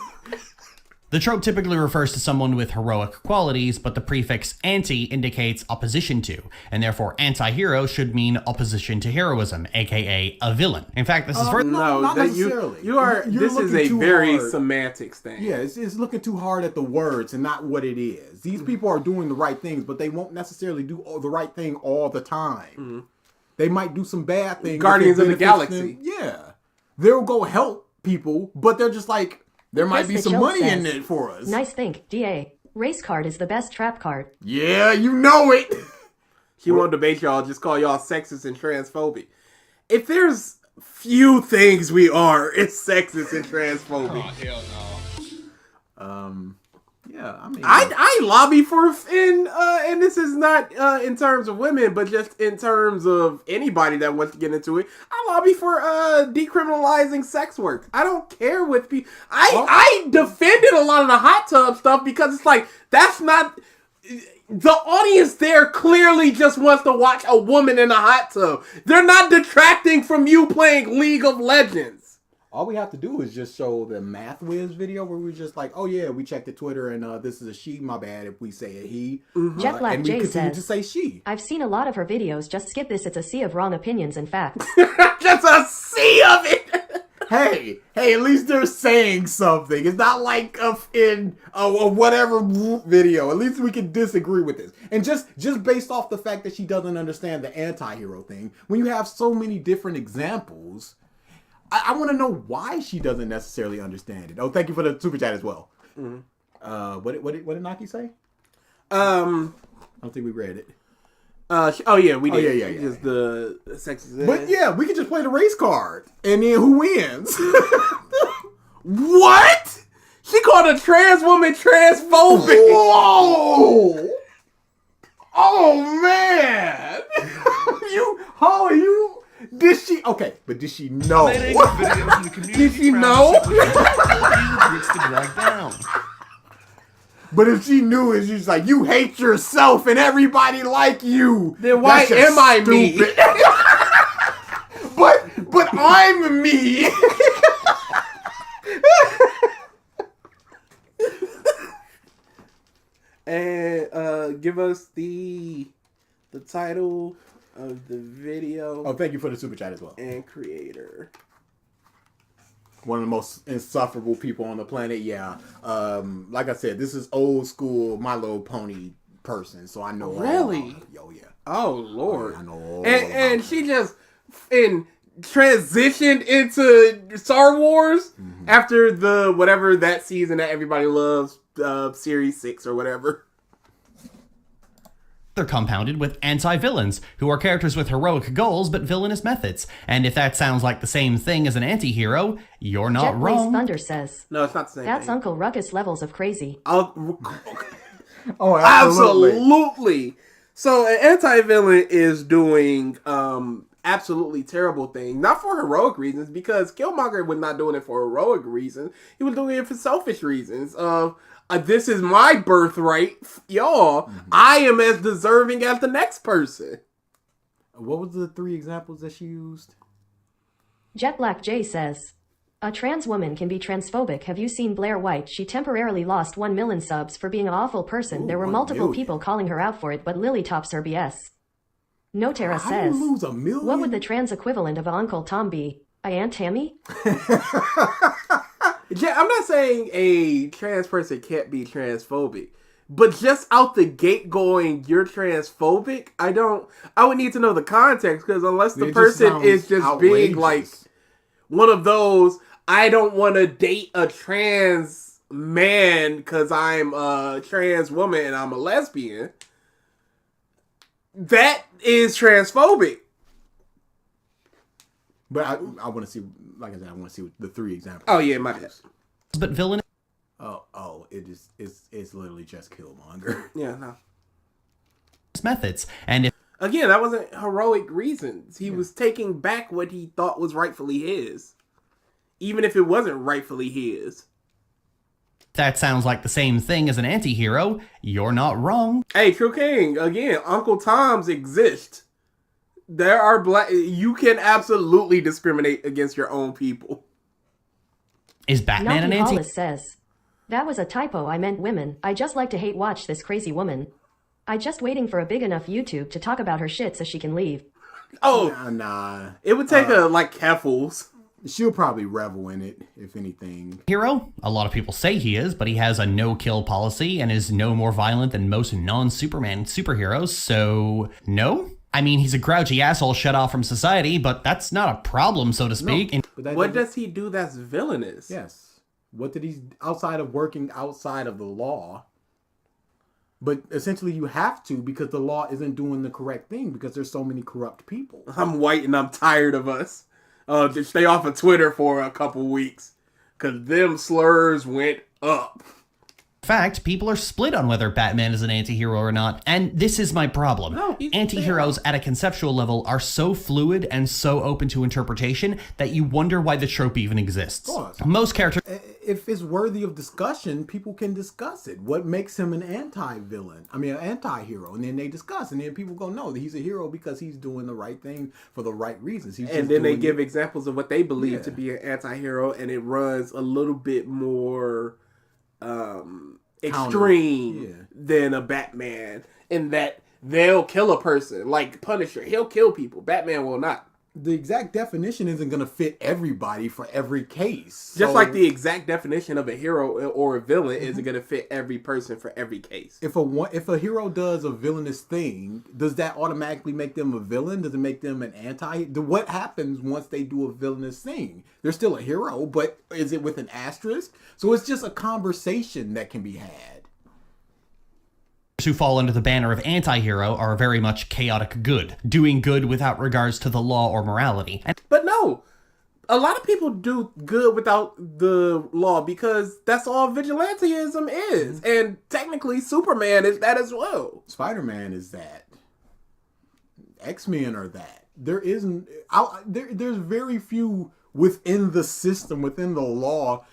The trope typically refers to someone with heroic qualities, but the prefix anti indicates opposition to, and therefore anti-hero should mean opposition to heroism, aka a villain. In fact, this is further... No, not necessarily. This is a very semantics thing. Yeah, it's looking too hard at the words and not what it is. These people are doing the right things, but they won't necessarily do the right thing all the time. They might do some bad things. Guardians of the Galaxy. Yeah. They'll go help people, but they're just like, there might be some money in it for us. Nice think, DA. Race card is the best trap card. Yeah, you know it. He won't debate y'all, just call y'all sexist and transphobic. If there's few things we are, it's sexist and transphobic. Oh, hell no. Yeah, I mean, I lobby for and this is not in terms of women, but just in terms of anybody that wants to get into it. I lobby for decriminalizing sex work. I don't care what people. I defended a lot of the hot tub stuff because it's like that's not. The audience there clearly just wants to watch a woman in a hot tub. They're not detracting from you playing League of Legends. all we have to do is just show the Math Wiz video where we're just like, oh yeah, we checked the Twitter and this is a she, my bad if we say a he. Jet Black and we J continue says, to say she. I've seen a lot of her videos, just skip this, it's a sea of wrong opinions and facts. Just a sea of it! Hey, at least they're saying something. It's not like in a whatever video. At least we can disagree with this. And just based off the fact that she doesn't understand the anti-hero thing, when you have so many different examples, I want to know why she doesn't necessarily understand it. Oh, thank you for the super chat as well. Mm-hmm. What did Naki say? I don't think we read it. We did. Yeah. Just the sex. But yeah, we could just play the race card, and then who wins? What? She called a trans woman transphobic. Whoa! Oh man! Did she? Okay, but did she know? Did she know? But if she knew it, she's like, you hate yourself and everybody like you. Then why am I me? but I'm me. And give us the title of the video. Oh, thank you for the super chat as well. And creator. One of the most insufferable people on the planet. Yeah. Like I said, this is old school My Little Pony person, so I know. Really? Yo, yeah. Oh Lord. I know all and she just transitioned into Star Wars after the whatever that season that everybody loves, Series 6 or whatever. They're compounded with anti-villains, who are characters with heroic goals but villainous methods. And if that sounds like the same thing as an anti-hero, you're not Jet Blaze wrong. Thunder says, no, it's not the same That's thing. Uncle Ruckus levels of crazy. Oh, absolutely. So an anti-villain is doing absolutely terrible thing, not for heroic reasons, because Killmonger was not doing it for heroic reasons. He was doing it for selfish reasons of this is my birthright, y'all. I am as deserving as the next person. What was the 3 examples that she used? Jet Black J says, a trans woman can be transphobic. Have you seen Blair White? She temporarily lost 1 million subs for being an awful person. There were 1 multiple million. people calling her out for it, but Lily tops her BS. Notera How do you says, lose 1 million? what would the trans equivalent of Uncle Tom be? A Aunt Tammy? Yeah, I'm not saying a trans person can't be transphobic, but just out the gate going, you're transphobic. I would need to know the context, because unless the person is just outrageous. being like one of those, I don't want to date a trans man because I'm a trans woman and I'm a lesbian. That is transphobic. But I want to see, like I said, I want to see the 3 examples. Oh yeah, my bad. But villain. Oh, it's literally just Killmonger. Yeah, no. Methods, and if Again, that wasn't heroic reasons. He was taking back what he thought was rightfully his, even if it wasn't rightfully his. that sounds like the same thing as an anti-hero, you're not wrong. Hey, True King, again, Uncle Toms exist. There are you can absolutely discriminate against your own people. Is Batman an Naki anti? Hollis says, That was a typo, I meant women. I just like to hate watch this crazy woman. I just waiting for a big enough YouTube to talk about her shit so she can leave. Oh, nah. It would take a like Keffels. She'll probably revel in it, if anything. Hero? A lot of people say he is, but he has a no-kill policy and is no more violent than most non-Superman superheroes, so no? I mean, he's a grouchy asshole shut off from society, but that's not a problem, so to speak. No, what does he do that's villainous? Yes. What did he, outside of working outside of the law, but essentially you have to because the law isn't doing the correct thing because there's so many corrupt people. I'm white and I'm tired of us. Just stay off of Twitter for a couple weeks because them slurs went up. In fact, people are split on whether Batman is an anti-hero or not, and this is my problem. No, Anti-heroes at a conceptual level are so fluid and so open to interpretation that you wonder why the trope even exists. Of course. Most characters... If it's worthy of discussion, people can discuss it. What makes him an anti-villain? I mean, an anti-hero. And then they discuss, and then people go, no, he's a hero because he's doing the right thing for the right reasons. And then they give examples of what they believe to be an anti-hero, and it runs a little bit more extreme than a Batman in that they'll kill a person. Like Punisher, he'll kill people. Batman will not. The exact definition isn't going to fit everybody for every case. Just like the exact definition of a hero or a villain isn't going to fit every person for every case. If a hero does a villainous thing, does that automatically make them a villain? Does it make them an anti? What happens once they do a villainous thing? They're still a hero, but is it with an asterisk? So it's just a conversation that can be had. Who fall under the banner of anti-hero are very much chaotic good, doing good without regards to the law or morality. But no, a lot of people do good without the law because that's all vigilantism is. And technically Superman is that as well. Spider-Man is that. X-Men are that. There's very few within the system, within the law,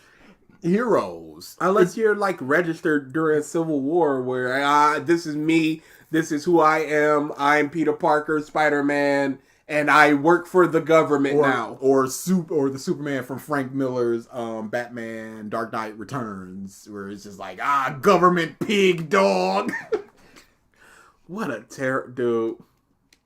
heroes. Unless you're like registered during Civil War where this is me, this is who I am, I'm Peter Parker, Spider-Man, and I work for the government now. Or the Superman from Frank Miller's Batman Dark Knight Returns, where it's just like, government pig dog. What a terror, dude.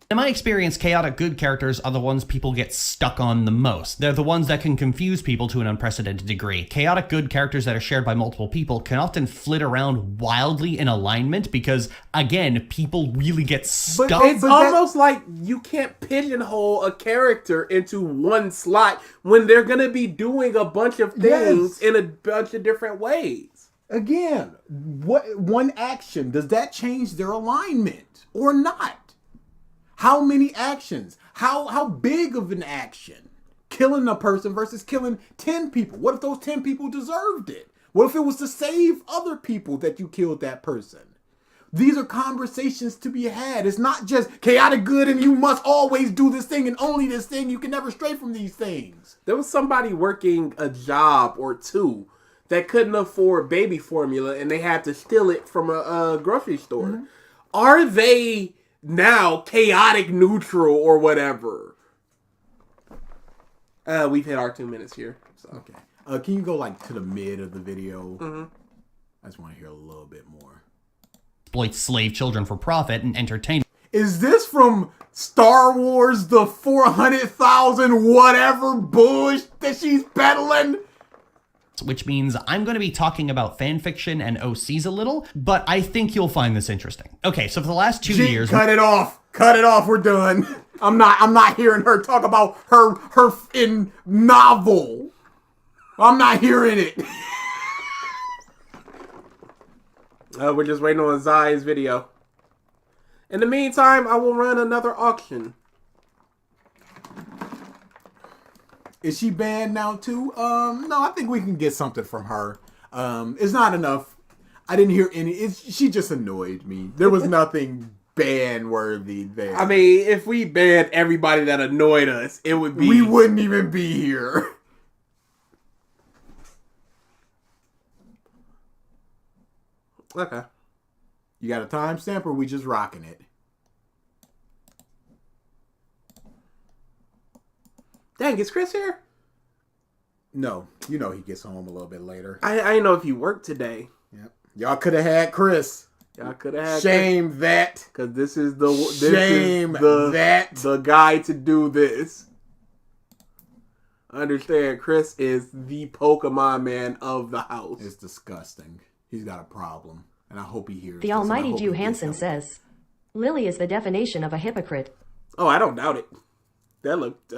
In my experience, chaotic good characters are the ones people get stuck on the most. They're the ones that can confuse people to an unprecedented degree. Chaotic good characters that are shared by multiple people can often flit around wildly in alignment because, again, people really get stuck. But it's almost like you can't pigeonhole a character into one slot when they're going to be doing a bunch of things in a bunch of different ways. Again, what one action, does that change their alignment or not? How many actions? How big of an action? Killing a person versus killing 10 people. What if those 10 people deserved it? What if it was to save other people that you killed that person? These are conversations to be had. It's not just chaotic good and you must always do this thing and only this thing. You can never stray from these things. There was somebody working a job or two that couldn't afford baby formula and they had to steal it from a grocery store. Mm-hmm. Are they now chaotic neutral or whatever? We've hit our 2 minutes here. So. Okay. Can you go like to the mid of the video? Mm-hmm. I just want to hear a little bit more. Exploit slave children for profit and entertainment. Is this from Star Wars, the 400,000 whatever bush that she's peddling? Which means I'm going to be talking about fanfiction and OCs a little, but I think you'll find this interesting. Okay, so for the last 2 years... Cut it off. Cut it off. We're done. I'm not hearing her talk about her in novel. I'm not hearing it. We're just waiting on Zai's video. In the meantime, I will run another auction. Is she banned now too? No, I think we can get something from her. It's not enough. I didn't hear any. She just annoyed me. There was nothing ban worthy there. I mean, if we banned everybody that annoyed us, it would be... We wouldn't even be here. Okay. You got a timestamp or we just rocking it? Dang, is Chris here? No, you know he gets home a little bit later. I didn't know if you worked today. Yep. Y'all could have had Chris. Y'all could have had Shame Chris. that. Because this is the guy to do this. Understand, Chris is the Pokemon man of the house. It's disgusting. He's got a problem. And I hope he hears The this, almighty and I hope Jew he gets Hansen help. says, Lily is the definition of a hypocrite. Oh, I don't doubt it. That looked,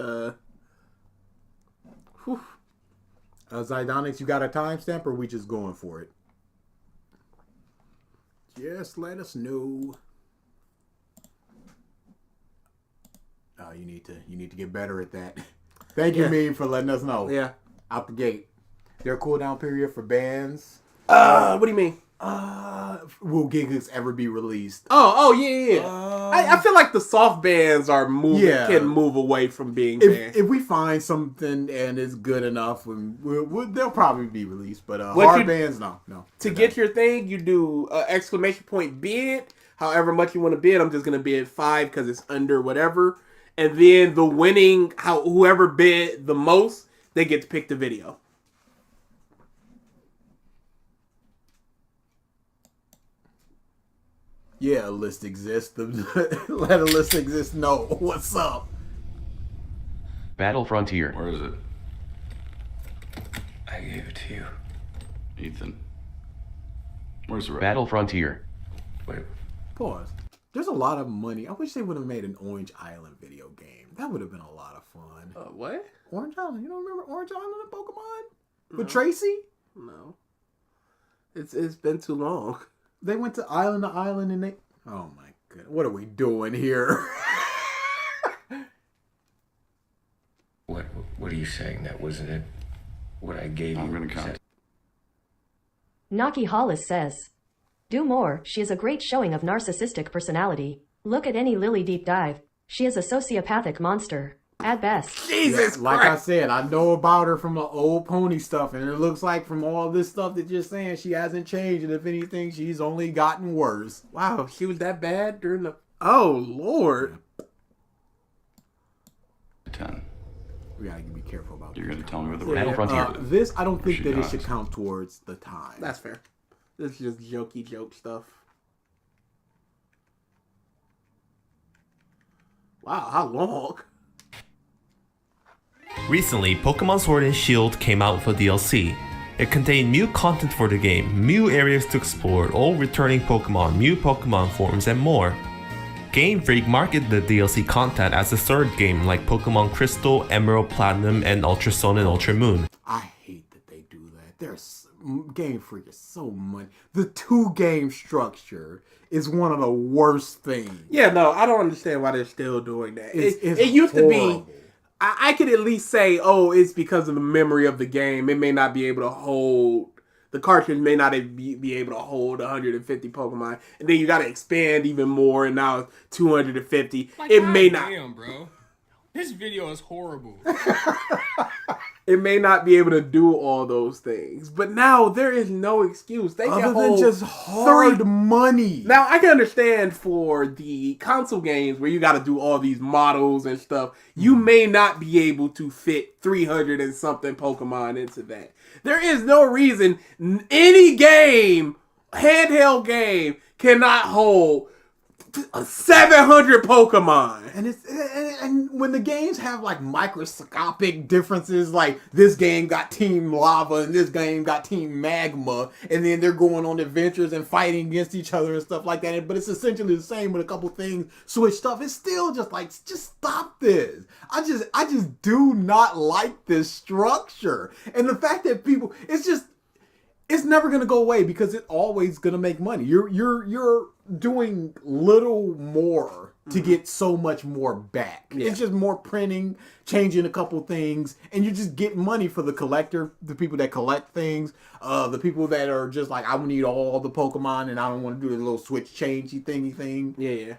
Zydonix, you got a timestamp, or are we just going for it? Just let us know. Oh, you need to get better at that. Thank you, Meme, for letting us know. Yeah. Out the gate. Their cooldown period for bans. What do you mean? Will Gigas ever be released? Yeah. I feel like the soft bans are can move away from being banned. If we find something and it's good enough, they'll probably be released. But hard bans, no. To get your thing, you do exclamation point bid. However much you want to bid, I'm just gonna bid 5 because it's under whatever. And then the winning, whoever bid the most, they get to pick the video. Yeah, a list exists. Let a list exist. No, what's up? Battle Frontier. Where is it? I gave it to you. Ethan. Where's the rest? Battle Frontier. Wait. Pause. There's a lot of money. I wish they would have made an Orange Island video game. That would have been a lot of fun. What? Orange Island. You don't remember Orange Island in Pokemon? With Tracy? No. It's been too long. They went to island and they... Oh my god. What are we doing here? What are you saying? That wasn't it? What I gave you? I'm gonna count. Naki Hollis says, do more, she is a great showing of narcissistic personality. Look at any Lily deep dive. She is a sociopathic monster. At best. Jesus Like I said, I know about her from the old pony stuff, and it looks like from all this stuff that you're saying, she hasn't changed, and if anything, she's only gotten worse. Wow, she was that bad during the... Oh, Lord. 10. We gotta be careful about You're gonna tell me what the Battle Frontier. This, I don't think She that it got should it. count towards the time. That's fair. This is just jokey joke stuff. Wow, how long? Recently, Pokemon Sword and Shield came out for DLC. It contained new content for the game, new areas to explore, all returning Pokemon, new Pokemon forms, and more. Game Freak marketed the DLC content as a third game like Pokemon Crystal, Emerald, Platinum, and Ultra Sun and Ultra Moon. I hate that they do that. There's Game Freak is so much. The 2-game structure is one of the worst things. Yeah, no, I don't understand why they're still doing that. It's it used to be... horrible. I could at least say, oh, it's because of the memory of the game. It may not be able to hold... The cartridge may not be able to hold 150 Pokemon. And then you got to expand even more, and now it's 250. Like, it may not... Damn, bro. This video is horrible. It may not be able to do all those things. But now there is no excuse. They Other can than hold just hard money. Now, I can understand for the console games where you got to do all these models and stuff, you may not be able to fit 300 and something Pokemon into that. There is no reason any game, handheld game, cannot hold 700 Pokemon. And when the games have like microscopic differences, like this game got Team Lava and this game got Team Magma, and then they're going on adventures and fighting against each other and stuff like that, but it's essentially the same with a couple things switched up. It's still just like, just stop this. I just do not like this structure. And the fact that people, it's never gonna go away because it's always gonna make money. You're doing little more to get so much more back. Yeah. It's just more printing, changing a couple things, and you just get money for the collector, the people that collect things, the people that are just like, I need all the Pokemon and I don't want to do the little switch changey thingy thing. Yeah.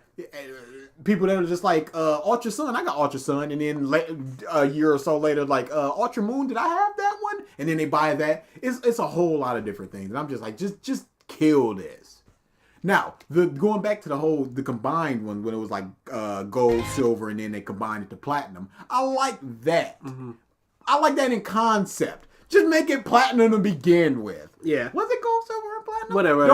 People that are just like, Ultra Sun, I got Ultra Sun, and then a year or so later, like, Ultra Moon, did I have that one? And then they buy that. It's a whole lot of different things. And I'm just like, just kill this. Now, going back to the combined one, when it was like gold, silver, and then they combined it to platinum, I like that. I like that in concept. Just make it platinum to begin with. Yeah. Was it gold, silver, and platinum? Whatever.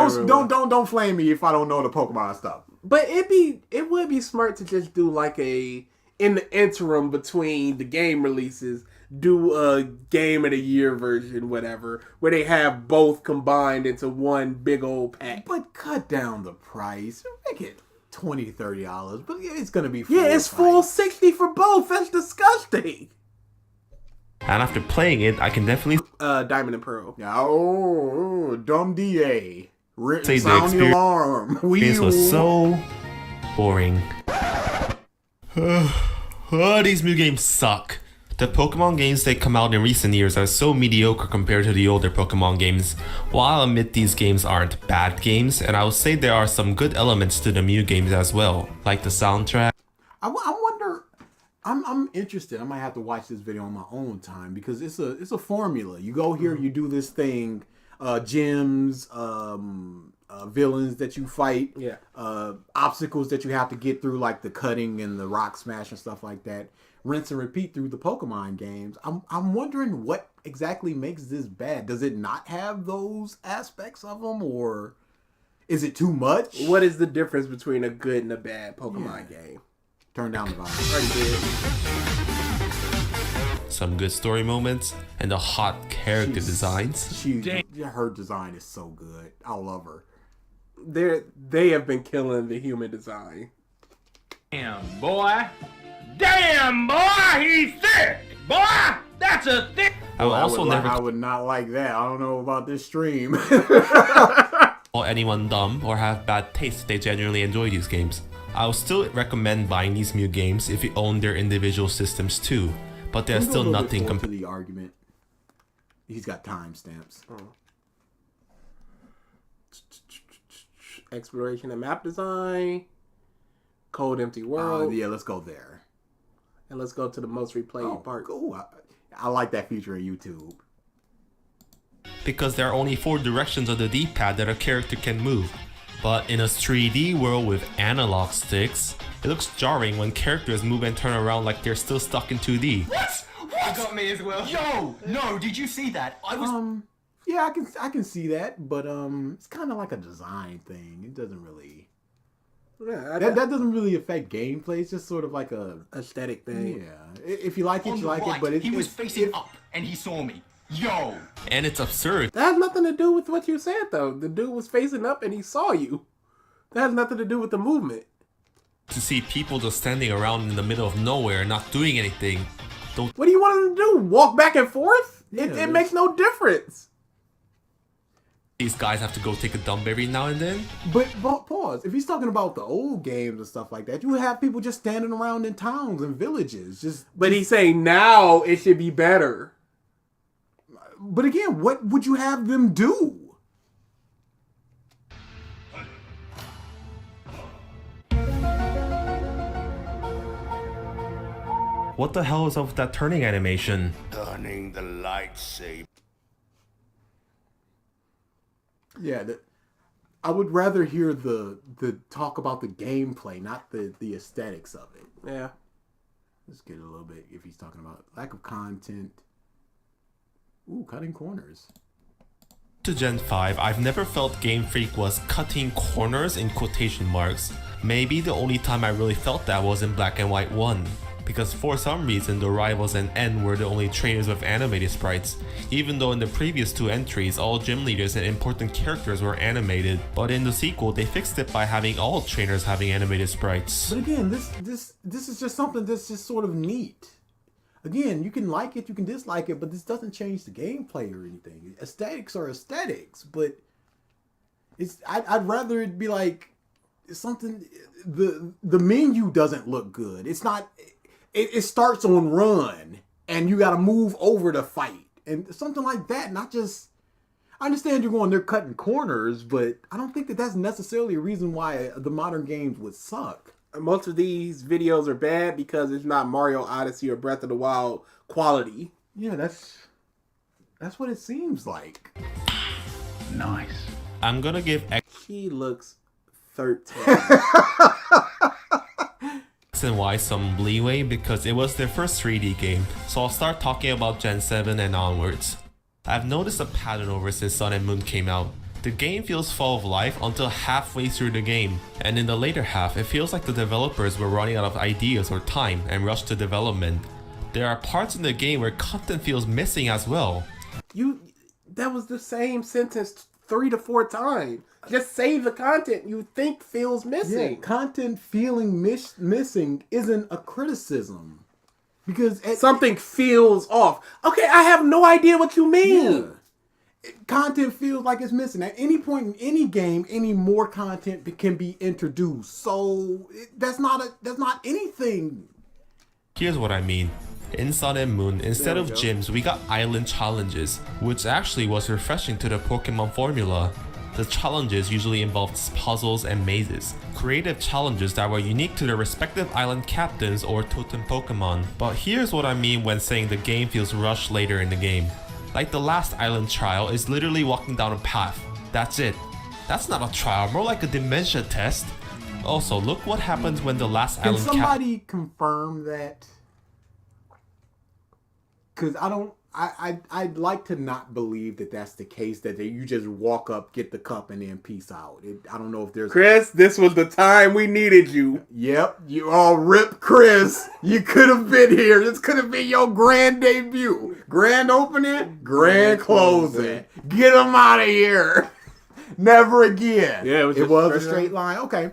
Don't flame me if I don't know the Pokemon stuff. But it would be smart to just do like in the interim between the game releases, do a game of the year version, whatever, where they have both combined into one big old pack. But cut down the price. Make it $20, $30. But it's gonna be full it's full $60 for both. That's disgusting. And after playing it, I can definitely Diamond and Pearl. Oh, dumb DA. say Sound the alarm. This was so boring. These new games suck. The Pokemon games that come out in recent years are so mediocre compared to the older Pokemon games. While I'll admit these games aren't bad games, and I would say there are some good elements to the new games as well, like the soundtrack. I wonder. I'm interested. I might have to watch this video on my own time because it's a formula. You go here, you do this thing, gyms, villains that you fight, obstacles that you have to get through, like the cutting and the rock smash and stuff like that. Rinse and repeat through the Pokemon games. I'm wondering what exactly makes this bad. Does it not have those aspects of them, or is it too much? What is the difference between a good and a bad Pokemon game? Turn down the volume. Some good story moments and the hot character designs. Her design is so good. I love her. They have been killing the human design. Damn, boy, he's thick! Boy, that's a thick... I would not like that. I don't know about this stream. Or anyone dumb or have bad taste, they genuinely enjoy these games. I would still recommend buying these new games if you own their individual systems too, but there's still nothing compared to the argument. He's got timestamps. Exploration and map design, Cold Empty World. Yeah, let's go there. And let's go to the most replayed part. Cool. I like that feature of YouTube. Because there are only 4 directions of the D-pad that a character can move. But in a 3D world with analog sticks, it looks jarring when characters move and turn around like they're still stuck in 2D. What? You got me as well. Yo, no, did you see that? I was... Yeah, I can see that, but it's kind of like a design thing. It doesn't really... Yeah, that doesn't really affect gameplay. It's just sort of like a aesthetic thing. Yeah, if you like it, you like it. But he was facing up and he saw me. Yo! And it's absurd. That has nothing to do with what you said, though. The dude was facing up and he saw you. That has nothing to do with the movement. To see people just standing around in the middle of nowhere not doing anything. What do you want them to do? Walk back and forth? Yeah, it makes no difference. These guys have to go take a dump every now and then. But pause. If he's talking about the old games and stuff like that, you would have people just standing around in towns and villages. But he's saying now it should be better. But again, what would you have them do? What the hell is up with that turning animation? Turning the lightsaber. Yeah, I would rather hear the talk about the gameplay, not the aesthetics of it. Yeah. Let's get a little bit if he's talking about lack of content. Ooh, cutting corners. To Gen 5, I've never felt Game Freak was cutting corners in quotation marks. Maybe the only time I really felt that was in Black and White 1. Because for some reason the Rivals and N were the only trainers with animated sprites, even though in the previous 2 entries all gym leaders and important characters were animated, but in the sequel they fixed it by having all trainers having animated sprites. But again, this is just something that's just sort of neat. Again, you can like it, you can dislike it, but this doesn't change the gameplay or anything. Aesthetics are aesthetics, but I'd rather it be like something. The menu doesn't look good. It's not. It starts on run, and you got to move over to fight, and something like that. Not just. I understand you're going there cutting corners, but I don't think that's necessarily a reason why the modern games would suck. Most of these videos are bad because it's not Mario Odyssey or Breath of the Wild quality. Yeah, that's what it seems like. Nice. I'm gonna give She looks 13. X and Y some leeway because it was their first 3D game, so I'll start talking about Gen 7 and onwards. I've noticed a pattern over since Sun and Moon came out. The game feels full of life until halfway through the game, and in the later half it feels like the developers were running out of ideas or time and rushed to development. There are parts in the game where content feels missing as well. That was the same sentence 3 to 4 times. Just say the content you think feels missing. Yeah, content feeling missing isn't a criticism. Because something feels off. Okay, I have no idea what you mean. Yeah. Content feels like it's missing. At any point in any game, any more content can be introduced. So that's not anything. Here's what I mean. In Sun and Moon, instead of gyms, we got island challenges, which actually was refreshing to the Pokemon formula. The challenges usually involved puzzles and mazes, creative challenges that were unique to their respective island captains or totem Pokemon. But here's what I mean when saying the game feels rushed later in the game. Like the last island trial is literally walking down a path. That's it. That's not a trial, more like a dementia test. Also, look what happens when the last island Can somebody confirm that? Because I'd like to not believe that that's the case, that you just walk up, get the cup, and then peace out. I don't know if there's... Chris, this was the time we needed you. Yep, you all rip Chris. You could have been here. This could have been your grand debut. Grand opening, grand closing. Get him out of here. Never again. Yeah, it was a straight line. Okay.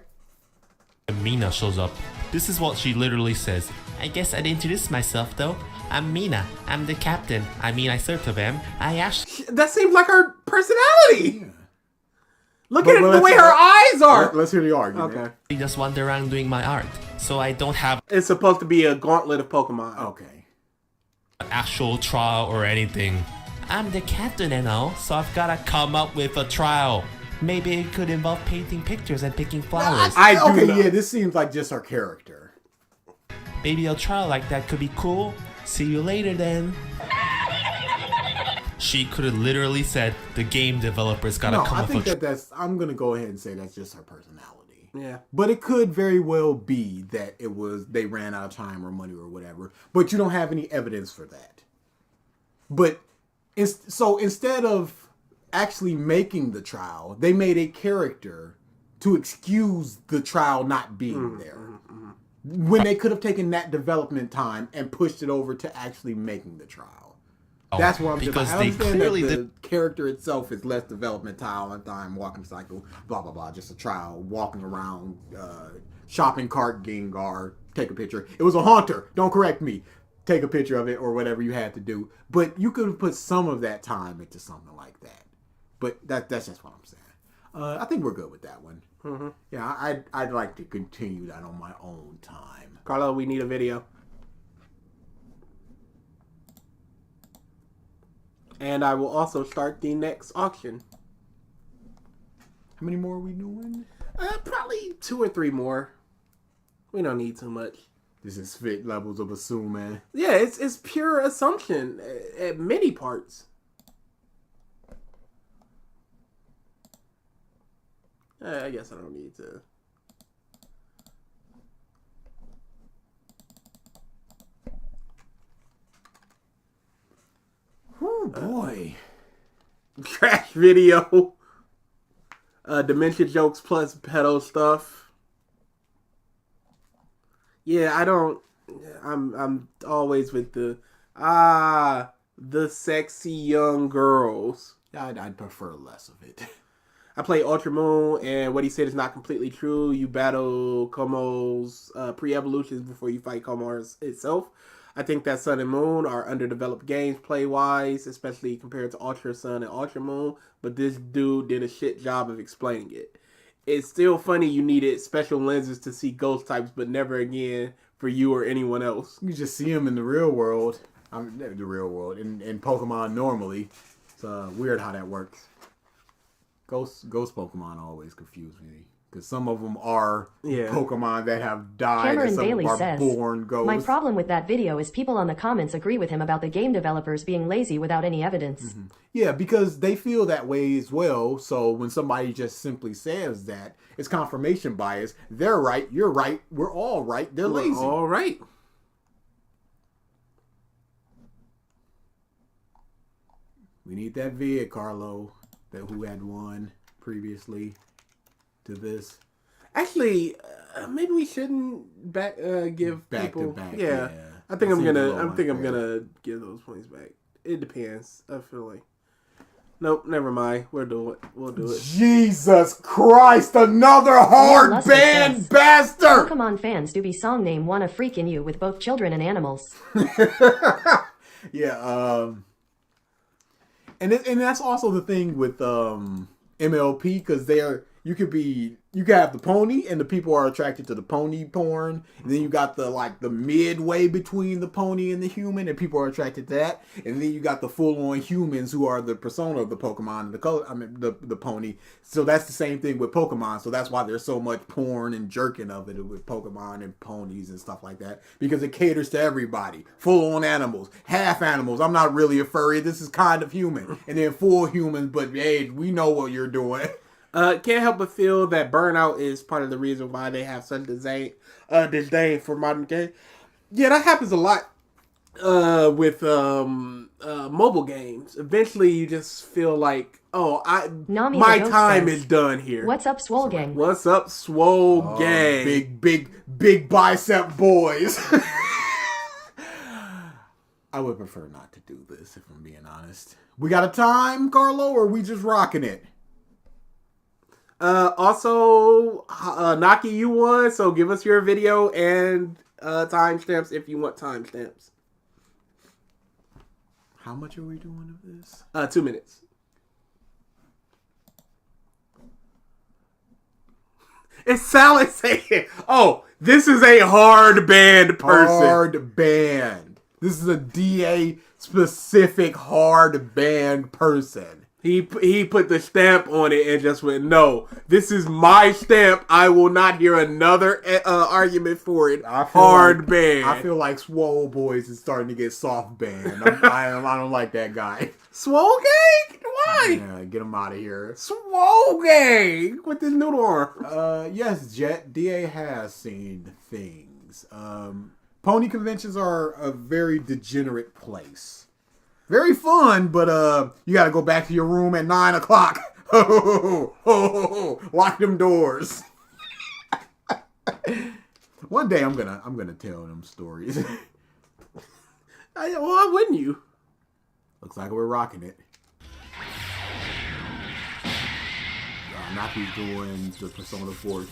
When Mina shows up, this is what she literally says. I guess I'd introduce myself though. I'm Mina. I'm the captain. I sort of am. That seems like her personality. Yeah. Look at the way her eyes are. Let's hear the argument. Okay. I just wander around doing my art, so I don't have... It's supposed to be a gauntlet of Pokemon. Okay. An actual trial or anything. I'm the captain and all, so I've gotta come up with a trial. Maybe it could involve painting pictures and picking flowers. Yeah, this seems like just her character. Maybe a trial like that could be cool. See you later then. She could have literally said the game developers gotta come up with... I'm gonna go ahead and say that's just her personality. Yeah. But it could very well be that they ran out of time or money or whatever. But you don't have any evidence for that. But so instead of actually making the trial, they made a character to excuse the trial not being there. When they could have taken that development time and pushed it over to actually making the trial. That's where I'm just like, I understand that the character itself is less development time, walking cycle, blah, blah, blah. Just a trial, walking around, shopping cart, Gengar, take a picture. It was a Haunter, don't correct me. Take a picture of it or whatever you had to do. But you could have put some of that time into something like that. But that's just what I'm saying. I think we're good with that one. Mm-hmm. Yeah, I'd like to continue that on my own time. Carlo, we need a video. And I will also start the next auction. How many more are we doing? Probably 2 or 3 more. We don't need too much. This is fit levels of assuming. Yeah, it's pure assumption at many parts. I guess I don't need to. Oh boy. Trash video. Dementia jokes plus pedo stuff. Yeah, I'm always with the sexy young girls. I'd prefer less of it. I play Ultra Moon, and what he said is not completely true. You battle Komo's pre-evolutions before you fight Komo itself. I think that Sun and Moon are underdeveloped games play-wise, especially compared to Ultra Sun and Ultra Moon, but this dude did a shit job of explaining it. It's still funny you needed special lenses to see ghost types, but never again for you or anyone else. You just see them in the real world. In Pokemon normally. It's weird how that works. Ghost Pokemon always confuse me. Because some of them are Pokemon that have died, Cameron and some Bailey of them are says, born ghosts. my problem with that video is people on the comments agree with him about the game developers being lazy without any evidence. Yeah, because they feel that way as well. So when somebody just simply says that, it's confirmation bias. They're right. You're right. We're all right. They're lazy. All right. We need that vid, Carlo, who had won previously to this. Actually, maybe we shouldn't give back people. to back. Yeah. I think I'm gonna give those points back. It depends. I feel like. Nope, never mind. We'll do it. Jesus Christ, another hard band bastard! Pokemon fans do be song name Wanna Freak in You with both children and animals. Yeah, and that's also the thing with MLP, because you could have the pony, and the people are attracted to the pony porn. And then you got the midway between the pony and the human, and people are attracted to that. And then you got the full on humans who are the persona of the Pokemon, the pony. So that's the same thing with Pokemon. So that's why there's so much porn and jerking of it with Pokemon and ponies and stuff like that, because it caters to everybody. Full on animals, half animals. I'm not really a furry. This is kind of human, and then full humans. But hey, we know what you're doing. Can't help but feel that burnout is part of the reason why they have such disdain for modern game. Yeah, that happens a lot with mobile games. Eventually, you just feel like, my time is done here. What's up, Swole Gang? What's up, Swole Gang? Big bicep boys. I would prefer not to do this, if I'm being honest. We got a time, Carlo, or are we just rocking it? Also, Naki, you won, so give us your video and timestamps if you want timestamps. How much are we doing of this? 2 minutes. It's Salad saying, oh, this is a hard band person. Hard band. This is a DA specific hard band person. He put the stamp on it and just went, no, this is my stamp. I will not hear another argument for it. Hard band. I feel like Swole Boys is starting to get soft banned. I don't like that guy. Swole Gang? Why? Yeah, get him out of here. Swole Gang with this noodle arm. Yes, Jet. DA has seen things. Pony conventions are a very degenerate place. Very fun, but you got to go back to your room at 9 o'clock. Lock them doors. One day I'm gonna tell them stories. Why wouldn't you? Looks like we're rocking it. Naki's doing the Persona 4.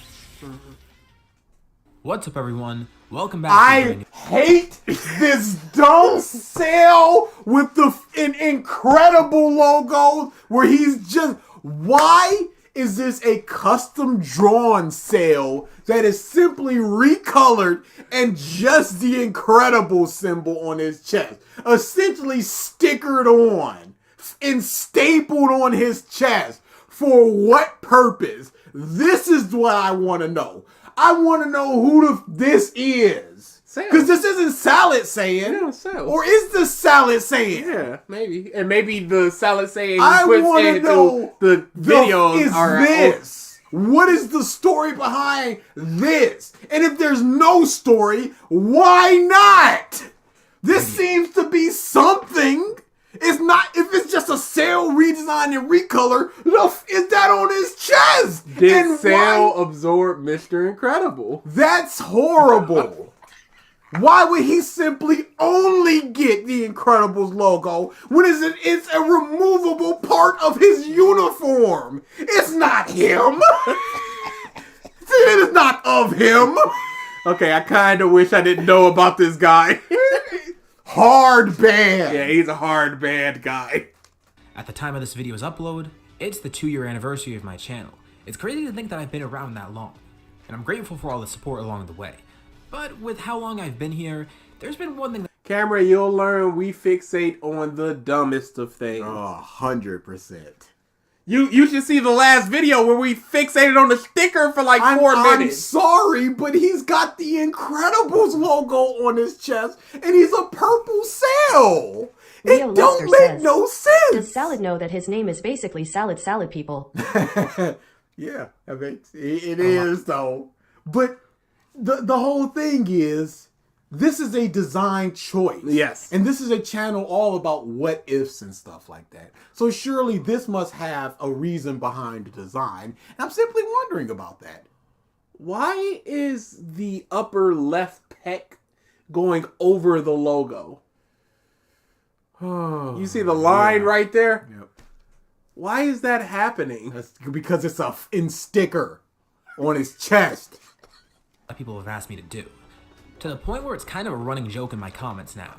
What's up, everyone? Welcome back. I hate this dumb sale with an incredible logo where he's just... Why is this a custom drawn sale that is simply recolored and just the incredible symbol on his chest? Essentially stickered on and stapled on his chest. For what purpose? This is what I want to know. I want to know who this is. Because this isn't Salad saying. Yeah, Salad. Or is this Salad saying? Yeah, maybe. And maybe the Salad saying I want to know the videos are this. What is the story behind this? And if there's no story, why not? This seems to be something. It's not, if it's just a Cell redesign and recolor, is that on his chest? Did Cell absorb Mr. Incredible? That's horrible. Why would he simply only get the Incredibles logo when it's a removable part of his uniform? It's not him. It is not of him. Okay, I kind of wish I didn't know about this guy. Hard band. Yeah, he's a hard band guy. At the time of this video's upload, it's the 2-year anniversary of my channel. It's crazy to think that I've been around that long, and I'm grateful for all the support along the way. But with how long I've been here, there's been one thing that... Camera, you'll learn we fixate on the dumbest of things. 100%. You should see the last video where we fixated on the sticker for like 4 I'm minutes. sorry, but he's got the Incredibles logo on his chest, and he's a purple cell. Leo It don't Lester make says, no sense. Does Salad know that his name is basically Salad People? Yeah, I mean, it is though. But the whole thing is, this is a design choice. Yes. And this is a channel all about what ifs and stuff like that. So surely this must have a reason behind the design. And I'm simply wondering about that. Why is the upper left pec going over the logo? You see the line right there? Yep. Why is that happening? That's because it's in sticker on his chest. People have asked me to do. To the point where it's kind of a running joke in my comments now.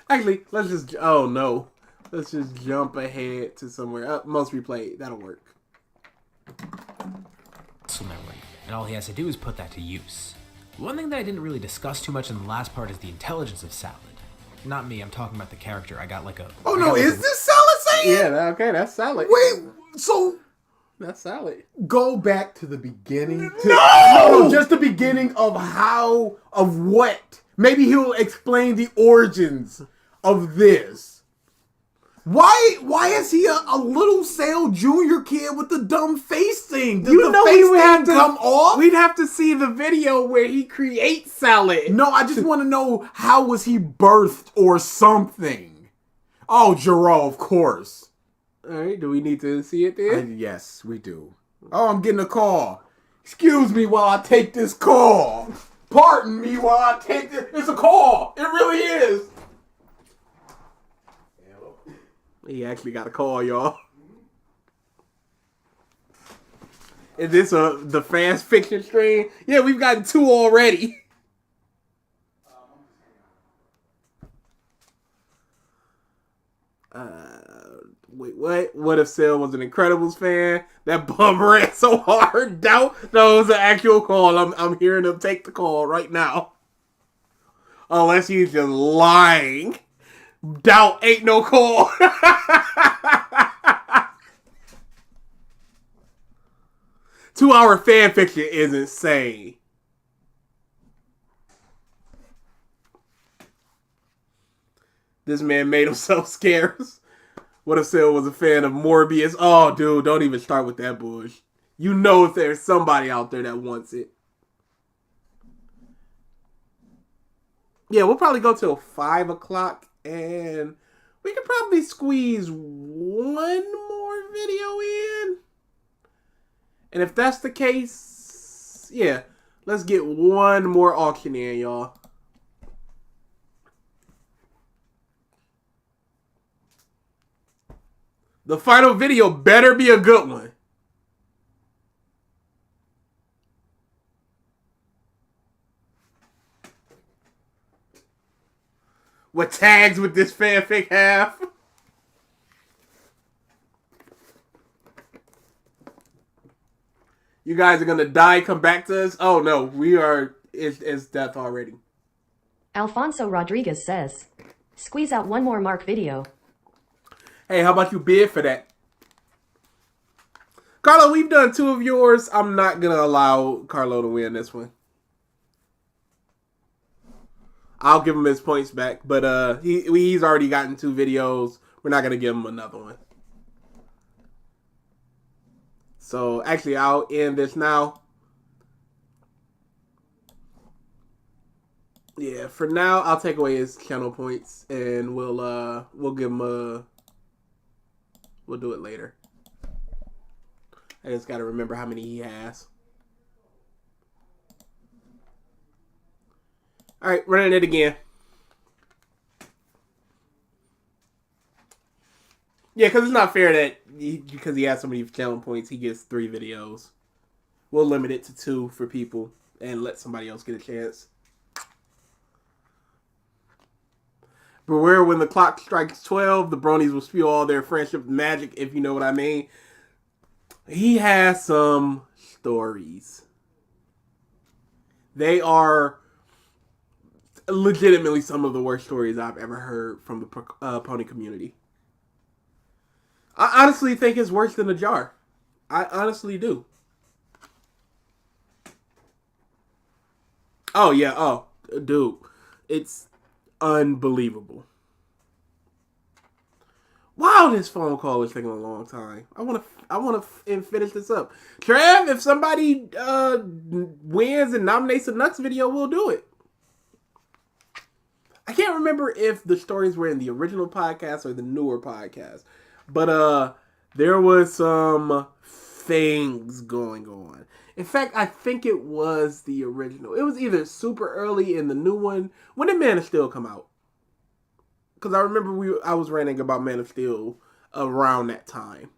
Actually, let's just... Oh, no. Let's just jump ahead to somewhere. Most replayed. That'll work. Muscle memory, and all he has to do is put that to use. One thing that I didn't really discuss too much in the last part is the intelligence of Salad. Not me, I'm talking about the character. I got like a... Oh no, is this Salad saying? Yeah, okay, that's Salad. Wait, so... That's Salad. Go back to the beginning. No! Just the beginning of what? Maybe he'll explain the origins of this. Why is he a little Sale Junior kid with the dumb face thing? Does the face thing come off? We'd have to see the video where he creates Salad. No, I just want to know, how was he birthed or something? Oh, Jiro, of course. All right, do we need to see it then? Yes, we do. Oh, I'm getting a call. Excuse me while I take this call. Pardon me while I take this. It's a call. It really is. He actually got a call, y'all. Is this the fast fiction stream? Yeah, we've gotten 2 already. Wait, what? What if Sale was an Incredibles fan? That bum ran so hard. Doubt no, it was an actual call. I'm hearing him take the call right now. Unless he's just lying. Doubt ain't no call. Two-hour fan fiction is insane. This man made himself scarce. What if Sale was a fan of Morbius? Oh, dude, don't even start with that bullshit. You know if there's somebody out there that wants it. Yeah, we'll probably go till 5 o'clock, and we can probably squeeze one more video in. And if that's the case, yeah, let's get one more auction in, y'all. The final video better be a good one. What tags would this fanfic have? You guys are gonna die, come back to us? Oh no, we are, it's death already. Alfonso Rodriguez says, squeeze out one more Mark video. Hey, how about you bid for that? Carlo, we've done 2 of yours. I'm not gonna allow Carlo to win this one. I'll give him his points back, but he's already gotten 2 videos. We're not gonna give him another one. So actually, I'll end this now. Yeah, for now, I'll take away his channel points, and we'll give him a. We'll do it later. I just gotta remember how many he has. Alright, running it again. Yeah, because it's not fair that because he has so many channel points, he gets 3 videos. We'll limit it to 2 for people and let somebody else get a chance. Beware when the clock strikes 12, the bronies will spew all their friendship magic, if you know what I mean. He has some stories. They are legitimately some of the worst stories I've ever heard from the pony community. I honestly think it's worse than a jar. I honestly do. Oh yeah, dude, it's unbelievable. Wow, this phone call is taking a long time. I want to finish this up. Trev, if somebody wins and nominates a Nuts video, we'll do it. I can't remember if the stories were in the original podcast or the newer podcast, but there was some things going on. In fact, I think it was the original. It was either super early in the new one. When did Man of Steel come out? Because I remember I was ranting about Man of Steel around that time.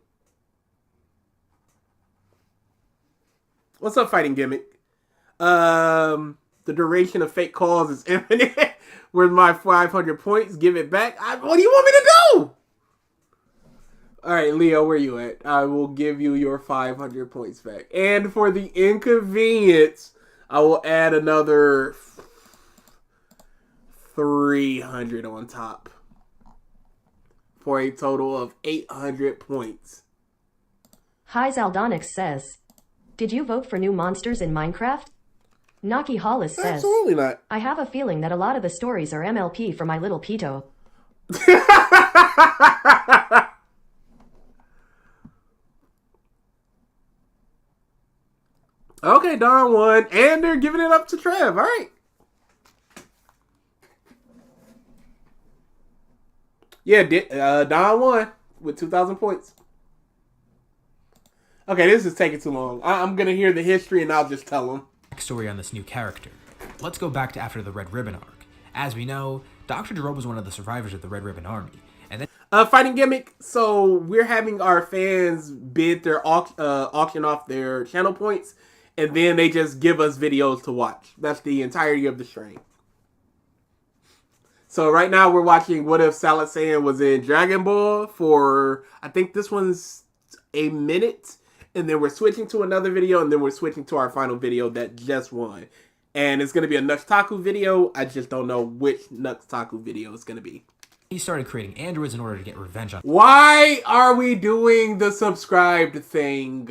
What's up, Fighting Gimmick? The duration of fake calls is infinite. Where's my 500 points? Give it back. What do you want me to do? All right, Leo, where you at? I will give you your 500 points back. And for the inconvenience, I will add another 300 on top for a total of 800 points. Hi Zaldonix says, did you vote for new monsters in Minecraft? Naki Hollis says, absolutely not. I have a feeling that a lot of the stories are MLP for My Little Pito. Okay, Don won, and they're giving it up to Trev. All right. Yeah, Don won with 2,000 points. Okay, this is taking too long. I'm going to hear the history, and I'll just tell them. Backstory on this new character. Let's go back to after the Red Ribbon arc. As we know, Dr. Gero was one of the survivors of the Red Ribbon Army. And then Fighting Gimmick, so we're having our fans bid their auction off their channel points, and then they just give us videos to watch. That's the entirety of the stream. So right now we're watching What If Salad Saiyan was in Dragon Ball for, I think this one's a minute, and then we're switching to another video, and then we're switching to our final video that just won. And it's going to be a Nuxtaku video. I just don't know which Nuxtaku video it's going to be. he started creating androids in order to get revenge on Why are we doing the subscribed thing?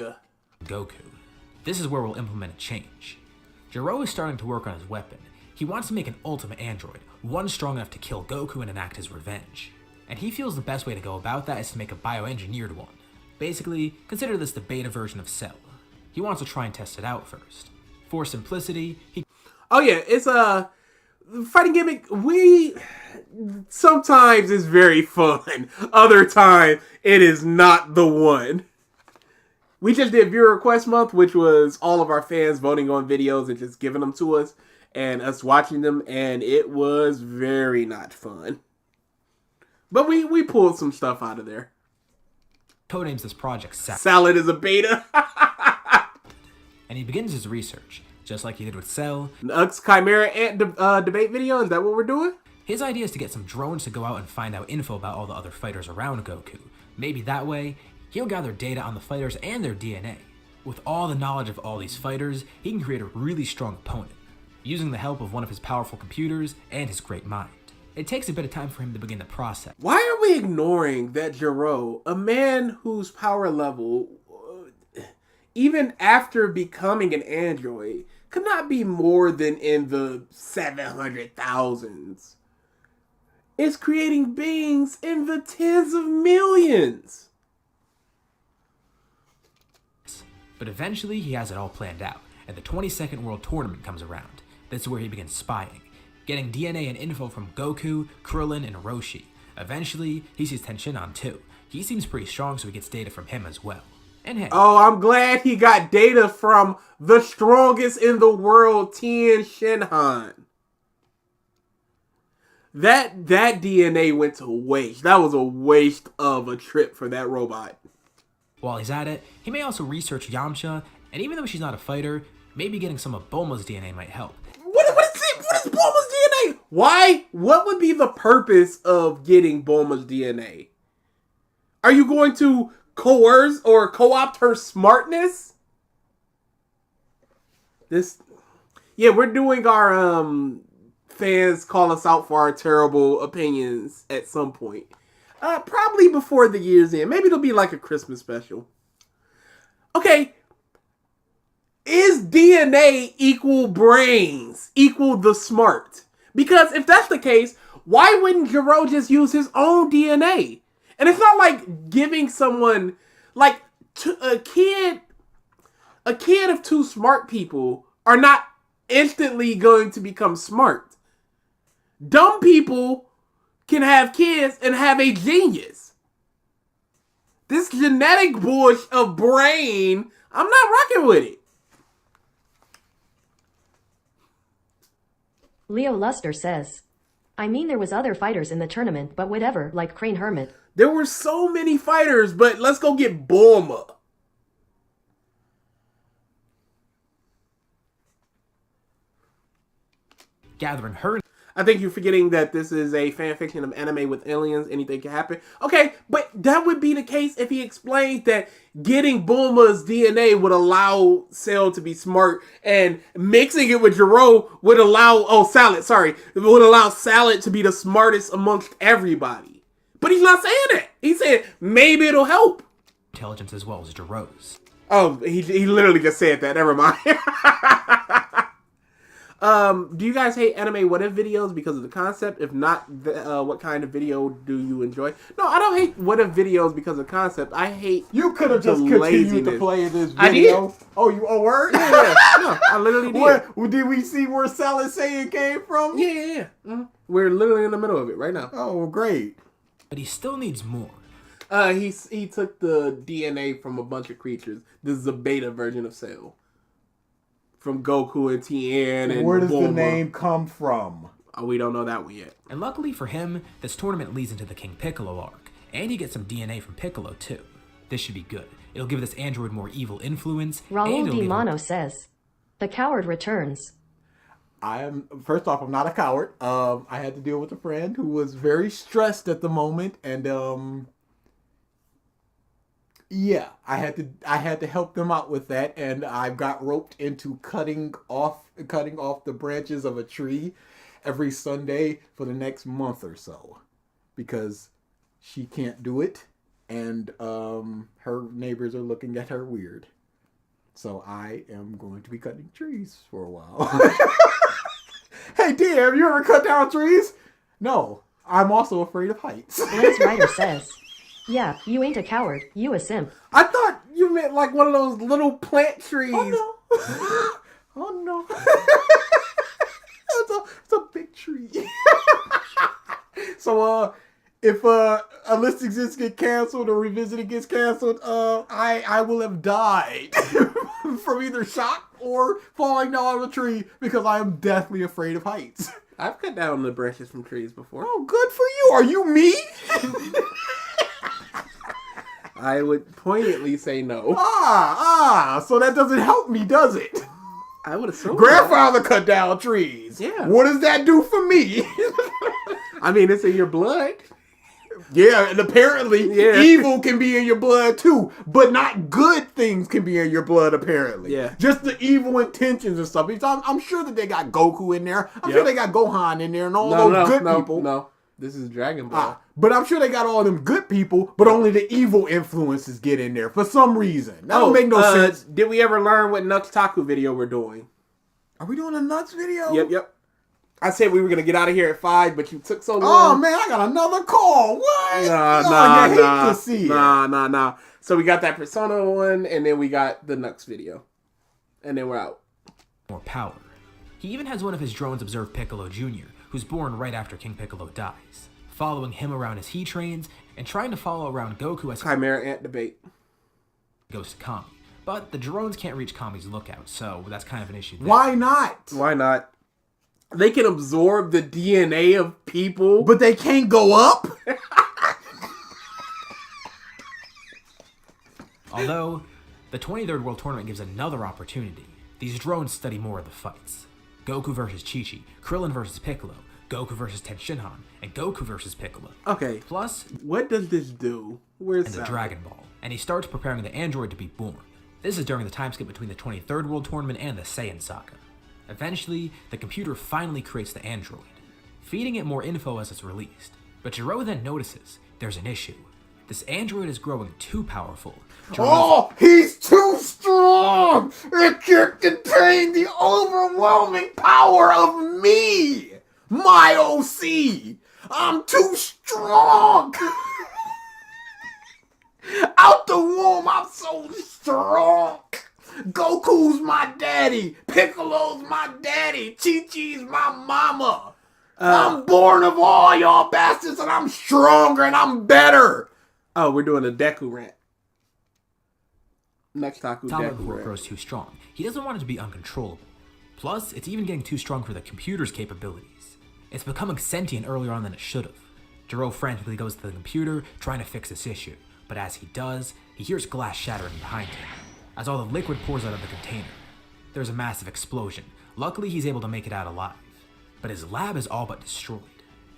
Goku. This is where we'll implement a change. Gero is starting to work on his weapon. He wants to make an ultimate android, one strong enough to kill Goku and enact his revenge. And he feels the best way to go about that is to make a bioengineered one. Basically, consider this the beta version of Cell. He wants to try and test it out first. For simplicity, he... Oh yeah, it's a fighting gimmick. Sometimes it's very fun. Other time, it is not the one. We just did viewer request month, which was all of our fans voting on videos and just giving them to us and us watching them, and it was very not fun. But we pulled some stuff out of there. Codenames this project Salad. Salad is a beta. And he begins his research, just like he did with Cell. Ux Chimera and debate video, is that what we're doing? His idea is to get some drones to go out and find out info about all the other fighters around Goku. Maybe that way, he'll gather data on the fighters and their DNA. With all the knowledge of all these fighters, he can create a really strong opponent, using the help of one of his powerful computers and his great mind. It takes a bit of time for him to begin the process. Why are we ignoring that Gero, a man whose power level, even after becoming an android, could not be more than in the 700,000s, is creating beings in the tens of millions? But eventually he has it all planned out, and the 22nd World Tournament comes around. This is where he begins spying, getting DNA and info from Goku, Krillin, and Roshi. Eventually, he sees Tenshinhan too. He seems pretty strong, so he gets data from him as well. And hey, oh, I'm glad he got data from the strongest in the world, Tenshinhan. That DNA went to waste. That was a waste of a trip for that robot. While he's at it, he may also research Yamcha, and even though she's not a fighter, maybe getting some of Bulma's DNA might help. What is Bulma's DNA? Why? What would be the purpose of getting Bulma's DNA? Are you going to coerce or co-opt her smartness? Yeah, we're doing our fans call us out for our terrible opinions at some point. Probably before the year's end. Maybe it'll be like a Christmas special. Okay, is DNA equal brains equal the smart? Because if that's the case, why wouldn't Jiro just use his own DNA? And it's not like giving someone, like, a kid of two smart people are not instantly going to become smart. Dumb people can have kids and have a genius. This genetic bush of brain, I'm not rocking with it. Leo Luster says, I mean there was other fighters in the tournament, but whatever, like Crane Hermit. There were so many fighters, but let's go get Bulma. Gathering her. I think you're forgetting that this is a fan fiction of anime with aliens. Anything can happen. Okay, but that would be the case if he explained that getting Bulma's DNA would allow Cell to be smart, and mixing it with Jiro would allow would allow Salad to be the smartest amongst everybody. But he's not saying that. He said maybe it'll help. Intelligence as well as Jiro's. Oh, he literally just said that. Never mind. Do you guys hate anime what if videos because of the concept? If not, what kind of video do you enjoy? No, I don't hate what if videos because of the concept. I hate You could have just continued to play this video. I did. Oh, you word? Yeah. No, I literally did. Where, did we see where Salad saying came from? Yeah. Mm-hmm. We're literally in the middle of it right now. Oh, great. But he still needs more. He took the DNA from a bunch of creatures. This is a beta version of Cell. From Goku and Tien and where does Bulma. the name come from? We don't know that one yet. And luckily for him, this tournament leads into the King Piccolo arc, and you get some DNA from Piccolo too. This should be good. It'll give this android more evil influence. Raul Di Mano says, the coward returns. First off, I'm not a coward. I had to deal with a friend who was very stressed at the moment, and yeah, I had to help them out with that, and I got roped into cutting off the branches of a tree every Sunday for the next month or so, because she can't do it, and her neighbors are looking at her weird. So I am going to be cutting trees for a while. Hey, dear, have you ever cut down trees? No, I'm also afraid of heights. Lance Ryder says, yeah, you ain't a coward, you a simp. I thought you meant like one of those little plant trees. Oh no. Oh no. It's a big tree. So if a list exists get canceled or Revisited gets canceled, I will have died from either shock or falling down a tree because I am deathly afraid of heights. I've cut down the branches from trees before. Oh, good for you. Are you me? I would poignantly say no. So that doesn't help me, does it? I would assume. Grandfather cut down trees. Yeah. What does that do for me? I mean, it's in your blood. Yeah, and apparently evil can be in your blood too, but not good things can be in your blood apparently. Yeah. Just the evil intentions and stuff. I'm sure that they got Goku in there. I'm sure they got Gohan in there and all those good people. No, this is Dragon Ball. But I'm sure they got all them good people, but only the evil influences get in there for some reason. That don't make no sense. Did we ever learn what Nux Taku video we're doing? Are we doing a Nux video? Yep. I said we were going to get out of here at 5, but you took so long. Oh, man, I got another call. What? Nah. So we got that Persona one, and then we got the Nux video. And then we're out. More power. He even has one of his drones observe Piccolo Jr., who's born right after King Piccolo dies, following him around as he trains, and trying to follow around Goku as Chimera Ant debate goes to Kami. But the drones can't reach Kami's lookout, so that's kind of an issue there. Why not? They can absorb the DNA of people. But they can't go up? Although, the 23rd World Tournament gives another opportunity. These drones study more of the fights. Goku versus Chi-Chi, Krillin versus Piccolo, Goku versus Tenshinhan, and Goku versus Piccolo. Okay. Plus, what does this do? Where's the Dragon Ball? And he starts preparing the android to be born. This is during the time skip between the 23rd World Tournament and the Saiyan Saga. Eventually, the computer finally creates the android, feeding it more info as it's released. But Jiro then notices there's an issue. This android is growing too powerful. Oh, he's too strong! It can't contain the overwhelming power of me! My OC! I'm too strong! Out the womb, I'm so strong! Goku's my daddy! Piccolo's my daddy! Chi-Chi's my mama! I'm born of all y'all bastards and I'm stronger and I'm better! Oh, we're doing a Deku rant. Next Taku Talent Deku pool rant. grows too strong. He doesn't want it to be uncontrollable. Plus, it's even getting too strong for the computer's capabilities. It's becoming sentient earlier on than it should have. Jiro frantically goes to the computer, trying to fix this issue. But as he does, he hears glass shattering behind him, as all the liquid pours out of the container. There's a massive explosion. Luckily, he's able to make it out alive. But his lab is all but destroyed.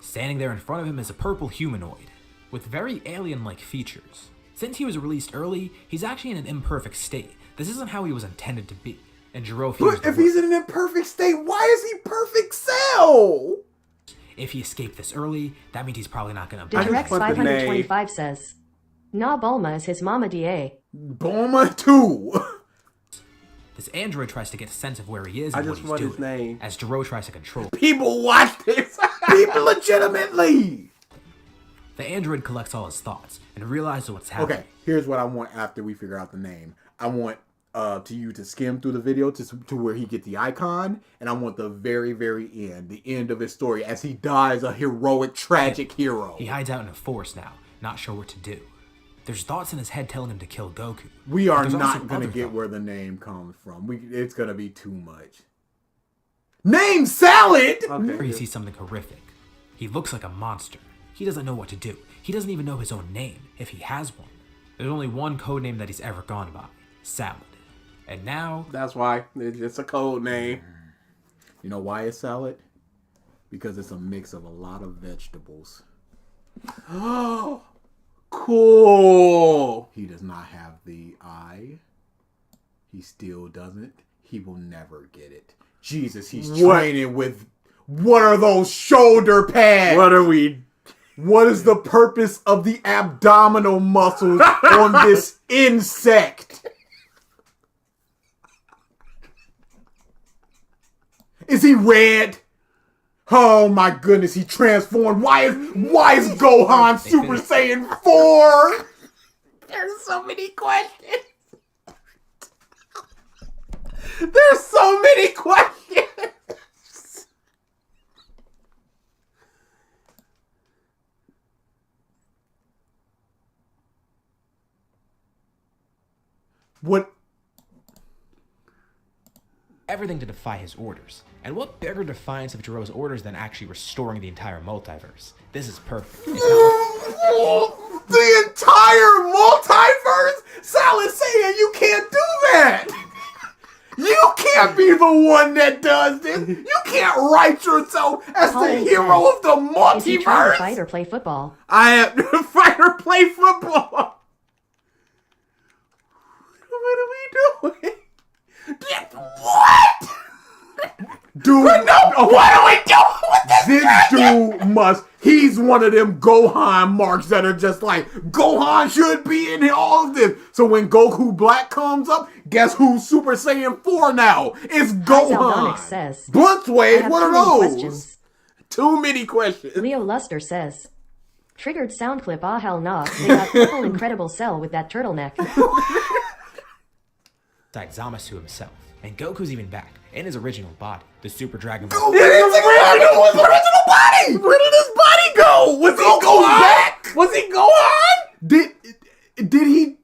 Standing there in front of him is a purple humanoid, with very alien-like features. Since he was released early, he's actually in an imperfect state. This isn't how he was intended to be. And Jiro fears But if he's in an imperfect state, why is he perfect cell? if he escaped this early, that means he's probably not gonna Direx 525 says, Nah, Bulma is his mama DA. Bulma too. This android tries to get a sense of where he is I and what just he's want doing, his name. as Jiro tries to control him. People watch this. People legitimately. The android collects all his thoughts and realizes what's happening. Okay, here's what I want after we figure out the name. I want you to skim through the video to where he get the icon, and I want the very, very end, the end of his story as he dies a heroic, tragic hero. He hides out in a forest now, not sure what to do. There's thoughts in his head telling him to kill Goku. We are but there's not also going to other get thoughts. where the name comes from. It's going to be too much. Name Salad! Or he sees something horrific. He looks like a monster. He doesn't know what to do. He doesn't even know his own name, if he has one. There's only one code name that he's ever gone by. Salad. And now... That's why. It's a code name. You know why it's salad? Because it's a mix of a lot of vegetables. Oh, cool. He does not have the eye. He still doesn't. He will never get it. Jesus, he's training with... What are those shoulder pads? What are we... What is the purpose of the abdominal muscles on this insect? Is he red? Oh my goodness, he transformed. Why is Gohan Super Saiyan 4? There's so many questions. There's so many questions. What? Everything to defy his orders. And what bigger defiance of Jiro's orders than actually restoring the entire multiverse? This is perfect. The entire multiverse? Salad saying you can't do that. You can't be the one that does this. You can't write yourself as the hero of the Is he trying multiverse. to fight or play football? I am to fight or play football. What are we doing? What? Dude, what are we doing with this dude must. He's one of them Gohan marks that are just like, Gohan should be in all of this. So when Goku Black comes up, guess who's Super Saiyan 4 now? It's Gohan. Says, Blunts I Wave, have what too are many those? questions. Too many questions. Leo Luster says, Triggered sound clip, ah hell nah, they got purple incredible cell with that turtleneck. Besides Zamasu himself. And Goku's even back, in his original body, the Super Dragon Ball. His original body! Where did his body go? Was he go back? Was he Gohan? Did he...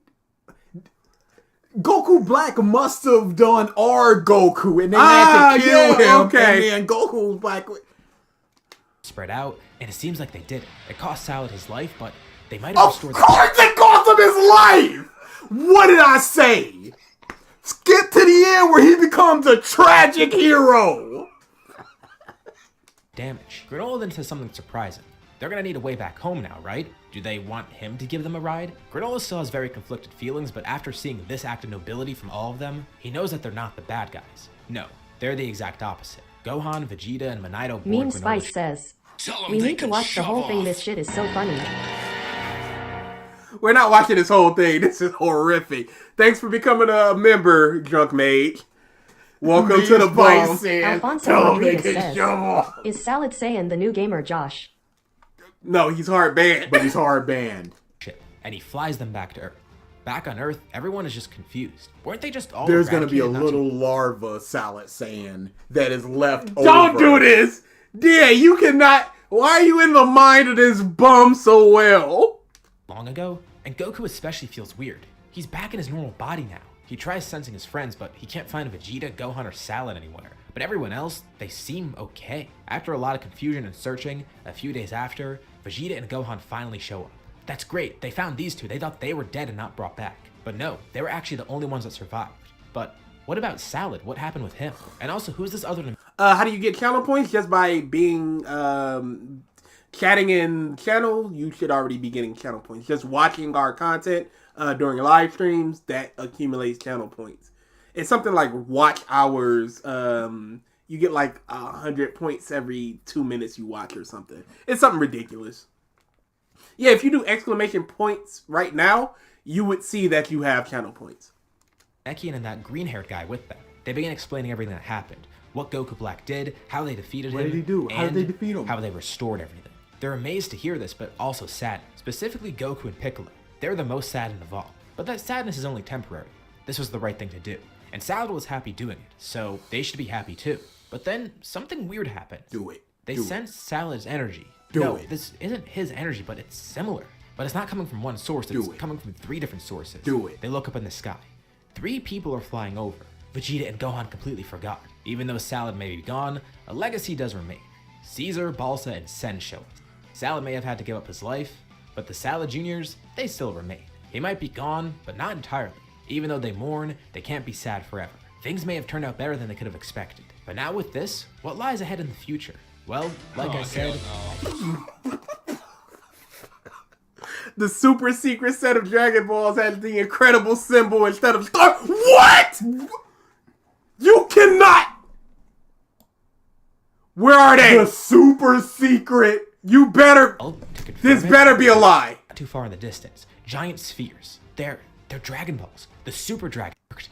Goku Black must have done our Goku, and they had to kill him. Okay. And then Goku's Black... Spread out, and it seems like they did it. It cost Salad his life, but they might have Of restored course it cost him his life! What did I say? Skip to the end where he becomes a tragic hero. damage. Granola then says something surprising. They're gonna need a way back home now, right? Do they want him to give them a ride? Granola still has very conflicted feelings, but after seeing this act of nobility from all of them, he knows that they're not the bad guys. No, they're the exact opposite. Gohan, Vegeta, and Monito board Mean Granola's Spice says, We need to watch the whole thing, this shit is so funny. We're not watching this whole thing. This is horrific. Thanks for becoming a member, Drunk Mage. Welcome to the bite, Alfonso Rodriguez says, is Salad Saiyan the new gamer, Josh? No, he's hard banned. But he's hard banned. And he flies them back to Earth. Back on Earth, everyone is just confused. Weren't they just all There's going to be a eradicated little larva Salad Saiyan that is left Don't over. do this! Yeah, you cannot... Why are you in the mind of this bum so well? long ago? And Goku especially feels weird. He's back in his normal body now. He tries sensing his friends, but he can't find Vegeta, Gohan, or Salad anywhere. But everyone else, they seem okay. After a lot of confusion and searching, a few days after, Vegeta and Gohan finally show up. That's great, they found these two. They thought they were dead and not brought back. But no, they were actually the only ones that survived. But what about Salad? What happened with him? And also, who's this other than... How do you get channel points? Just by being, chatting in channel, you should already be getting channel points. Just watching our content during live streams, that accumulates channel points. It's something like watch hours. You get like 100 points every 2 minutes you watch or something. It's something ridiculous. Yeah, if you do exclamation points right now, you would see that you have channel points. Ekian and that green-haired guy with them. They began explaining everything that happened. What Goku Black did, how they defeated him. What did he do? How did they defeat him? How they restored everything. They're amazed to hear this, but also sad. Specifically Goku and Piccolo. They're the most saddened of all. But that sadness is only temporary. This was the right thing to do. And Salad was happy doing it, so they should be happy too. But then, something weird happened. Do it. They sense Salad's energy. Do it. This isn't his energy, but it's similar. But it's not coming from one source, it's coming from 3 different sources. Do it. They look up in the sky. 3 people are flying over. Vegeta and Gohan completely forgot. Even though Salad may be gone, a legacy does remain. Caesar, Balsa, and Sen show it. Salad may have had to give up his life, but the Salad Juniors, they still remain. He might be gone, but not entirely. Even though they mourn, they can't be sad forever. Things may have turned out better than they could have expected. But now with this, what lies ahead in the future? Well, like I said... The super secret set of Dragon Balls had the incredible symbol instead of star. What? You cannot. Where are they? The super secret. You better. This better be a lie. Not too far in the distance, giant spheres. They're Dragon Balls. The Super Dragon Balls.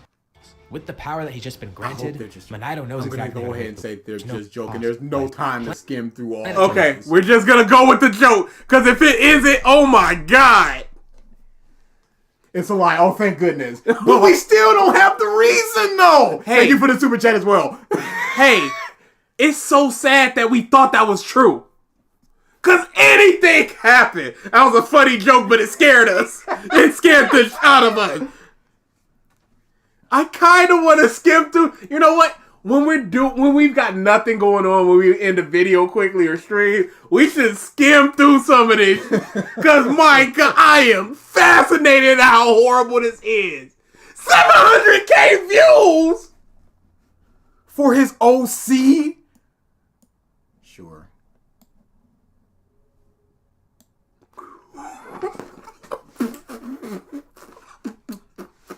With the power that he's just been granted, Monaido knows exactly. I'm gonna go ahead and say they're just joking. There's no time to skim through all. Okay, we're just gonna go with the joke, because if it isn't, oh my god, it's a lie. Oh, thank goodness. But we still don't have the reason, though. Hey. Thank you for the super chat as well. Hey, it's so sad that we thought that was true. Because anything happened. That was a funny joke, but it scared us. It scared the shit out of us. I kind of want to skim through. You know what? When we've got nothing going on, when we end the video quickly or stream, we should skim through some of this. Because, my God, I am fascinated at how horrible this is. 700K views! For his OC? Sure.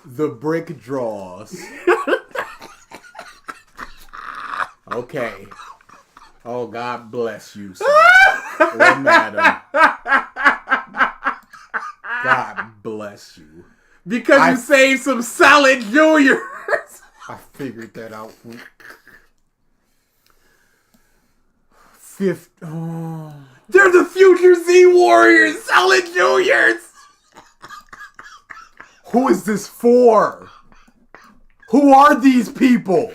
The brick draws. Okay. Oh, God bless you, sir. Or madam. God bless you. Because you saved some Salad Juniors. I figured that out. Fifth. Oh. They're the future Z Warriors, Salad Juniors. Who is this for? Who are these people?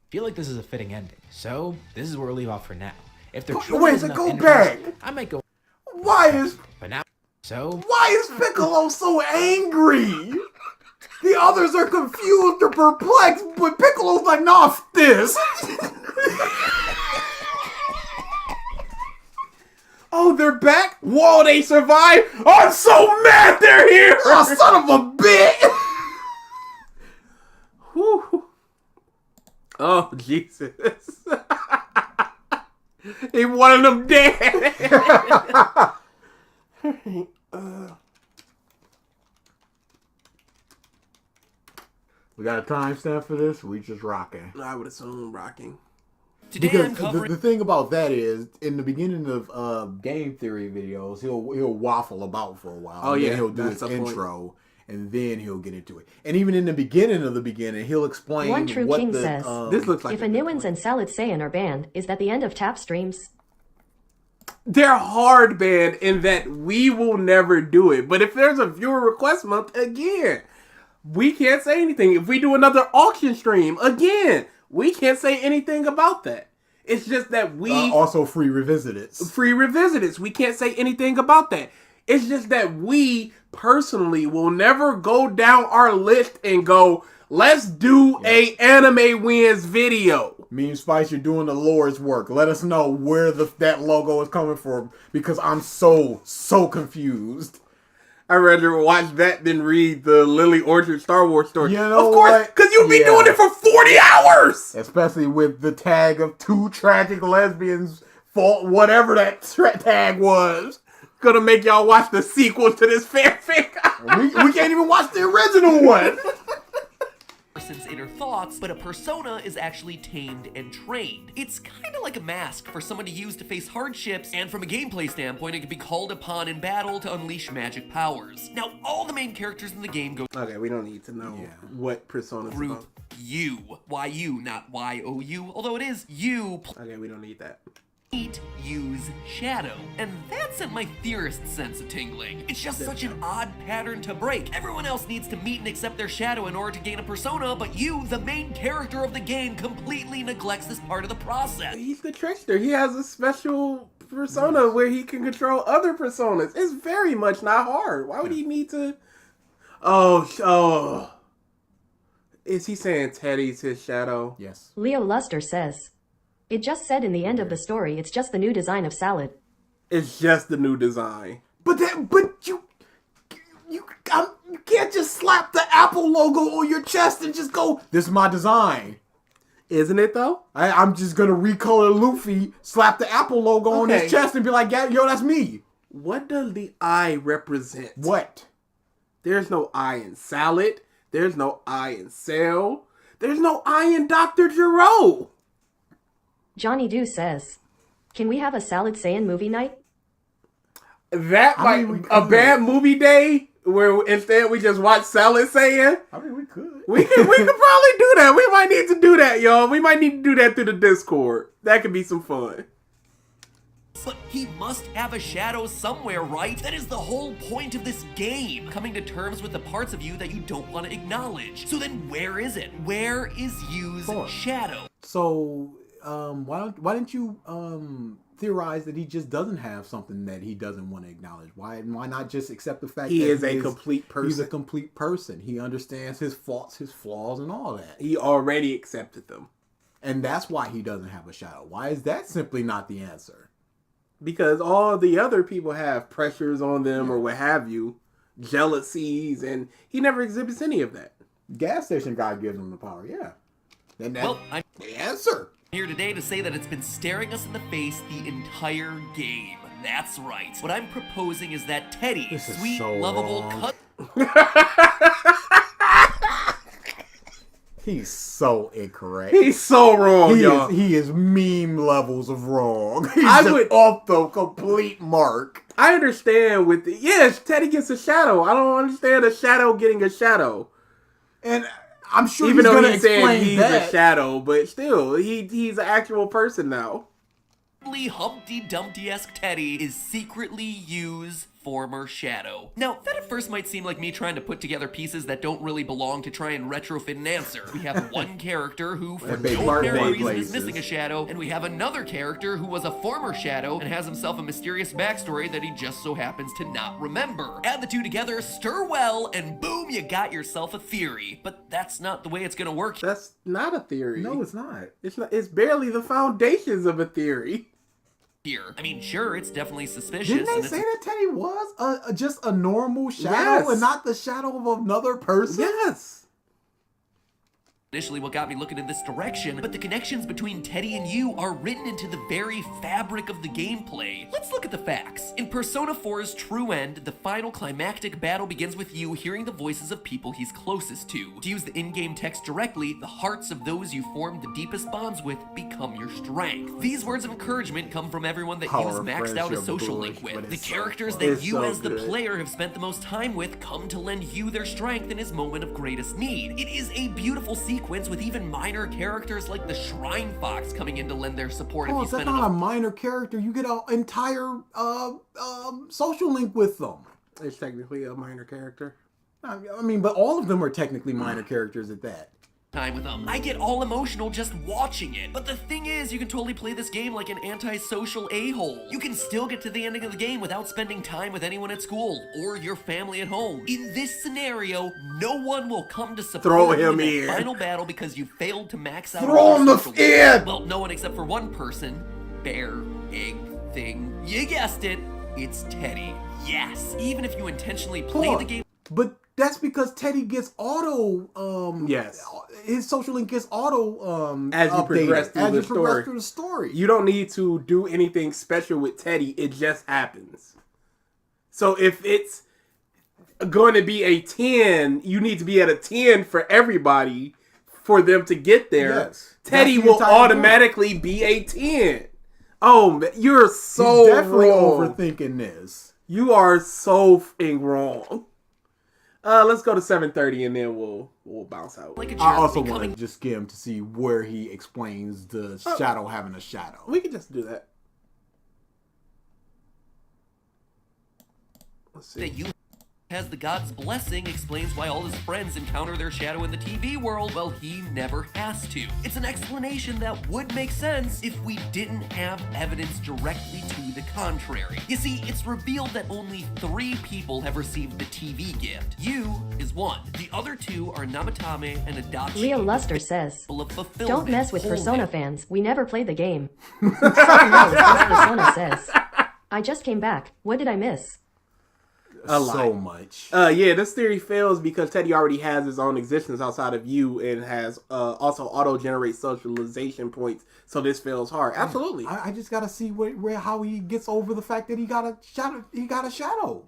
Feel like this is a fitting ending. So, this is where we'll leave off for now. If they're Wait, go back. I might go. Why is... But now, so... Why is Piccolo so angry? The others are confused or perplexed, but Piccolo's like, nah, f this. Oh, they're back? Whoa, they survived? I'm so mad they're here! Oh, son of a bitch! Whew. Oh, Jesus. They wanted them dead. We got a timestamp for this? We just rocking. I would assume rocking. Today because I'm covering... the thing about that is, in the beginning of game theory videos, he'll waffle about for a while. Oh, and yeah, then he'll do that's his the point. intro, and then he'll get into it. And even in the beginning of the beginning, he'll explain One True what King the... says, This looks like if Anuans and Salad Saiyan are banned, is that the end of tap streams? They're hard banned in that we will never do it. But if there's a viewer request month, again, we can't say anything. If we do another auction stream, again, we can't say anything about that. It's just that we... also free revisiteds. Free revisiteds. We can't say anything about that. It's just that we personally will never go down our list and go, let's do a anime wins video. Me and Spice, you're doing the Lord's work. Let us know where that logo is coming from, because I'm so confused. I'd rather watch that than read the Lily Orchard Star Wars story. You know of course, because you'll be doing it for 40 hours! Especially with the tag of 2 tragic lesbians, whatever that tag was. Gonna make y'all watch the sequel to this fanfic. we can't even watch the original one. Person's inner thoughts, but a persona is actually tamed and trained. It's kind of like a mask for someone to use to face hardships, and from a gameplay standpoint, it can be called upon in battle to unleash magic powers. Now, all the main characters in the game go... Okay, we don't need to know what persona's Group about. U. Y-U, not Y-O-U, although it is you. Okay, we don't need that. Use shadow. And that's in my theorist sense of tingling. It's just such an odd pattern to break. Everyone else needs to meet and accept their shadow in order to gain a persona, but you, the main character of the game, completely neglects this part of the process. He's the trickster. He has a special persona where he can control other personas. It's very much not hard. Why would he need to... Oh. Is he saying Teddy's his shadow? Yes. Leo Luster says, it just said in the end of the story, it's just the new design of Salad. It's just the new design. But you can't just slap the Apple logo on your chest and just go, this is my design. Isn't it though? I'm just gonna recolor Luffy, slap the Apple logo on his chest and be like, yo, that's me. What does the eye represent? What? There's no eye in Salad. There's no eye in Cell. There's no eye in Dr. Gero. Johnny Doo says, can we have a Salad Saiyan movie night? That might be a bad movie day where instead we just watch Salad Saiyan. I mean, we could. We could probably do that. We might need to do that, y'all. We might need to do that through the Discord. That could be some fun. But he must have a shadow somewhere, right? That is the whole point of this game. Coming to terms with the parts of you that you don't want to acknowledge. So then where is it? Where is Yu's shadow? So, why didn't you theorize that he just doesn't have something that he doesn't want to acknowledge? Why not just accept the fact that he is a complete person? He's a complete person. He understands his faults, his flaws, and all that. He already accepted them. And that's why he doesn't have a shadow. Why is that simply not the answer? Because all the other people have pressures on them or what have you, jealousies, and he never exhibits any of that. Gas station guy gives him the power, yeah. And that's I'm the answer. Here today to say that it's been staring us in the face the entire game. That's right. What I'm proposing is that Teddy, sweet, so lovable wrong. He's so incorrect. He's so wrong, y'all. He is meme levels of wrong. He's off the complete mark. I understand with the... Yes, Teddy gets a shadow. I don't understand a shadow getting a shadow. And I'm sure even he's though going to he's saying explain he's that. a shadow, but still, he's an actual person now. Humpty Dumpty-esque Teddy is secretly Yu's former shadow. Now, that at first might seem like me trying to put together pieces that don't really belong to try and retrofit an answer. We have one character who, for no apparent reason, is missing a shadow, and we have another character who was a former shadow and has himself a mysterious backstory that he just so happens to not remember. Add the two together, stir well, and boom, you got yourself a theory. But that's not the way it's gonna work. That's not a theory. No, it's not. It's barely the foundations of a theory. Here. I mean, sure, it's definitely suspicious. Didn't they say that Teddy was just a normal shadow and not the shadow of another person? Yes. initially what got me looking in this direction, but the connections between Teddy and you are written into the very fabric of the gameplay. Let's look at the facts. In Persona 4's True End, the final climactic battle begins with you hearing the voices of people he's closest to. To use the in-game text directly, the hearts of those you formed the deepest bonds with become your strength. These words of encouragement come from everyone that he was maxed out a social link with. The characters that you as the player have spent the most time with come to lend you their strength in his moment of greatest need. It is a beautiful sequence with even minor characters like the Shrine Fox coming in to lend their support. Oh, is that not a minor character? You get an entire social link with them. It's technically a minor character. I mean, but all of them are technically minor characters at that. Time with them. I get all emotional just watching it. But the thing is, you can totally play this game like an antisocial a-hole. You can still get to the ending of the game without spending time with anyone at school or your family at home. In this scenario, no one will come to support you in the final battle because you failed to max out. Throw him in! Well, no one except for one person. Bear, egg, thing. You guessed it. It's Teddy. Yes. Even if you intentionally play the game. But that's because Teddy gets auto, yes. His social link gets auto, as you progress through the story. You don't need to do anything special with Teddy. It just happens. So if it's going to be a 10, you need to be at a 10 for everybody for them to get there. Yes. Teddy will automatically be a 10. Oh, you're so He's definitely wrong. overthinking this. You are so f***ing wrong. Let's go to 7:30 and then we'll bounce out. I also want to just skim to see where he explains the shadow having a shadow. We can just do that. Let's see. That you has the god's blessing explains why all his friends encounter their shadow in the TV world. Well, he never has to. It's an explanation that would make sense if we didn't have evidence directly to the contrary. You see, it's revealed that only 3 people have received the TV gift. You is one. The other 2 are Namatame and Adachi. Leo Luster says, "Don't mess with Persona fans. We never played the game." Persona says, "I just came back. What did I miss?" So much. Yeah, this theory fails because Teddy already has his own existence outside of you and has also auto-generate socialization points, so this fails hard. Absolutely. I just gotta see how he gets over the fact that he got a shadow.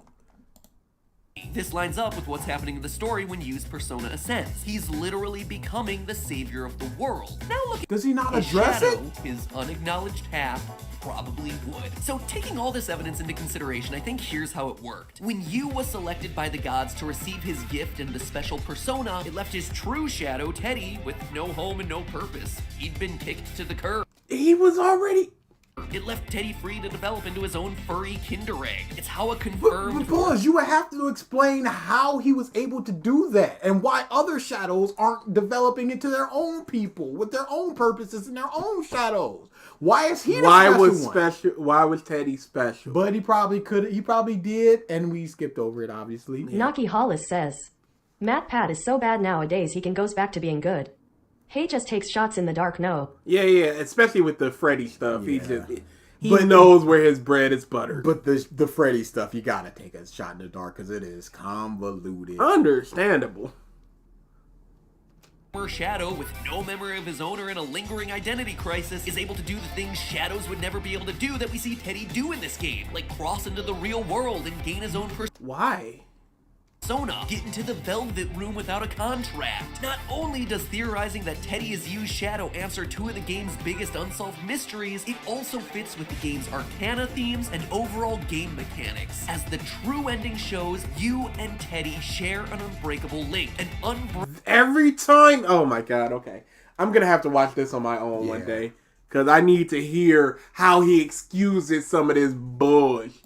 This lines up with what's happening in the story when Yu's persona ascends. He's literally becoming the savior of the world. Now look, does he not his address shadow, it? His unacknowledged half probably would. So taking all this evidence into consideration, I think here's how it worked. When Yu was selected by the gods to receive his gift and the special persona, it left his true shadow, Teddy, with no home and no purpose. He'd been kicked to the curb. He was already... It left Teddy free to develop into his own furry Kinder Egg. It's how a confirmed... Because you would have to explain how he was able to do that and why other shadows aren't developing into their own people with their own purposes and their own shadows. Why is he the special one? Why was Teddy special? But he probably did, and we skipped over it, obviously. Naki Hollis says, "Matt Pat is so bad nowadays he goes back to being good. He just takes shots in the dark, no." Yeah, especially with the Freddy stuff. Yeah. He knows where his bread is buttered. But the Freddy stuff, you gotta take a shot in the dark because it is convoluted. Understandable. Shadow, with no memory of his own or in a lingering identity crisis, is able to do the things shadows would never be able to do that we see Teddy do in this game, like cross into the real world and gain his own Why? persona, get into the Velvet Room without a contract. Not only does theorizing that Teddy is Yu's shadow answer 2 of the game's biggest unsolved mysteries, it also fits with the game's arcana themes and overall game mechanics. As the true ending shows, Yu and Teddy share an unbreakable link. Every time... Oh my god, okay. I'm gonna have to watch this on my own one day. Because I need to hear how he excuses some of this bullshit.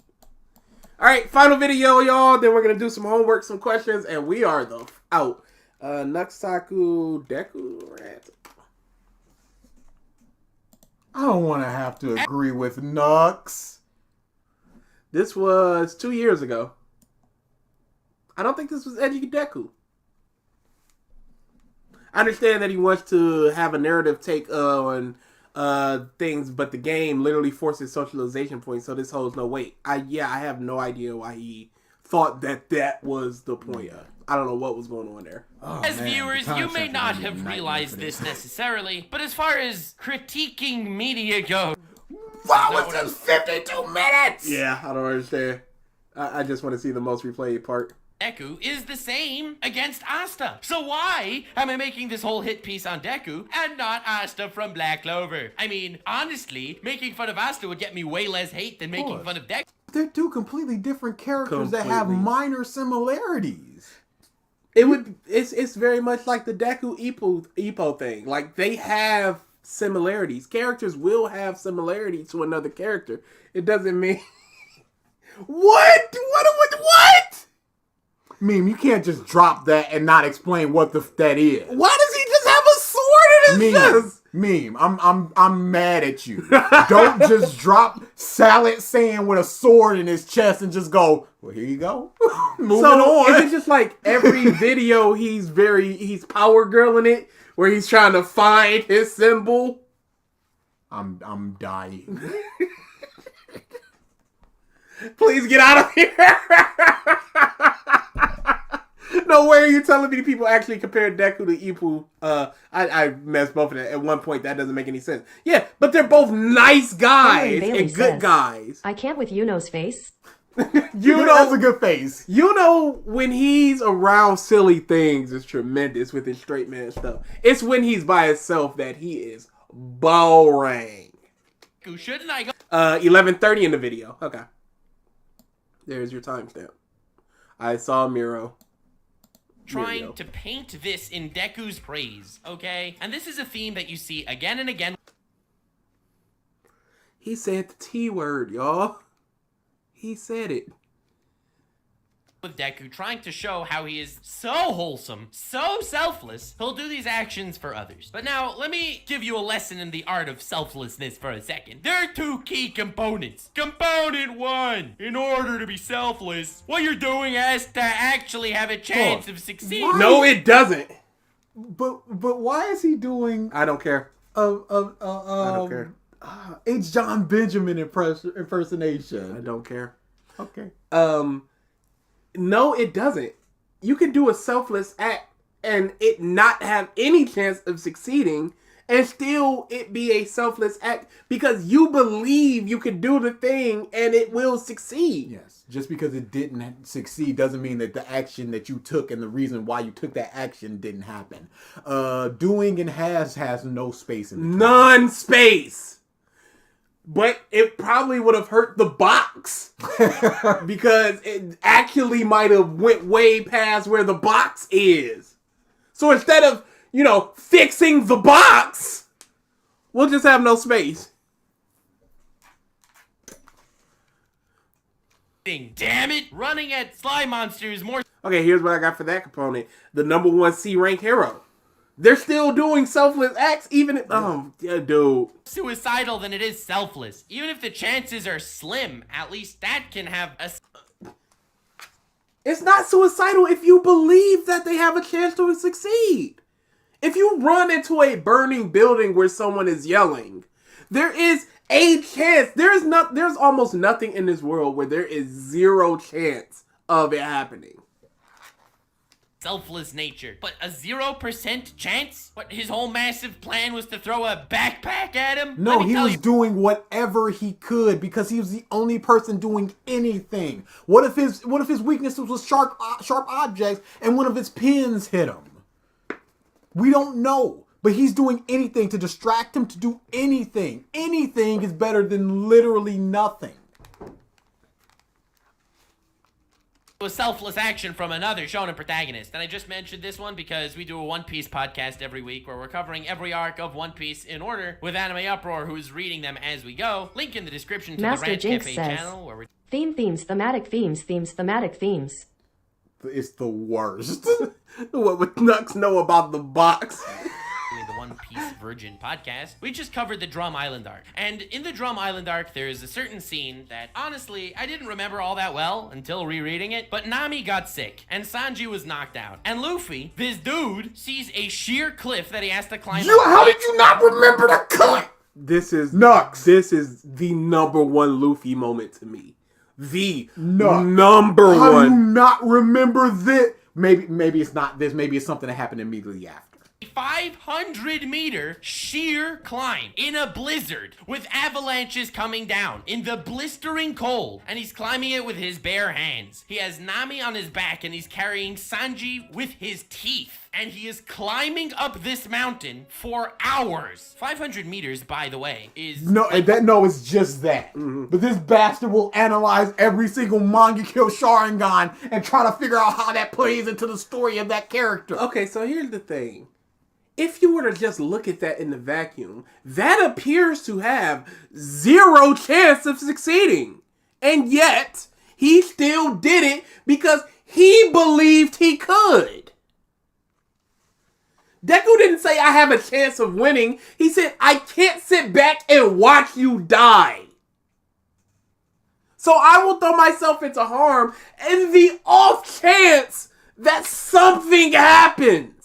Alright, final video, y'all. Then we're going to do some homework, some questions, and we are out. Nuxtaku Deku Rant. I don't want to have to agree with Nux. This was 2 years ago. I don't think this was Edgy Deku. I understand that he wants to have a narrative take on things, but the game literally forces socialization points, so this holds no weight. I have no idea why he thought that was the point. I don't know what was going on there. As viewers, you may not have realized this necessarily, but as far as critiquing media goes... Wow, was just 52 minutes! Yeah, I don't understand. I just want to see the most replayed part. Deku is the same against Asta. So why am I making this whole hit piece on Deku and not Asta from Black Clover? I mean, honestly, making fun of Asta would get me way less hate than making fun of Deku. They're two completely different characters that have minor similarities. It's very much like the Deku Ippo thing. Like, they have similarities. Characters will have similarities to another character. It doesn't mean... What? Meme, you can't just drop that and not explain what that is. Why does he just have a sword in his chest? Meme, I'm mad at you. Don't just drop Salad Sand with a sword in his chest and just go, well, here you go. Moving on. Is it just like every video he's power girling it, where he's trying to find his symbol? I'm dying. Please get out of here. No way are you telling me people actually compare Deku to Ippo. I messed both of them. At one point, that doesn't make any sense. Yeah, but they're both nice guys and good guys. I can't with Yuno's face. Yuno's a good face. Yuno, when he's around silly things, is tremendous with his straight man stuff. It's when he's by himself that he is boring. Shouldn't I go? 11:30 in the video. Okay. There's your timestamp. I saw Miro. Trying to paint this in Deku's praise, okay? And this is a theme that you see again and again. He said the T word, y'all. He said it. With Deku trying to show how he is so wholesome, so selfless, he'll do these actions for others. But now, let me give you a lesson in the art of selflessness for a second. There are two key components. Component one, in order to be selfless, what you're doing has to actually have a chance of succeeding. No, it doesn't. But why is he doing... I don't care. I don't care. H. John Benjamin impersonation. I don't care. Okay. No, it doesn't. You can do a selfless act and it not have any chance of succeeding and still it be a selfless act because you believe you can do the thing and it will succeed. Yes. Just because it didn't succeed doesn't mean that the action that you took and the reason why you took that action didn't happen. Doing and has no space in between. None space. But it probably would have hurt the box because it actually might have went way past where the box is. So instead of, fixing the box, we'll just have no space. Damn it! Running at slime monsters more... Okay, here's what I got for that component. The number 1 C-rank hero. They're still doing selfless acts, even if... yeah, dude. Suicidal than it is selfless. Even if the chances are slim, at least that can have a... It's not suicidal if you believe that they have a chance to succeed. If you run into a burning building where someone is yelling, there is a chance. There's almost nothing in this world where there is 0 chance of it happening. Selfless nature, but a 0% chance? What, his whole massive plan was to throw a backpack at him? No, he was doing whatever he could because he was the only person doing anything. What if his weaknesses was sharp objects and one of his pins hit him? We don't know, but he's doing anything to distract him to do anything. Anything is better than literally nothing. A selfless action from another shonen protagonist. And I just mentioned this one because we do a One Piece podcast every week where we're covering every arc of One Piece in order with Anime Uproar, who's reading them as we go. Link in the description to Master the Rant Jinx Cafe says, channel where we're... Themes, thematic themes, thematic themes. It's the worst. What would Nux know about the box? The One Piece Virgin podcast, we just covered the Drum Island arc. And in the Drum Island arc, there is a certain scene that, honestly, I didn't remember all that well until rereading it, but Nami got sick, and Sanji was knocked out. And Luffy, this dude, sees a sheer cliff that he has to climb up. How did you not remember the cut? This is Nux. This is the number 1 Luffy moment to me. The number 1. How do you not remember this? maybe it's not this. Maybe it's something that happened immediately after. 500-meter sheer climb in a blizzard with avalanches coming down in the blistering cold, and he's climbing it with his bare hands. He has Nami on his back and he's carrying Sanji with his teeth, and he is climbing up this mountain for hours. 500 meters, by the way, is it's just that. But this bastard will analyze every single Mangekyo Sharingan and try to figure out how that plays into the story of that character. Okay, so here's the thing. If you were to just look at that in the vacuum, that appears to have zero chance of succeeding. And yet, he still did it because he believed he could. Deku didn't say, I have a chance of winning. He said, I can't sit back and watch you die. So I will throw myself into harm in the off chance that something happens.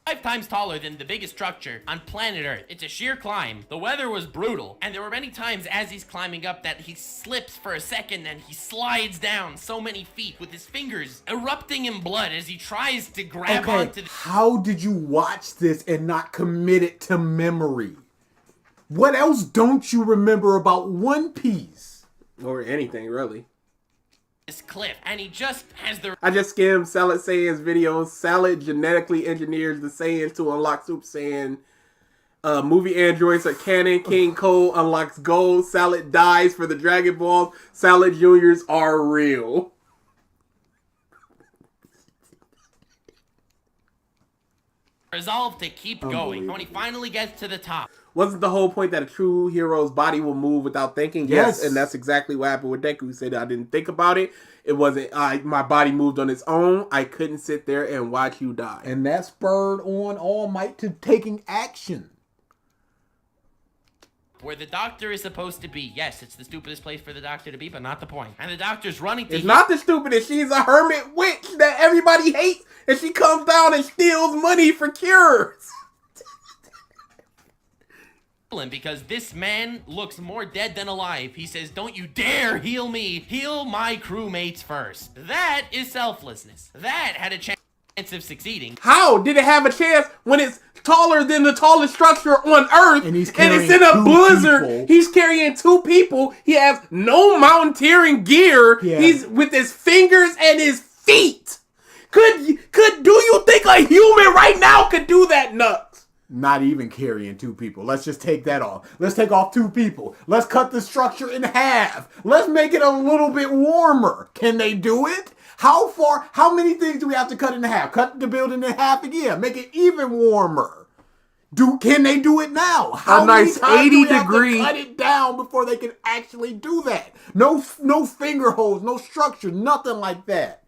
5 times taller than the biggest structure on planet Earth. It's a sheer climb. The weather was brutal, and there were many times as he's climbing up that he slips for a second and he slides down so many feet with his fingers erupting in blood as he tries to grab onto the... How did you watch this and not commit it to memory? What else don't you remember about One Piece? Or anything, really. This cliff, and he just has the... I just skimmed Salad Saiyan's videos. Salad genetically engineers the Saiyan to unlock Super Saiyan. Movie androids are canon. King Cole unlocks gold. Salad dies for the Dragon Balls. Salad Juniors are real. resolve to keep going. When he finally gets to the top. Wasn't the whole point that a true hero's body will move without thinking? Yes. And that's exactly what happened with Deku. He said, I didn't think about it. It wasn't, my body moved on its own. I couldn't sit there and watch you die. And that spurred on All Might to taking action. Where the doctor is supposed to be. Yes, it's the stupidest place for the doctor to be, but not the point. And the doctor's running to... It's not the stupidest. She's a hermit witch that everybody hates. And she comes down and steals money for cures. Because this man looks more dead than alive. He says, don't you dare heal me. Heal my crewmates first. That is selflessness. That had a chance of succeeding. How did it have a chance when it's taller than the tallest structure on Earth and it's in a blizzard? People. He's carrying 2 people. He has no mountaineering gear. Yeah. He's with his fingers and his feet. Do you think a human right now could do that? Nuts. Not even carrying 2 people. Let's just take that off. Let's take off 2 people. Let's cut the structure in half. Let's make it a little bit warmer. Can they do it? How many things do we have to cut in half? Cut the building in half again. Make it even warmer. Can they do it now? How a nice 80-degree. Cut it down before they can actually do that. No finger holes, no structure, nothing like that.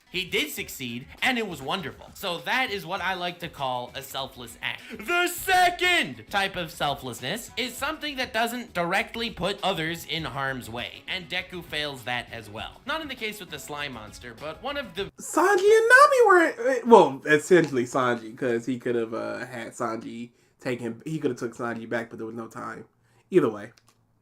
He did succeed, and it was wonderful. So that is what I like to call a selfless act. The second type of selflessness is something that doesn't directly put others in harm's way. And Deku fails that as well. Not in the case with the slime monster, but one of the... Sanji and Nami were... Well, essentially Sanji, because he could have had Sanji take him... He could have took Sanji back, but there was no time. Either way.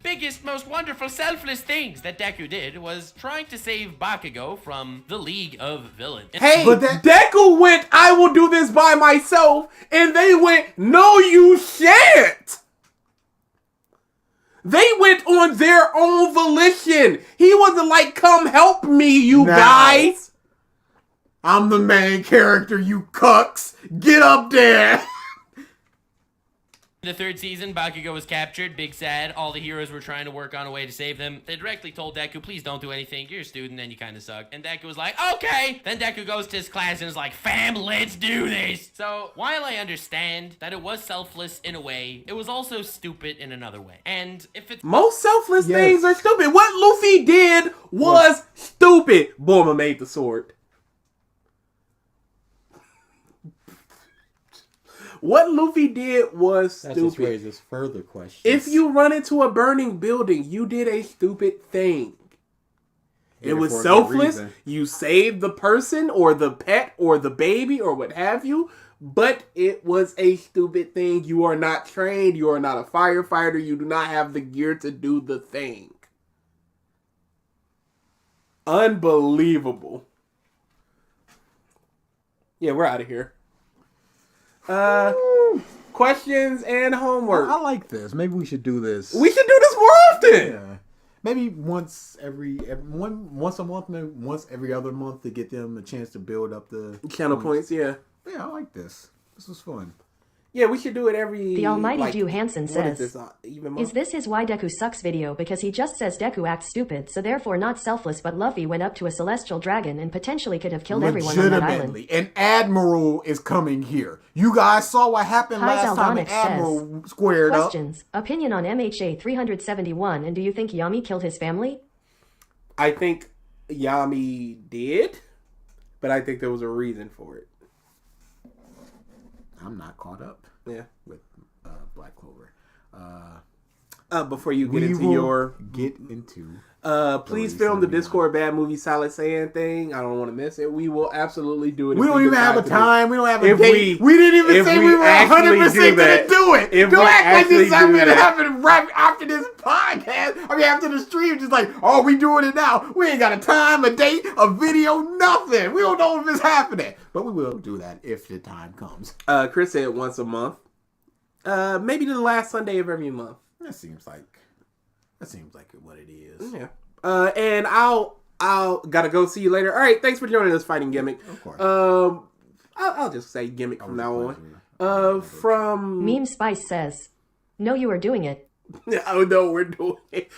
Biggest, most wonderful, selfless things that Deku did was trying to save Bakugo from the League of Villains. Hey, Deku went, I will do this by myself, and they went, no, you shan't. They went on their own volition. He wasn't like, come help me, you guys. I'm the main character, you cucks. Get up there. In the 3rd season, Bakugo was captured, big sad. All the heroes were trying to work on a way to save them. They directly told Deku, please don't do anything. You're a student and you kind of suck. And Deku was like, okay. Then Deku goes to his class and is like, fam, let's do this. So while I understand that it was selfless in a way, it was also stupid in another way. And if it's... Most selfless things are stupid. What Luffy did was stupid. Bulma made the sword. What Luffy did was stupid. That just raises further questions. If you run into a burning building, you did a stupid thing. It was selfless. You saved the person or the pet or the baby or what have you. But it was a stupid thing. You are not trained. You are not a firefighter. You do not have the gear to do the thing. Unbelievable. Yeah, we're out of here. Questions and homework. I like this. Maybe we should do this. We should do this more often. Yeah. Maybe once once a month, maybe once every other month to get them a chance to build up the channel points. Yeah. Yeah, I like this. This was fun. Yeah, we should do it every... The Almighty Dew Hansen says, is this his Why Deku Sucks video? Because he just says Deku acts stupid, so therefore not selfless, but Luffy went up to a celestial dragon and potentially could have killed everyone on that island. An admiral is coming here. You guys saw what happened last time an admiral squared Questions. Opinion on MHA 371, and do you think Yami killed his family? I think Yami did, but I think there was a reason for it. I'm not caught up. Yeah, with Black Clover. Before you get into please film the Discord Bad Movie Solid Saiyan thing. I don't want to miss it. We will absolutely do it. We don't even have a time. We don't have a date. We didn't even say we were 100% going to do it. Don't act like this is going to happen right after this podcast. I mean, after the stream, just like, oh, we doing it now. We ain't got a time, a date, a video, nothing. We don't know if it's happening. But we will do that if the time comes. Chris said once a month. Maybe the last Sunday of every month. That seems like what it is. Yeah. And I'll gotta go. See you later. All right. Thanks for joining us, Fighting Gimmick. Of course. I'll just say Gimmick from now on. From Meme Spice says, "No, you are doing it." Oh no, we're doing it.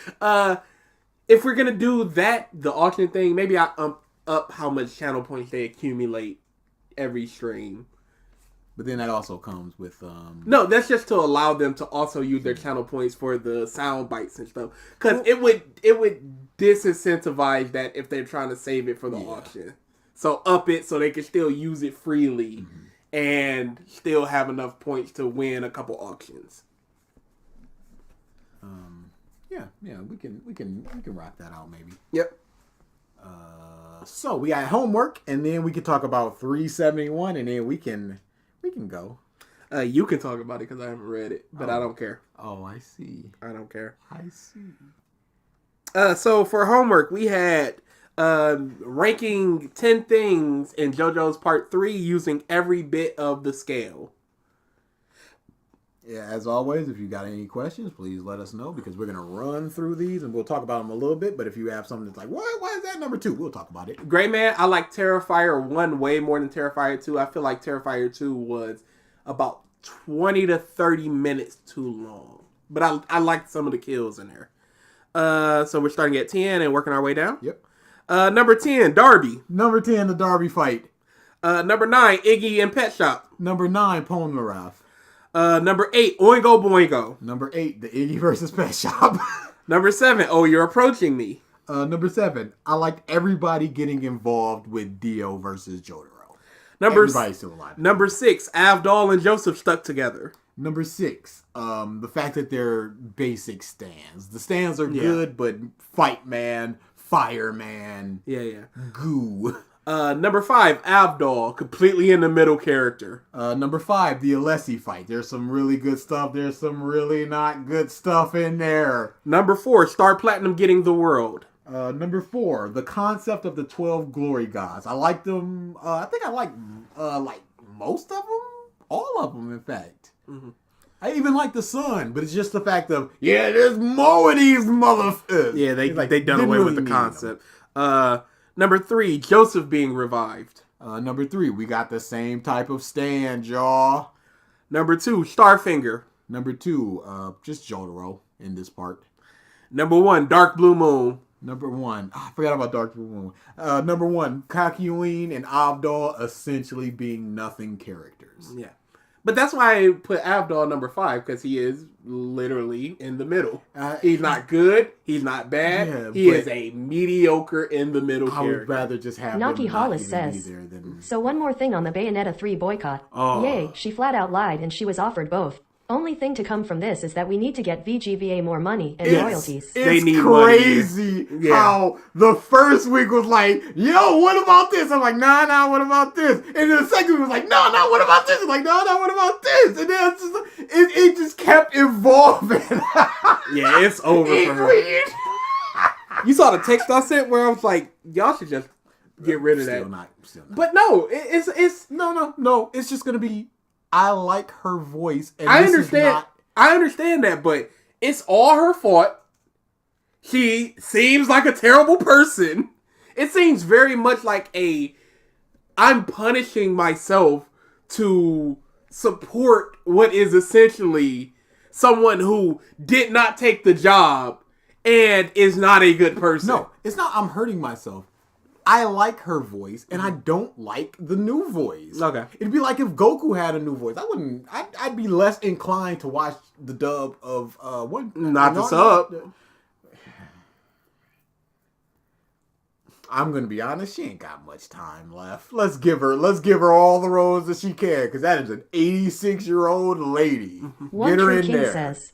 If we're gonna do that, the auction thing, maybe I up how much channel points they accumulate every stream. But then that also comes with no, that's just to allow them to also use their channel points for the sound bites and stuff. Because it would disincentivize that if they're trying to save it for the auction. So up it so they can still use it freely and still have enough points to win a couple auctions. Yeah, we can rock that out maybe. Yep. So we got homework, and then we can talk about 371, and then we can go. You can talk about it because I haven't read it, but I don't care. Oh, I see. I don't care. I see. So for homework, we had ranking 10 things in JoJo's Part 3 using every bit of the scale. Yeah, as always, if you got any questions, please let us know because we're going to run through these and we'll talk about them a little bit. But if you have something that's like, why is that number 2? We'll talk about it. Great Man, I like Terrifier 1 way more than Terrifier 2. I feel like Terrifier 2 was about 20 to 30 minutes too long. But I liked some of the kills in there. So we're starting at 10 and working our way down. Yep. Number 10, Darby. Number 10, the Darby fight. Number 9, Iggy and Pet Shop. Number 9, Polnareff. Number 8, Oingo Boingo. Number 8, the Iggy versus Pet Shop. Number 7, Oh, You're Approaching Me. Number 7, I liked everybody getting involved with Dio versus Jotaro. Everybody's still alive. Number 6, Avdol and Joseph stuck together. Number 6, the fact that they're basic stands. The stands are good, but Fight Man, Fireman, Goo. Number 5, Avdol, completely in the middle character. Number 5, the Alessi fight. There's some really good stuff. There's some really not good stuff in there. Number 4, Star Platinum getting the world. Number 4, the concept of the 12 glory gods. I like them. I think I like most of them. All of them, in fact. Mm-hmm. I even like the sun, but it's just the fact of, there's more of these motherfuckers. Yeah, they done away with the concept. Number 3, Joseph being revived. Number 3, we got the same type of stand, y'all. Number 2, Starfinger. Number 2, just Jotaro in this part. Number 1, Dark Blue Moon. Number 1, I forgot about Dark Blue Moon. Number 1, Kakyoin and Avdol essentially being nothing characters. Yeah. But that's why I put Avdol number 5, because he is literally in the middle. He's not good. He's not bad. He is a mediocre in the middle character. I would rather just have Naki him Hollis not even says, be there than... So one more thing on the Bayonetta 3 boycott. Oh. Yay, she flat out lied and she was offered both. Only thing to come from this is that we need to get VGVA more money and royalties. It's crazy how the first week was like, yo, what about this? I'm like, nah, what about this? And then the second week was like, no, what about this? I'm like, no, what about this? And then it just kept evolving. Yeah, it's over for her. You saw the text I sent where I was like, y'all should just get rid of that. Still not. But no, it's no. It's just gonna be. I like her voice. And I understand. I understand that, but it's all her fault. She seems like a terrible person. It seems very much like I'm punishing myself to support what is essentially someone who did not take the job and is not a good person. No, it's not. I'm hurting myself. I like her voice, and I don't like the new voice. Okay. It'd be like if Goku had a new voice. I'd be less inclined to watch the dub of Not the sub. I'm gonna be honest. She ain't got much time left. Let's give her all the roles that she can, because that is an 86-year-old lady. One Get her True in King there. says,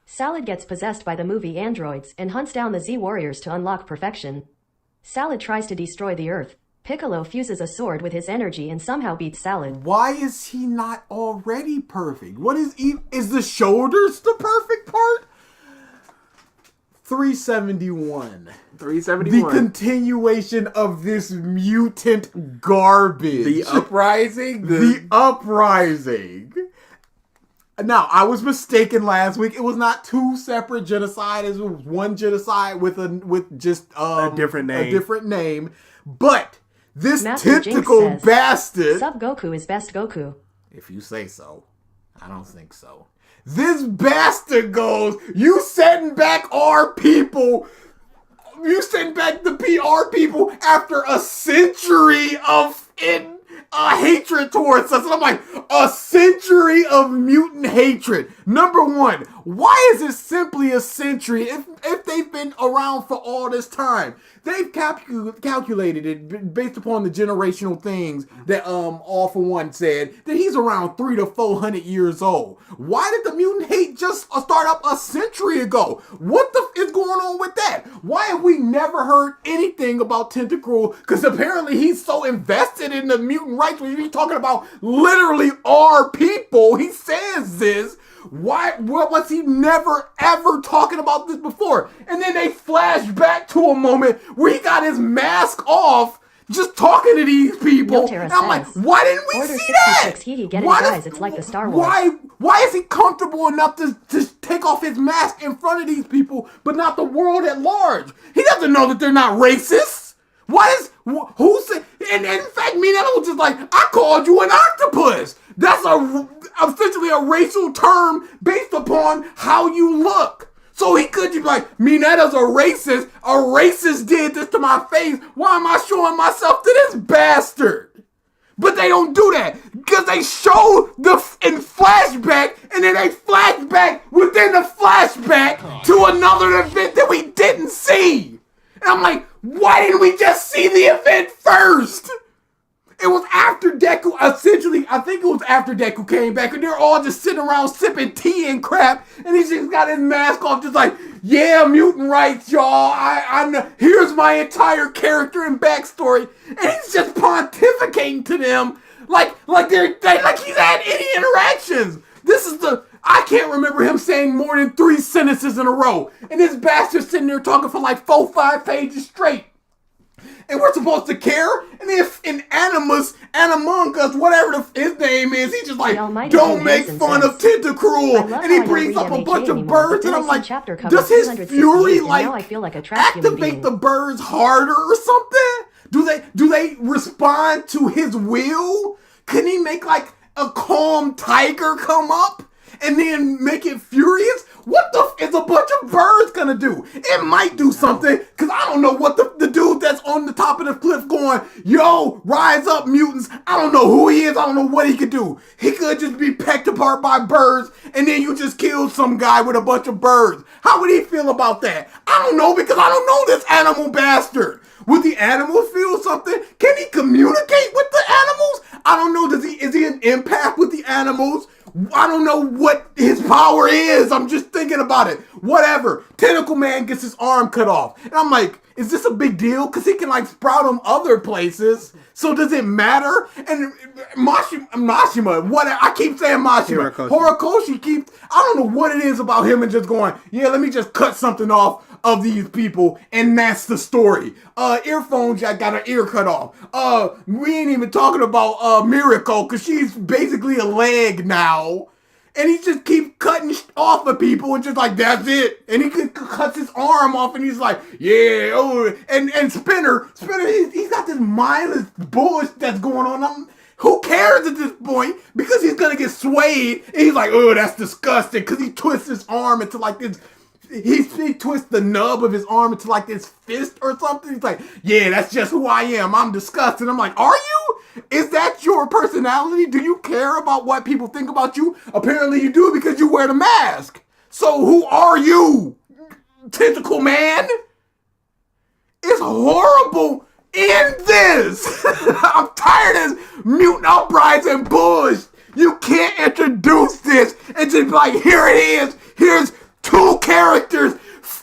Salad gets possessed by the movie androids and hunts down the Z Warriors to unlock perfection. Salad tries to destroy the Earth. Piccolo fuses a sword with his energy and somehow beats Salad. Why is he not already perfect? What is the shoulders the perfect part? 371. 371. The continuation of this mutant garbage. The Uprising? The Uprising. Now, I was mistaken last week. It was not two separate genocides. It was one genocide with just a different name. A different name. But this Matthew tentacle Jinx says, bastard. Sub Goku is best Goku. If you say so. I don't think so. This bastard goes, you setting back our people. You send back the PR people after a century of hatred towards us. And I'm like, a century of mutant hatred. Number one, why is it simply a century if they've been around for all this time? They've calculated it based upon the generational things that All For One said that he's around 300 to 400 years old. Why did the mutant hate just start up a century ago? What the is going on with that? Why have we never heard anything about Tentacruel? Because apparently he's so invested in the mutant rights when he's talking about literally our people. He says this. Why was he never ever talking about this before? And then they flash back to a moment where he got his mask off just talking to these people. And I'm like, why didn't we Order see that? 66 Hee get it, guys. It's like the Star Wars. Why is he comfortable enough to take off his mask in front of these people, but not the world at large? He doesn't know that they're not racist. Who said? And in fact, Minetta was just like, I called you an octopus. That's essentially a racial term based upon how you look. So he could just be like, Minetta's a racist. A racist did this to my face. Why am I showing myself to this bastard? But they don't do that because they show in flashback, and then they flash back within the flashback to another event that we didn't see. And I'm like, why didn't we just see the event first? It was after Deku, essentially, I think it was after Deku came back, and they're all just sitting around sipping tea and crap, and he's just got his mask off, just like, yeah, mutant rights, y'all, I know, here's my entire character and backstory, and he's just pontificating to them, like he's had any interactions. I can't remember him saying more than 3 sentences in a row, and this bastard's sitting there talking for like 4-5 pages straight. And we're supposed to care? And if in Among Us, whatever his name is, he's just like, don't make fun of Tentacruel. And he brings up a bunch of birds, and I'm like, does his fury activate the birds harder or something? Do they respond to his will? Can he make like a calm tiger come up and then make it furious? What the is a bunch of birds gonna do? It might do something, because I don't know what the dude that's on the top of the cliff going, yo, rise up, mutants. I don't know who he is. I don't know what he could do. He could just be pecked apart by birds, and then you just killed some guy with a bunch of birds. How would he feel about that? I don't know, because I don't know this animal bastard. Would the animals feel something? Can he communicate with the animals? I don't know. Is he an empath with the animals? I don't know what his power is. I'm just thinking about it. Whatever. Tentacle Man gets his arm cut off. And I'm like, is this a big deal? Because he can like sprout them other places. So does it matter? And Mashima, whatever. I keep saying Mashima. Horikoshi keeps, I don't know what it is about him and just going, yeah, let me just cut something off of these people, and that's the story. Earphones, I got her ear cut off. We ain't even talking about Miracle, because she's basically a leg now. And he just keeps cutting off of people and just like, that's it. And he cuts his arm off and he's like, yeah, oh. And Spinner, he's got this mindless bullshit that's going on. Who cares at this point? Because he's going to get swayed. And he's like, oh, that's disgusting. Because he twists his arm into like this. He twists the nub of his arm into like this fist or something. He's like, yeah, that's just who I am. I'm disgusted. I'm like, are you? Is that your personality? Do you care about what people think about you? Apparently you do because you wear the mask. So who are you? Tentacle man? It's horrible. End this. I'm tired of this mutant uprising bullshit. You can't introduce this and just be like, here it is. Here's 2 characters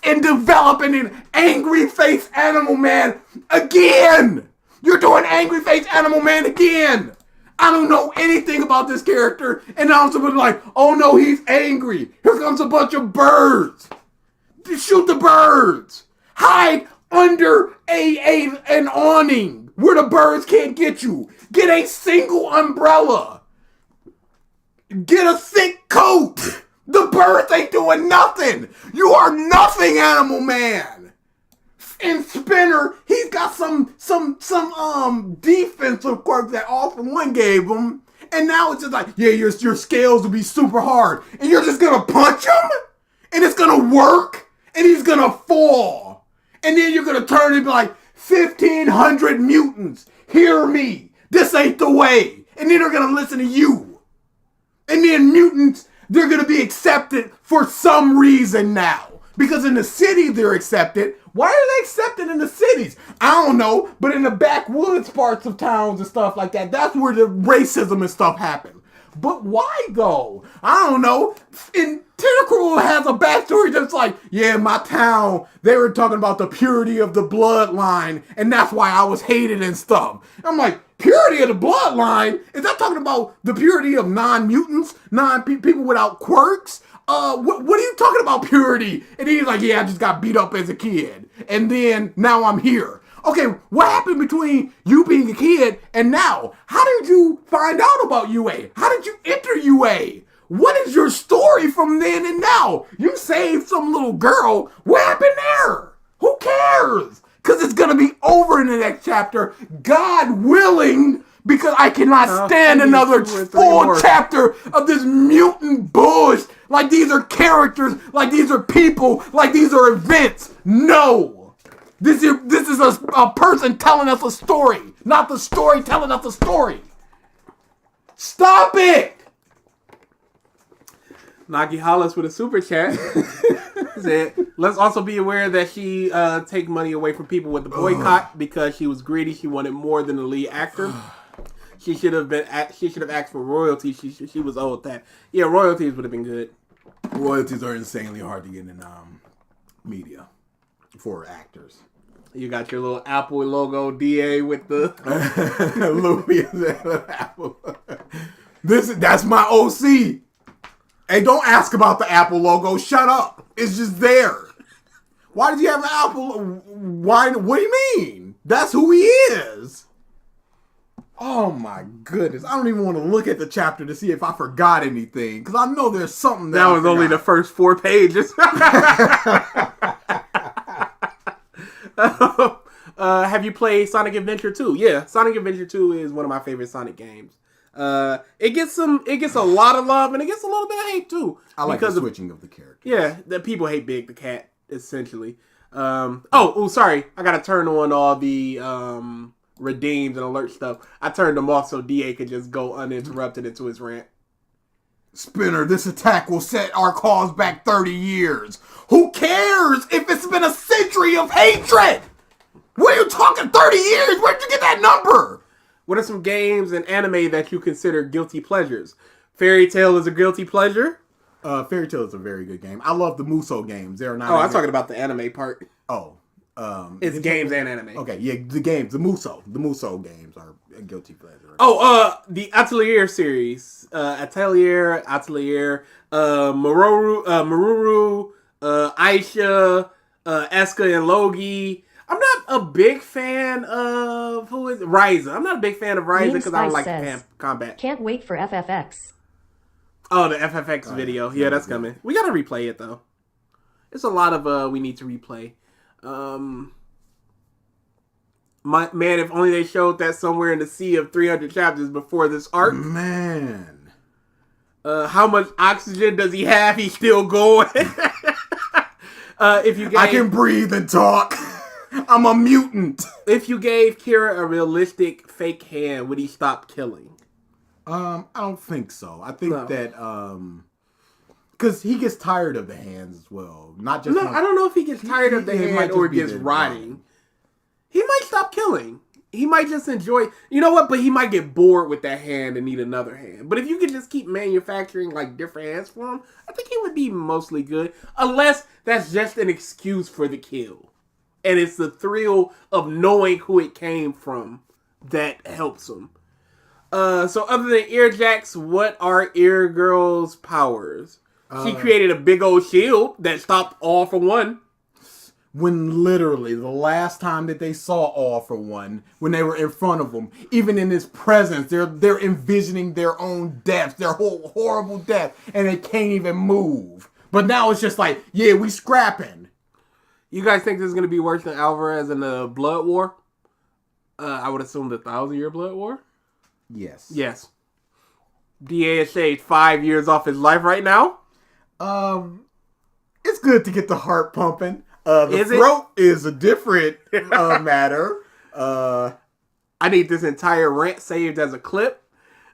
and developing an angry face Animal Man again. You're doing angry face Animal Man again. I don't know anything about this character, and now I'm supposed to be like, oh no, he's angry. Here comes a bunch of birds. Shoot the birds. Hide under an awning where the birds can't get you. Get a single umbrella. Get a thick coat. The birds ain't doing nothing. You are nothing, Animal Man. And Spinner, he's got some defensive quirks that All For One gave him. And now it's just like, yeah, your scales will be super hard. And you're just gonna punch him? And it's gonna work? And he's gonna fall. And then you're gonna turn and be like, 1,500 mutants, hear me. This ain't the way. And then they're gonna listen to you. And then mutants, they're going to be accepted for some reason now. Because in the city, they're accepted. Why are they accepted in the cities? I don't know. But in the backwoods parts of towns and stuff like that, that's where the racism and stuff happen. But why, though? I don't know. And Tentacruel has a backstory that's like, yeah, my town, they were talking about the purity of the bloodline. And that's why I was hated and stuff. I'm like, purity of the bloodline? Is that talking about the purity of non-mutants? People without quirks? What are you talking about purity? And he's like, yeah, I just got beat up as a kid. And then now I'm here. Okay, what happened between you being a kid and now? How did you find out about UA? How did you enter UA? What is your story from then and now? You saved some little girl. What happened there? Who cares? Because it's going to be over in the next chapter, God willing, because I cannot stand another full chapter of this mutant bullshit. Like these are characters, like these are people, like these are events. No. This is a person telling us a story, not the story telling us a story. Stop it. Nagi Hollis with a super chat said, let's also be aware that she take money away from people with the boycott because she was greedy. She wanted more than the lead actor. She should have asked for royalties. She was owed that. Yeah, royalties would have been good. Royalties are insanely hard to get in media for actors. You got your little Apple logo DA with the Apple. That's my OC. Hey, don't ask about the Apple logo. Shut up. It's just there. Why did you have an Apple? Why? What do you mean? That's who he is. Oh my goodness. I don't even want to look at the chapter to see if I forgot anything. Because I know there's something that was only the first 4 pages. Have you played Sonic Adventure 2? Yeah, Sonic Adventure 2 is one of my favorite Sonic games. It gets a lot of love and it gets a little bit of hate too. I like the switching of the characters. Yeah, the people hate Big the Cat essentially. Sorry, I gotta turn on all the redeems and alert stuff. I turned them off so DA could just go uninterrupted into his rant. Spinner, this attack will set our cause back 30 years. Who cares if it's been a century of hatred? What are you talking, 30 years? Where'd you get that number? What are some games and anime that you consider guilty pleasures? Fairy Tail is a guilty pleasure? Fairy Tail is a very good game. I love the Muso games. They're not. Oh, I'm talking about the anime part. Oh. It's games and anime. Okay, yeah, the Muso games are a guilty pleasure. Oh, the Atelier series. Atelier, Maruru, Aisha, Eska and Logi. I'm not a big fan of Ryza. I'm not a big fan of Ryza because I don't like combat. Can't wait for FFX. Oh, the FFX video. Yeah, that's coming. We gotta replay it though. There's a lot of we need to replay. Man, if only they showed that somewhere in the sea of 300 chapters before this arc. Man. How much oxygen does he have? He's still going. If you gave, I can breathe and talk. I'm a mutant. If you gave Kira a realistic fake hand, would he stop killing? I don't think so. I think that because he gets tired of the hands as well. Not just I don't know if he gets tired of the hand or just rotting. He might stop killing. He might just enjoy. You know what? But he might get bored with that hand and need another hand. But if you could just keep manufacturing like different hands for him, I think he would be mostly good. Unless that's just an excuse for the kill. And it's the thrill of knowing who it came from that helps him. So other than Earjacks, what are Ear Girl's powers? She created a big old shield that stopped All for One. When literally the last time that they saw All for One, when they were in front of him, even in his presence, they're envisioning their own death, their whole horrible death, and they can't even move. But now it's just like, yeah, we scrapping. You guys think this is going to be worse than Alvarez in the Blood War? I would assume the 1,000-year Blood War? Yes. Yes. DA has shaved 5 years off his life right now. It's good to get the heart pumping. The throat is a different matter. I need this entire rant saved as a clip.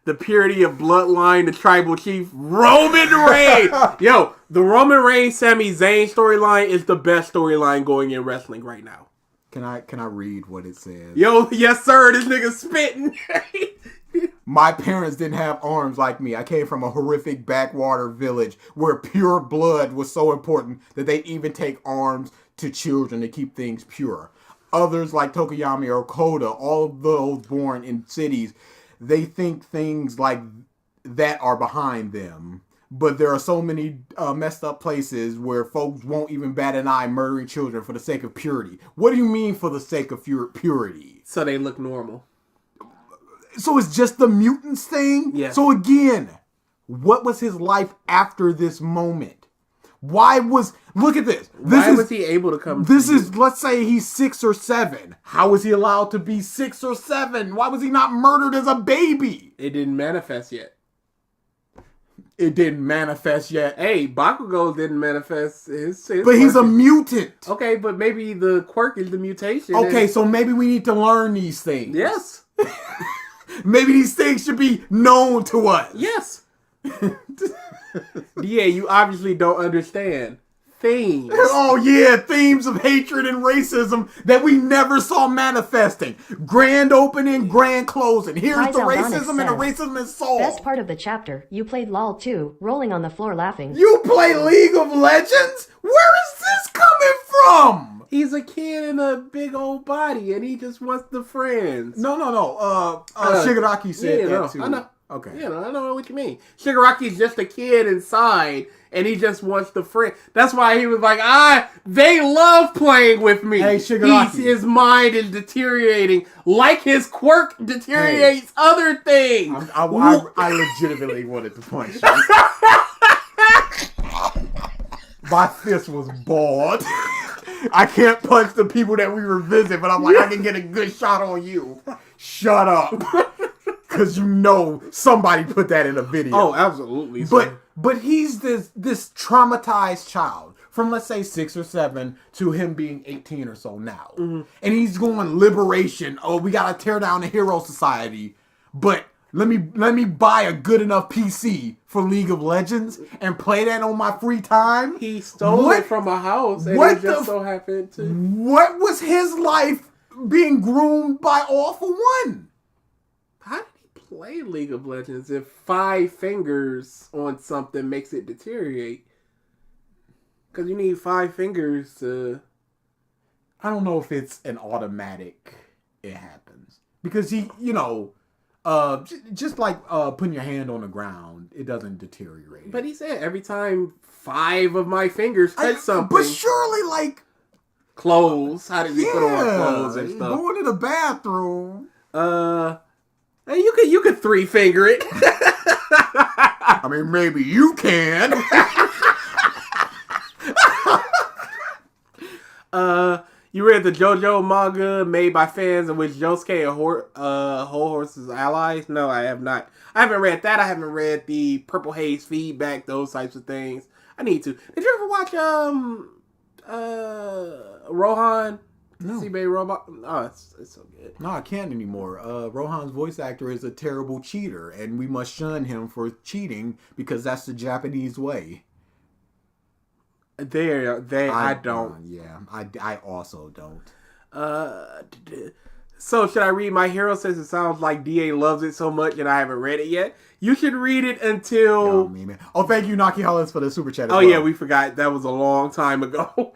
The purity of bloodline, the tribal chief, Roman Reigns. Yo, the Roman Reigns Sami Zayn storyline is the best storyline going in wrestling right now. Can I read what it says? Yo, yes sir, this nigga spitting. My parents didn't have arms like me. I came from a horrific backwater village where pure blood was so important that they even take arms to children to keep things pure. Others like Tokoyami or Koda, all of those born in cities, they think things like that are behind them. But there are so many messed up places where folks won't even bat an eye murdering children for the sake of purity. What do you mean for the sake of purity? So they look normal. So it's just the mutants thing? Yeah. So again, what was his life after this moment? Look at this. Why was he able to come? Let's say he's 6 or 7. How was he allowed to be 6 or 7? Why was he not murdered as a baby? It didn't manifest yet. It didn't manifest yet. Hey, Bakugo didn't manifest his but he's a mutant. Okay, but maybe the quirk is the mutation. Okay, so maybe we need to learn these things. Yes. Maybe these things should be known to us. Yes. Yeah, you obviously don't understand. Themes. Oh yeah, themes of hatred and racism that we never saw manifesting. Grand opening, grand closing. Here's the racism and the racism is solved. Best part of the chapter, you played LOL too, rolling on the floor laughing. You play League of Legends? Where is this coming from? He's a kid in a big old body and he just wants the friends. No. Shigaraki said that too. I know. Okay. Yeah, I know what you mean. Shigaraki's just a kid inside, and he just wants the friend. That's why he was like, they love playing with me. Hey, Shigaraki. His mind is deteriorating, like his quirk deteriorates other things. I legitimately wanted to punch you. My fist was bald. I can't punch the people that we revisit, but I'm like, I can get a good shot on you. Shut up. Because you know somebody put that in a video. Oh, absolutely. But he's this traumatized child from, let's say, 6 or 7 to him being 18 or so now. Mm-hmm. And he's going liberation. Oh, we got to tear down the hero society. But let me buy a good enough PC for League of Legends and play that on my free time. He stole it from a house and it just so happened to... What was his life being groomed by All for One? How did he play League of Legends if 5 fingers on something makes it deteriorate? Because you need 5 fingers to... I don't know if it's an automatic it happens. Because he, just like putting your hand on the ground, it doesn't deteriorate. But he said every time 5 of my fingers touch something. But surely, Clothes. How did he put on clothes and stuff? Going to the bathroom. Hey, you could 3-finger it. I mean, maybe you can. You read the JoJo manga made by fans in which Josuke and Whole Horse's allies? No, I have not. I haven't read that. I haven't read the Purple Haze feedback, those types of things. I need to. Did you ever watch Rohan? No. Seabay Robot? Oh, it's so good. No, I can't anymore. Rohan's voice actor is a terrible cheater, and we must shun him for cheating because that's the Japanese way. I don't. Yeah, I also don't. So should I read My Hero since it sounds like DA loves it so much and I haven't read it yet? You should read it until... Oh, thank you, Naki Hollins, for the super chat as Oh well. yeah, we forgot. That was a long time ago.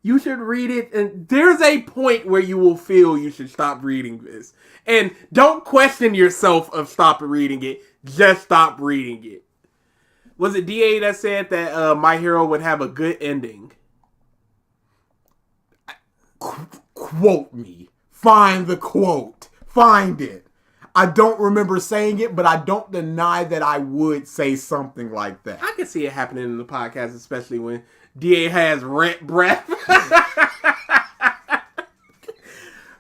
You should read it, and there's a point where you will feel you should stop reading this. And don't question yourself of stopping reading it. Just stop reading it. Was it DA that said that My Hero would have a good ending? Quote me. Find the quote. Find it. I don't remember saying it, but I don't deny that I would say something like that. I can see it happening in the podcast, especially when DA has rent breath.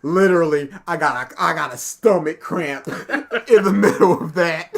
Literally, I got a stomach cramp in the middle of that.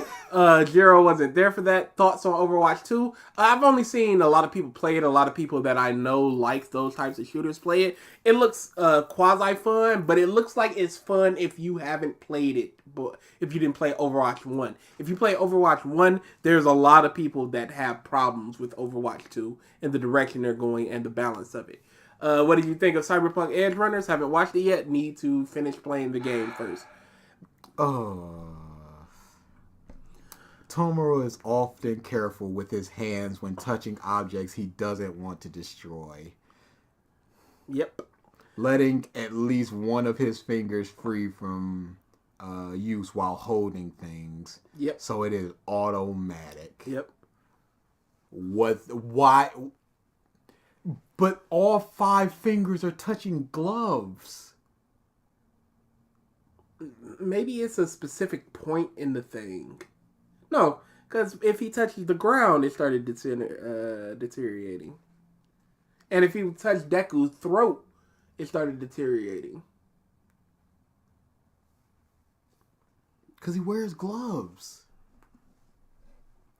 Jiro wasn't there for that. Thoughts on Overwatch 2? I've only seen a lot of people play it. A lot of people that I know like those types of shooters play it. It looks quasi-fun, but it looks like it's fun if you haven't played it. But if you didn't play Overwatch 1. If you play Overwatch 1, there's a lot of people that have problems with Overwatch 2 and the direction they're going and the balance of it. What did you think of Cyberpunk Edge Runners? Haven't watched it yet. Need to finish playing the game first. Tomura is often careful with his hands when touching objects he doesn't want to destroy. Yep. Letting at least one of his fingers free from use while holding things. Yep. So it is automatic. Yep. Why? But all 5 fingers are touching gloves. Maybe it's a specific point in the thing. No, because if he touches the ground, it started deteriorating. And if he touched Deku's throat, it started deteriorating. Because he wears gloves.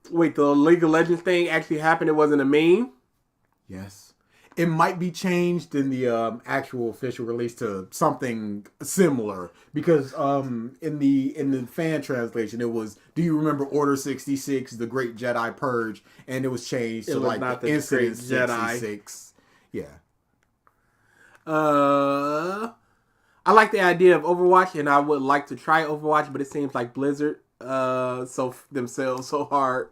Wait, the League of Legends thing actually happened? It wasn't a meme? Yes. It might be changed in the actual official release to something similar because in the fan translation it was, do you remember Order 66, the Great Jedi Purge, and it was changed to like the Incident 66. Yeah. I like the idea of Overwatch, and I would like to try Overwatch, but it seems like Blizzard themselves so hard.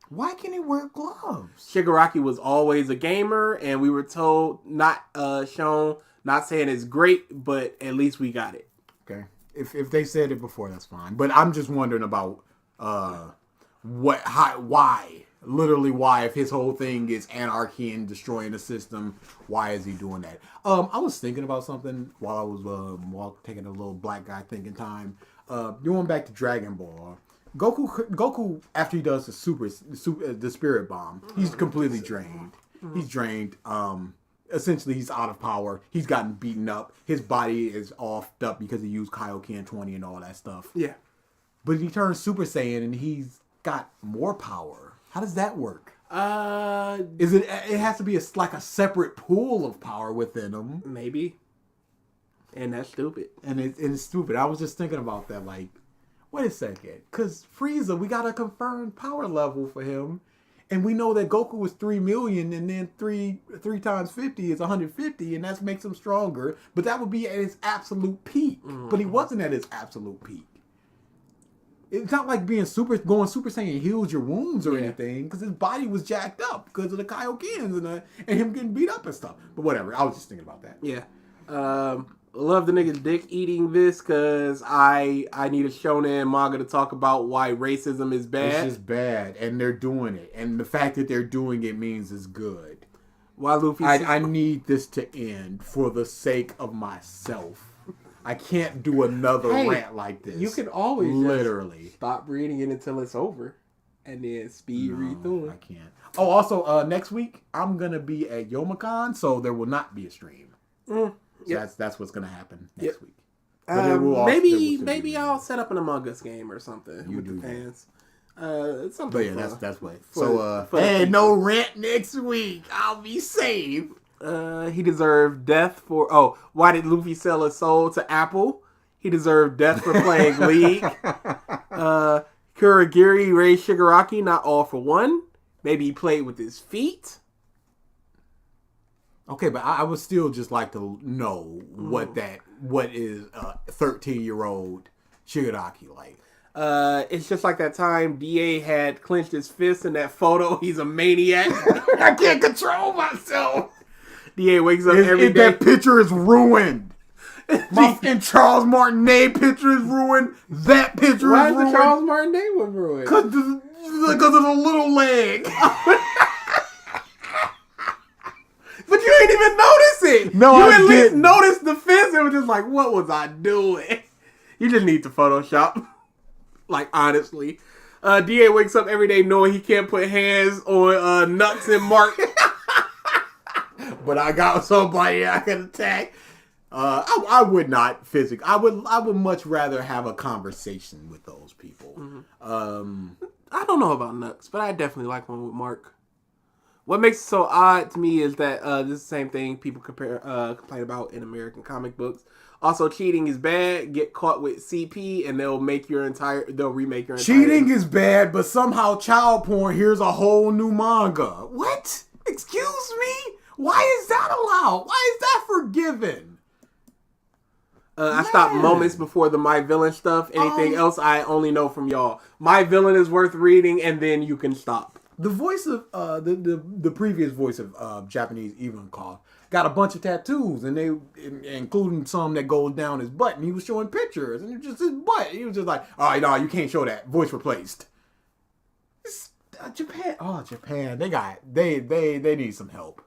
Why can't he wear gloves? Shigaraki was always a gamer, and we were told, not shown, not saying it's great, but at least we got it. Okay. If they said it before, that's fine. But I'm just wondering about why? Literally why, if his whole thing is anarchy and destroying the system, why is he doing that? I was thinking about something while I was taking a little black guy thinking time. Going back to Dragon Ball. Goku, after he does the Spirit Bomb, he's completely drained. He's drained. Essentially, he's out of power. He's gotten beaten up. His body is offed up because he used Kaioken 20 and all that stuff. Yeah. But he turns Super Saiyan and he's got more power. How does that work? Is it? It has to be like a separate pool of power within him. Maybe. And that's stupid. And it's stupid. I was just thinking about that. Like, wait a second, because Frieza, we got a confirmed power level for him, and we know that Goku was 3 million, and then 3 times 50 is 150, and that makes him stronger. But that would be at his absolute peak. But he wasn't at his absolute peak. It's not like going Super Saiyan heals your wounds or anything, because his body was jacked up because of the Kaioken's and him getting beat up and stuff. But whatever, I was just thinking about that. Yeah. Love the nigga's dick eating this because I need a shonen manga to talk about why racism is bad. It's just bad, and they're doing it. And the fact that they're doing it means it's good. Why Luffy? I need this to end for the sake of myself. I can't do another rant like this. You can always literally stop reading it until it's over, and then read through it. I can't. Oh, also, next week I'm gonna be at Youmacon, so there will not be a stream. So that's what's gonna happen next week. But Maybe I'll set up an Among Us game or something with the fans. Something. But yeah, that's what. So hey, no rant next week. I'll be safe. He deserved death for. Why did Luffy sell his soul to Apple? He deserved death for playing League. Kurogiri raised Shigaraki, not all for one. Maybe he played with his feet. Okay, but I would still just like to know what is a 13-year-old Shigaraki like. It's just like that time DA had clenched his fist in that photo. He's a maniac. I can't control myself. DA wakes up every day. That picture is ruined. My fucking Charles Martinet picture is ruined. That picture is ruined. Why is the Charles Martinet one ruined? Because of the little leg. But you ain't even notice it. No, you I at least didn't. noticed the fist. It was just like, what was I doing? You just need to Photoshop. Like, honestly. DA wakes up every day knowing he can't put hands on Nuts and Mark. But I got somebody I can attack. I would not physically. I would much rather have a conversation with those people. Mm-hmm. I don't know about Nuts, but I definitely like one with Mark. What makes it so odd to me is that this is the same thing people complain about in American comic books. Also, cheating is bad. Get caught with CP, and they'll remake your entire. Cheating is bad, but somehow child porn here's a whole new manga. What? Excuse me? Why is that allowed? Why is that forgiven? I stopped moments before the My Villain stuff. Anything else, I only know from y'all. My Villain is worth reading, and then you can stop. The voice of the previous voice of Japanese Ivankov got a bunch of tattoos, and they including some that goes down his butt, and he was showing pictures, and it was just his butt. He was just like, "All right, no, you can't show that. Voice replaced." Japan, they need some help.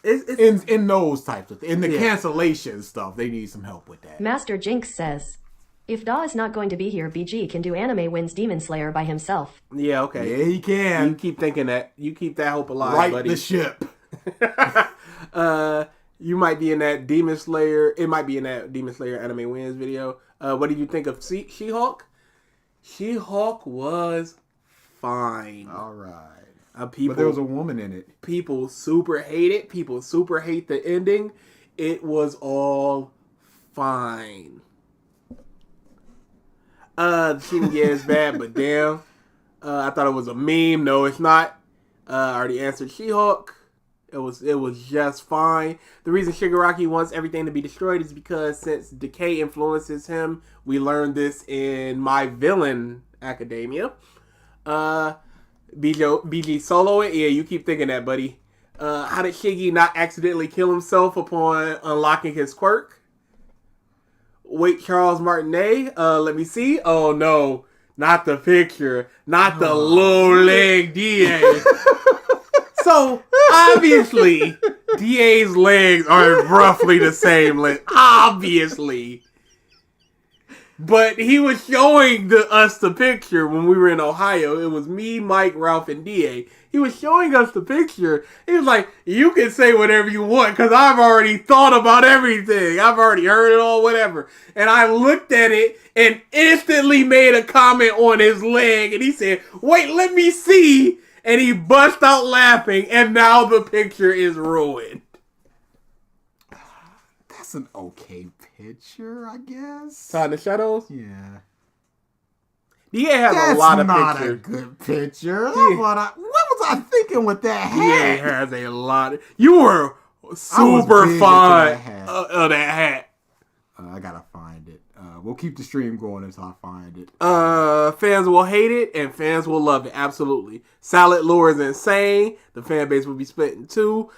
It's in those types of things. In the cancellation stuff, they need some help with that. Master Jinx says, if Da is not going to be here, BG can do Anime Wins Demon Slayer by himself. Yeah, okay. Yeah, he can. You keep thinking that. You keep that hope alive, right buddy. The ship. You might be in that Demon Slayer. It might be in that Demon Slayer Anime Wins video. What did you think of She-Hulk? She-Hulk was fine. All right. But there was a woman in it. People super hate it. People super hate the ending. It was all fine. The cheating is bad, but damn. I thought it was a meme. No, it's not. I already answered She-Hulk. It was just fine. The reason Shigaraki wants everything to be destroyed is because since decay influences him, we learned this in My Villain Academia. BG solo it? Yeah, you keep thinking that, buddy. How did Shiggy not accidentally kill himself upon unlocking his quirk? Wait, Charles Martinet? Let me see. Oh no, not the picture. Not the low leg DA. So, obviously, DA's legs are roughly the same length. Obviously. But he was showing us the picture when we were in Ohio. It was me, Mike, Ralph, and DA. He was showing us the picture. He was like, you can say whatever you want because I've already thought about everything. I've already heard it all, whatever. And I looked at it and instantly made a comment on his leg. And he said, wait, let me see. And he bust out laughing. And now the picture is ruined. That's an okay picture, I guess. Time the Shadows? Yeah. DA has a lot of pictures. That's not a good picture. What was I thinking with that hat? DA has a lot. You were super fond of that hat. I gotta find it. We'll keep the stream going until I find it. Fans will hate it and fans will love it. Absolutely. Salad lore is insane. The fan base will be split in two.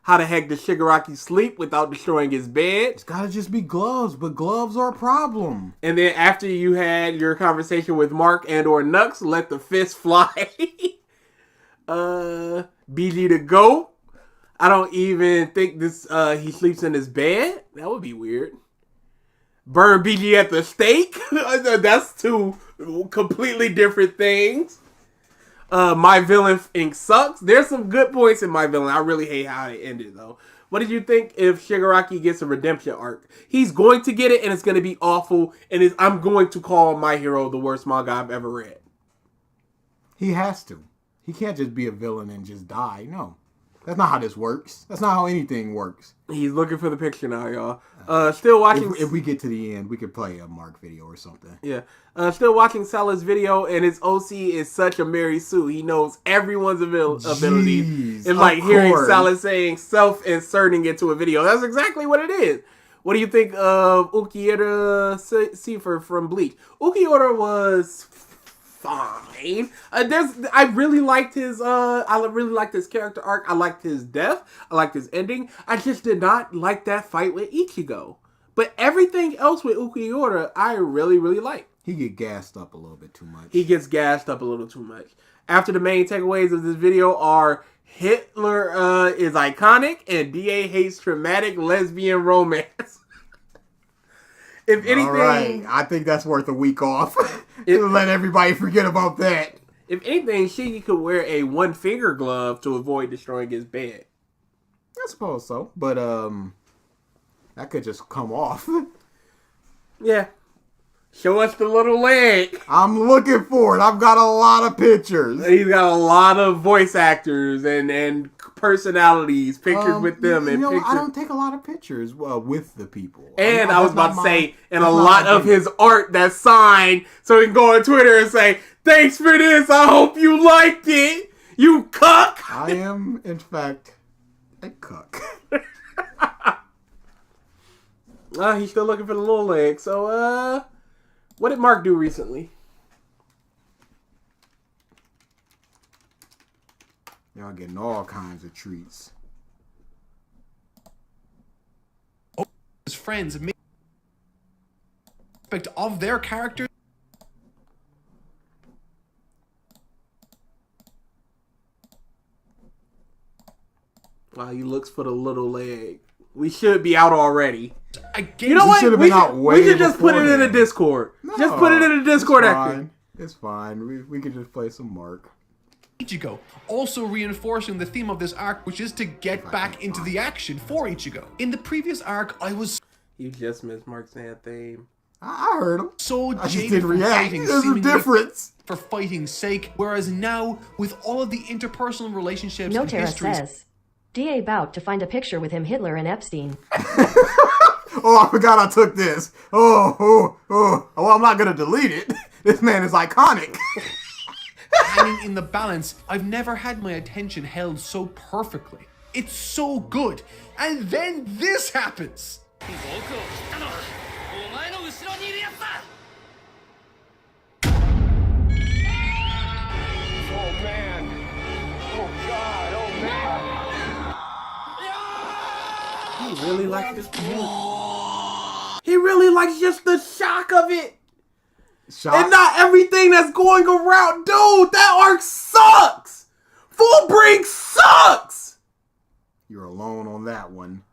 How the heck does Shigaraki sleep without destroying his bed? It's gotta just be gloves, but gloves are a problem. And then after you had your conversation with Mark and or Nux, let the fist fly. BG to go. I don't even think this. He sleeps in his bed. That would be weird. Burn BG at the stake. That's two completely different things. My Villain Inc. sucks. There's some good points in My Villain. I really hate how it ended though. What did you think if Shigaraki gets a redemption arc? He's going to get it, and it's going to be awful. And I'm going to call My Hero the worst manga I've ever read. He has to. He can't just be a villain and just die. No. That's not how this works. That's not how anything works. He's looking for the picture now, y'all. Still watching. If we get to the end, we could play a Mark video or something. Yeah. Still watching Salah's video, and his OC is such a Mary Sue. He knows everyone's abilities. And like hearing Salah saying self-inserting into a video. That's exactly what it is. What do you think of Ukiura Seifer from Bleach? Ukiura was fine. I really liked his character arc. I liked his death. I liked his ending. I just did not like that fight with Ichigo. But everything else with Ukiura, I really, really like. He get gassed up a little bit too much. He gets gassed up a little too much. After the main takeaways of this video are Hitler is iconic and DA hates traumatic lesbian romance. If anything, all right. I think that's worth a week off. Let everybody forget about that. If anything, Shiggy could wear a one-finger glove to avoid destroying his bed. I suppose so, but that could just come off. Yeah. Show us the little leg. I'm looking for it. I've got a lot of pictures. He's got a lot of voice actors and personalities, pictures with them. And pictures. I don't take a lot of pictures with the people. And I was about to say, and a lot of his art that's signed, so he can go on Twitter and say, thanks for this. I hope you liked it. You cuck. I am, in fact, a cuck. He's still looking for the little leg. So, what did Mark do recently? Y'all getting all kinds of treats. Oh, his friends aspect of their characters. Wow, he looks for the little leg. We should be out already. You know what? We should just put it in a Discord. No, just put it in a Discord after. It's fine. We can just play some Mark. Ichigo, also reinforcing the theme of this arc, which is to get back into the action for Ichigo. In the previous arc, I was... You just missed Mark's theme. I heard him. So I just jaded didn't from react. fighting, There's a difference. For fighting's sake, whereas now, with all of the interpersonal relationships and Notera histories... says, DA bout to find a picture with him, Hitler, and Epstein. Oh, I forgot I took this. Oh, I'm not going to delete it. This man is iconic. Hanging in the balance, I've never had my attention held so perfectly. It's so good. And then this happens. Oh man. Oh god. Oh man. He really likes this. He really likes just the shock of it. And not everything that's going around. Dude, that arc sucks. Full Bring sucks. You're alone on that one.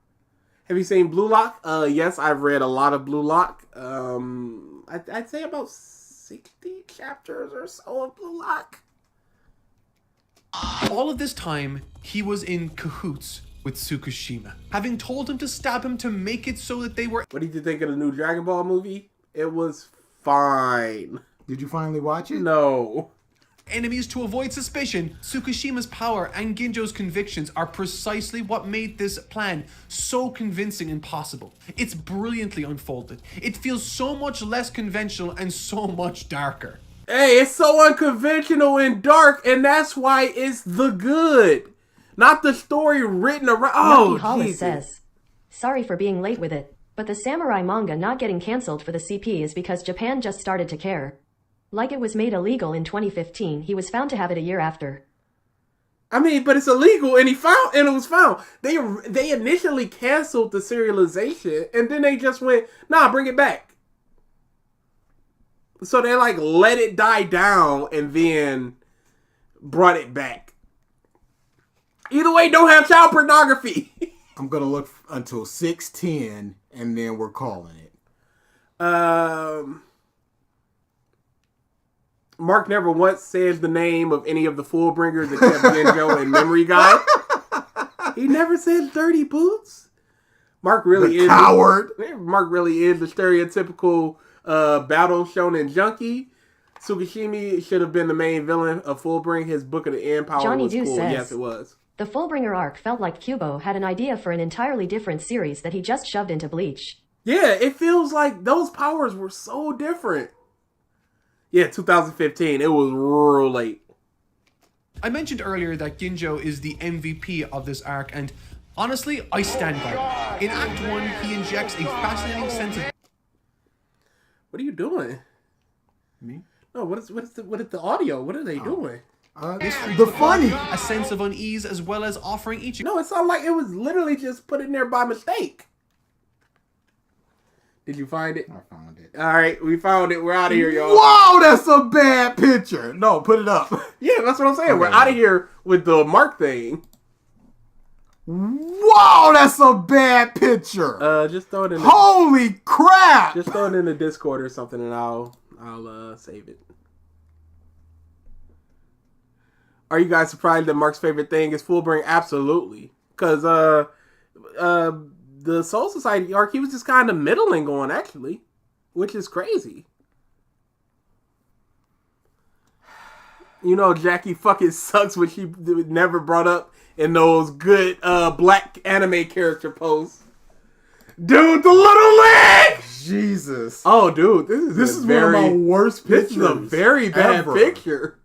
Have you seen Blue Lock? Yes, I've read a lot of Blue Lock. I'd say about 60 chapters or so of Blue Lock. All of this time, he was in cahoots with Tsukushima, having told him to stab him to make it so that they were... What did you think of the new Dragon Ball movie? It was fine. Did you finally watch it? No. Enemies to avoid suspicion. Tsukushima's power and Ginjo's convictions are precisely what made this plan so convincing and possible. It's brilliantly unfolded. It feels so much less conventional and so much darker. Hey, it's so unconventional and dark, and that's why it's the good. Not the story written around... Oh, Hollis says, sorry for being late with it, but the samurai manga not getting cancelled for the CP is because Japan just started to care. Like it was made illegal in 2015, he was found to have it a year after. I mean, but it's illegal, and it was found. They initially canceled the serialization, and then they just went, nah, bring it back. So they like let it die down and then brought it back. Either way, don't have child pornography. I'm gonna look until 6:10, and then we're calling it. Mark never once says the name of any of the Fullbringers except Genjo and Memory Guy. He never said Dirty Boots. Mark really is coward. Mark really is the stereotypical battle shonen junkie. Tsukishimi should have been the main villain of Fullbring. His Book of the End power Johnny was Dew cool. says, Yes, it was. The Fullbringer arc felt like Kubo had an idea for an entirely different series that he just shoved into Bleach. Yeah, it feels like those powers were so different. Yeah, 2015. It was real late. I mentioned earlier that Ginjo is the MVP of this arc, and honestly, I stand by it. In Act 1, he injects a fascinating sense of... What are you doing? Me? No, what is the audio? What are they doing? Mystery the to funny. a sense of unease, as well as offering each... No, it sounded like it was literally just put in there by mistake. Did you find it? I found it. All right, we found it. We're out of here, y'all. Wow, that's a bad picture. No, put it up. Yeah, that's what I'm saying. Okay. We're out of here with the Mark thing. Wow, that's a bad picture. Just throw it in. Holy crap! Just throw it in the Discord or something, and I'll save it. Are you guys surprised that Mark's favorite thing is Fullbring? Absolutely, because the Soul Society arc, he was just kind of middling going, actually, which is crazy. You know, Jackie fucking sucks, which he never brought up in those good black anime character posts. Dude, the little leg! Jesus. Oh, dude, this is one of my worst pictures. This is a very bad ever. picture.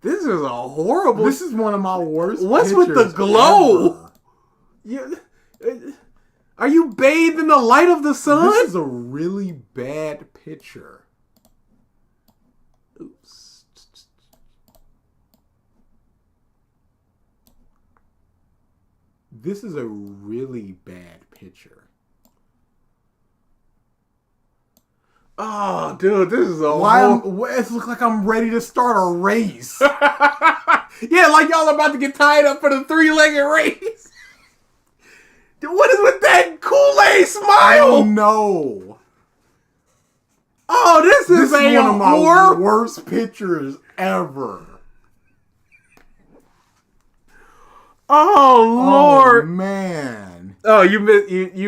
This is a horrible... This is one of my worst What's with the glow? Are you bathed in the light of the sun? This is a really bad picture. Oops. This is a really bad picture. Oh, dude, this is a it looks like I'm ready to start a race. Yeah, like y'all about to get tied up for the 3-legged race. Dude, what is with that Kool-Aid smile? Oh, no. Oh, this is one of my worst pictures ever. Oh, Lord. Oh, man. Oh, you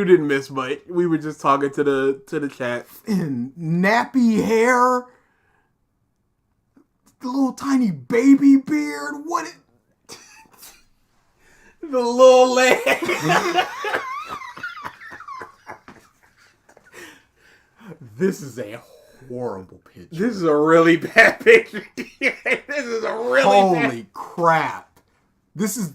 didn't miss, but we were just talking to the chat. And nappy hair. The little tiny baby beard. What? The little leg. This is a horrible picture. This is a really bad picture. This is a really Holy crap. This is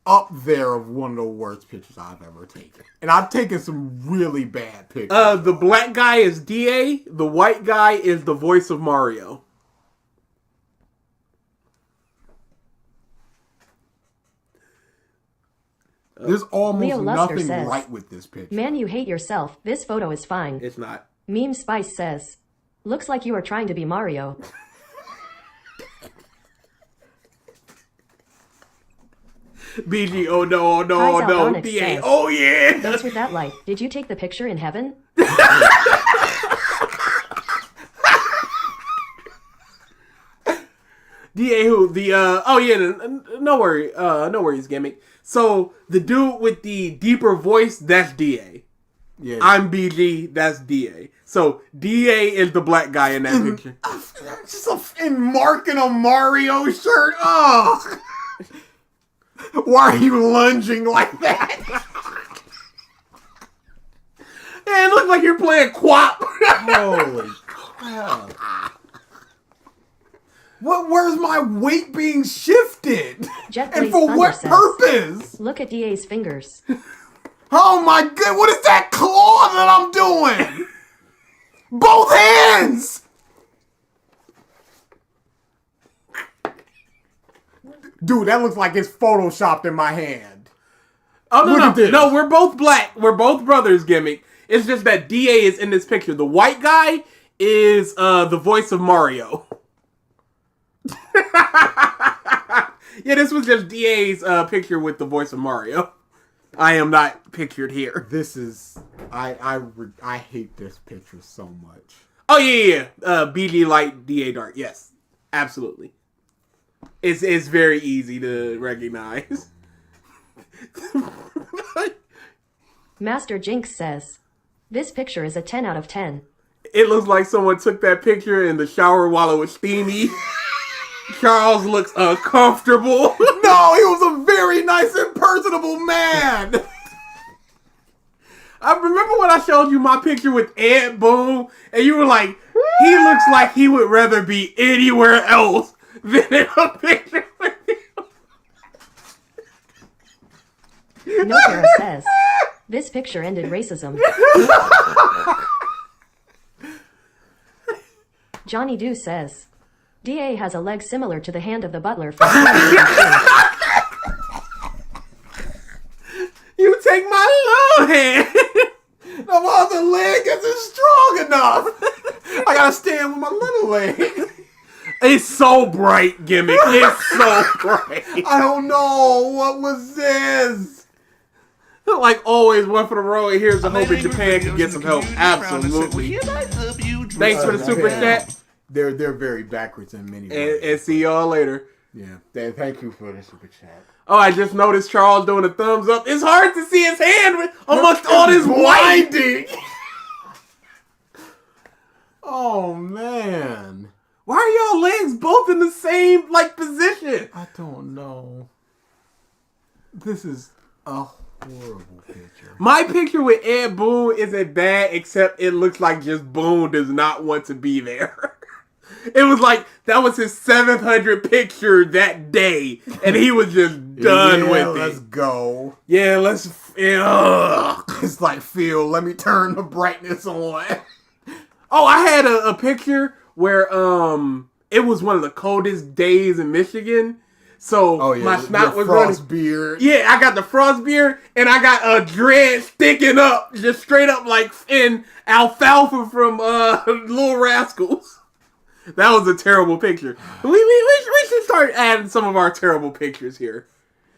up there of one of the worst pictures I've ever taken. And I've taken some really bad pictures. The black guy is DA. The white guy is the voice of Mario. There's almost Leo Luster nothing says, right with this picture. Man, you hate yourself. This photo is fine. It's not. Meme Spice says, looks like you are trying to be Mario. BG, oh no, DA, oh yeah. What's with that light? Did you take the picture in heaven? DA who? No worries, gimmick. So the dude with the deeper voice, that's DA. Yeah. I'm BG, that's DA. So DA is the black guy in that picture. Just in Mark in a Mario shirt. Oh. Why are you lunging like that? Yeah, it looks like you're playing Quap. Holy crap. Where's my weight being shifted? And for what purpose? Look at DA's fingers. Oh my god, what is that claw that I'm doing? Both hands! Dude, that looks like it's photoshopped in my hand. Oh, no, Look at this. No, we're both black. We're both brothers, gimmick. It's just that DA is in this picture. The white guy is the voice of Mario. Yeah, this was just DA's picture with the voice of Mario. I am not pictured here. This is I hate this picture so much. Oh yeah. BG Light, DA Dark. Yes, absolutely. It's very easy to recognize. Master Jinx says, "This picture is a 10 out of 10. It looks like someone took that picture in the shower while it was steamy. Charles looks uncomfortable. No, he was a very nice and personable man. I remember when I showed you my picture with Ed Boon, and you were like, he looks like he would rather be anywhere else than in a picture with you. No Kara says, "This picture ended racism." Johnny Doo says, "DA has a leg similar to the hand of the butler from You take my little hand. The other leg isn't strong enough. I gotta stand with my little leg. It's so bright, Gimmick. It's so bright. I don't know. What was this? Like always, one for the road. Here's the hope in Japan can get some help. Absolutely. Thanks for the super chat. They're very backwards in many ways. And see y'all later. Yeah. Thank you for the super chat. Oh, I just noticed Charles doing a thumbs up. It's hard to see his hand amongst all this winding. Oh man. Why are y'all legs both in the same position? I don't know. This is a horrible picture. My picture with Ed Boon isn't bad, except it looks like just Boon does not want to be there. It was like that was his 700 picture that day, and he was just done with it. Let's go. Yeah, let's. It's like, Phil, let me turn the brightness on. Oh, I had a picture where it was one of the coldest days in Michigan. So my snot was running. Beard. Yeah, I got the frost beard, and I got a dread sticking up, just straight up like in Alfalfa from Little Rascals. That was a terrible picture. We should start adding some of our terrible pictures here.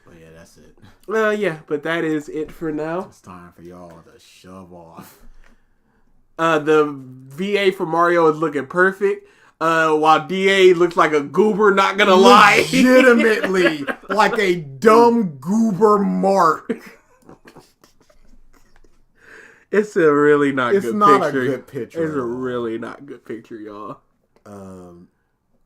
But yeah, that's it. Yeah, but that is it for now. It's time for y'all to shove off. The VA for Mario is looking perfect. While DA looks like a goober, not gonna lie. Legitimately, like a dumb goober mark. It's a really not good picture. It's not a good picture. It's a really not good picture, y'all.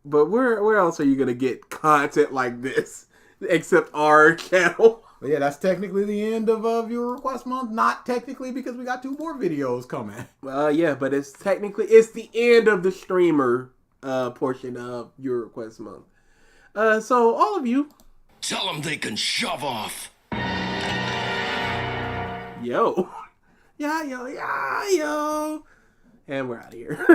But where else are you gonna get content like this except our channel? But yeah, that's technically the end of viewer request month. Not technically, because we got 2 more videos coming. Yeah, but it's the end of the streamer portion of viewer request month. So all of you, tell them they can shove off. Yo, yeah, yo, and we're out of here.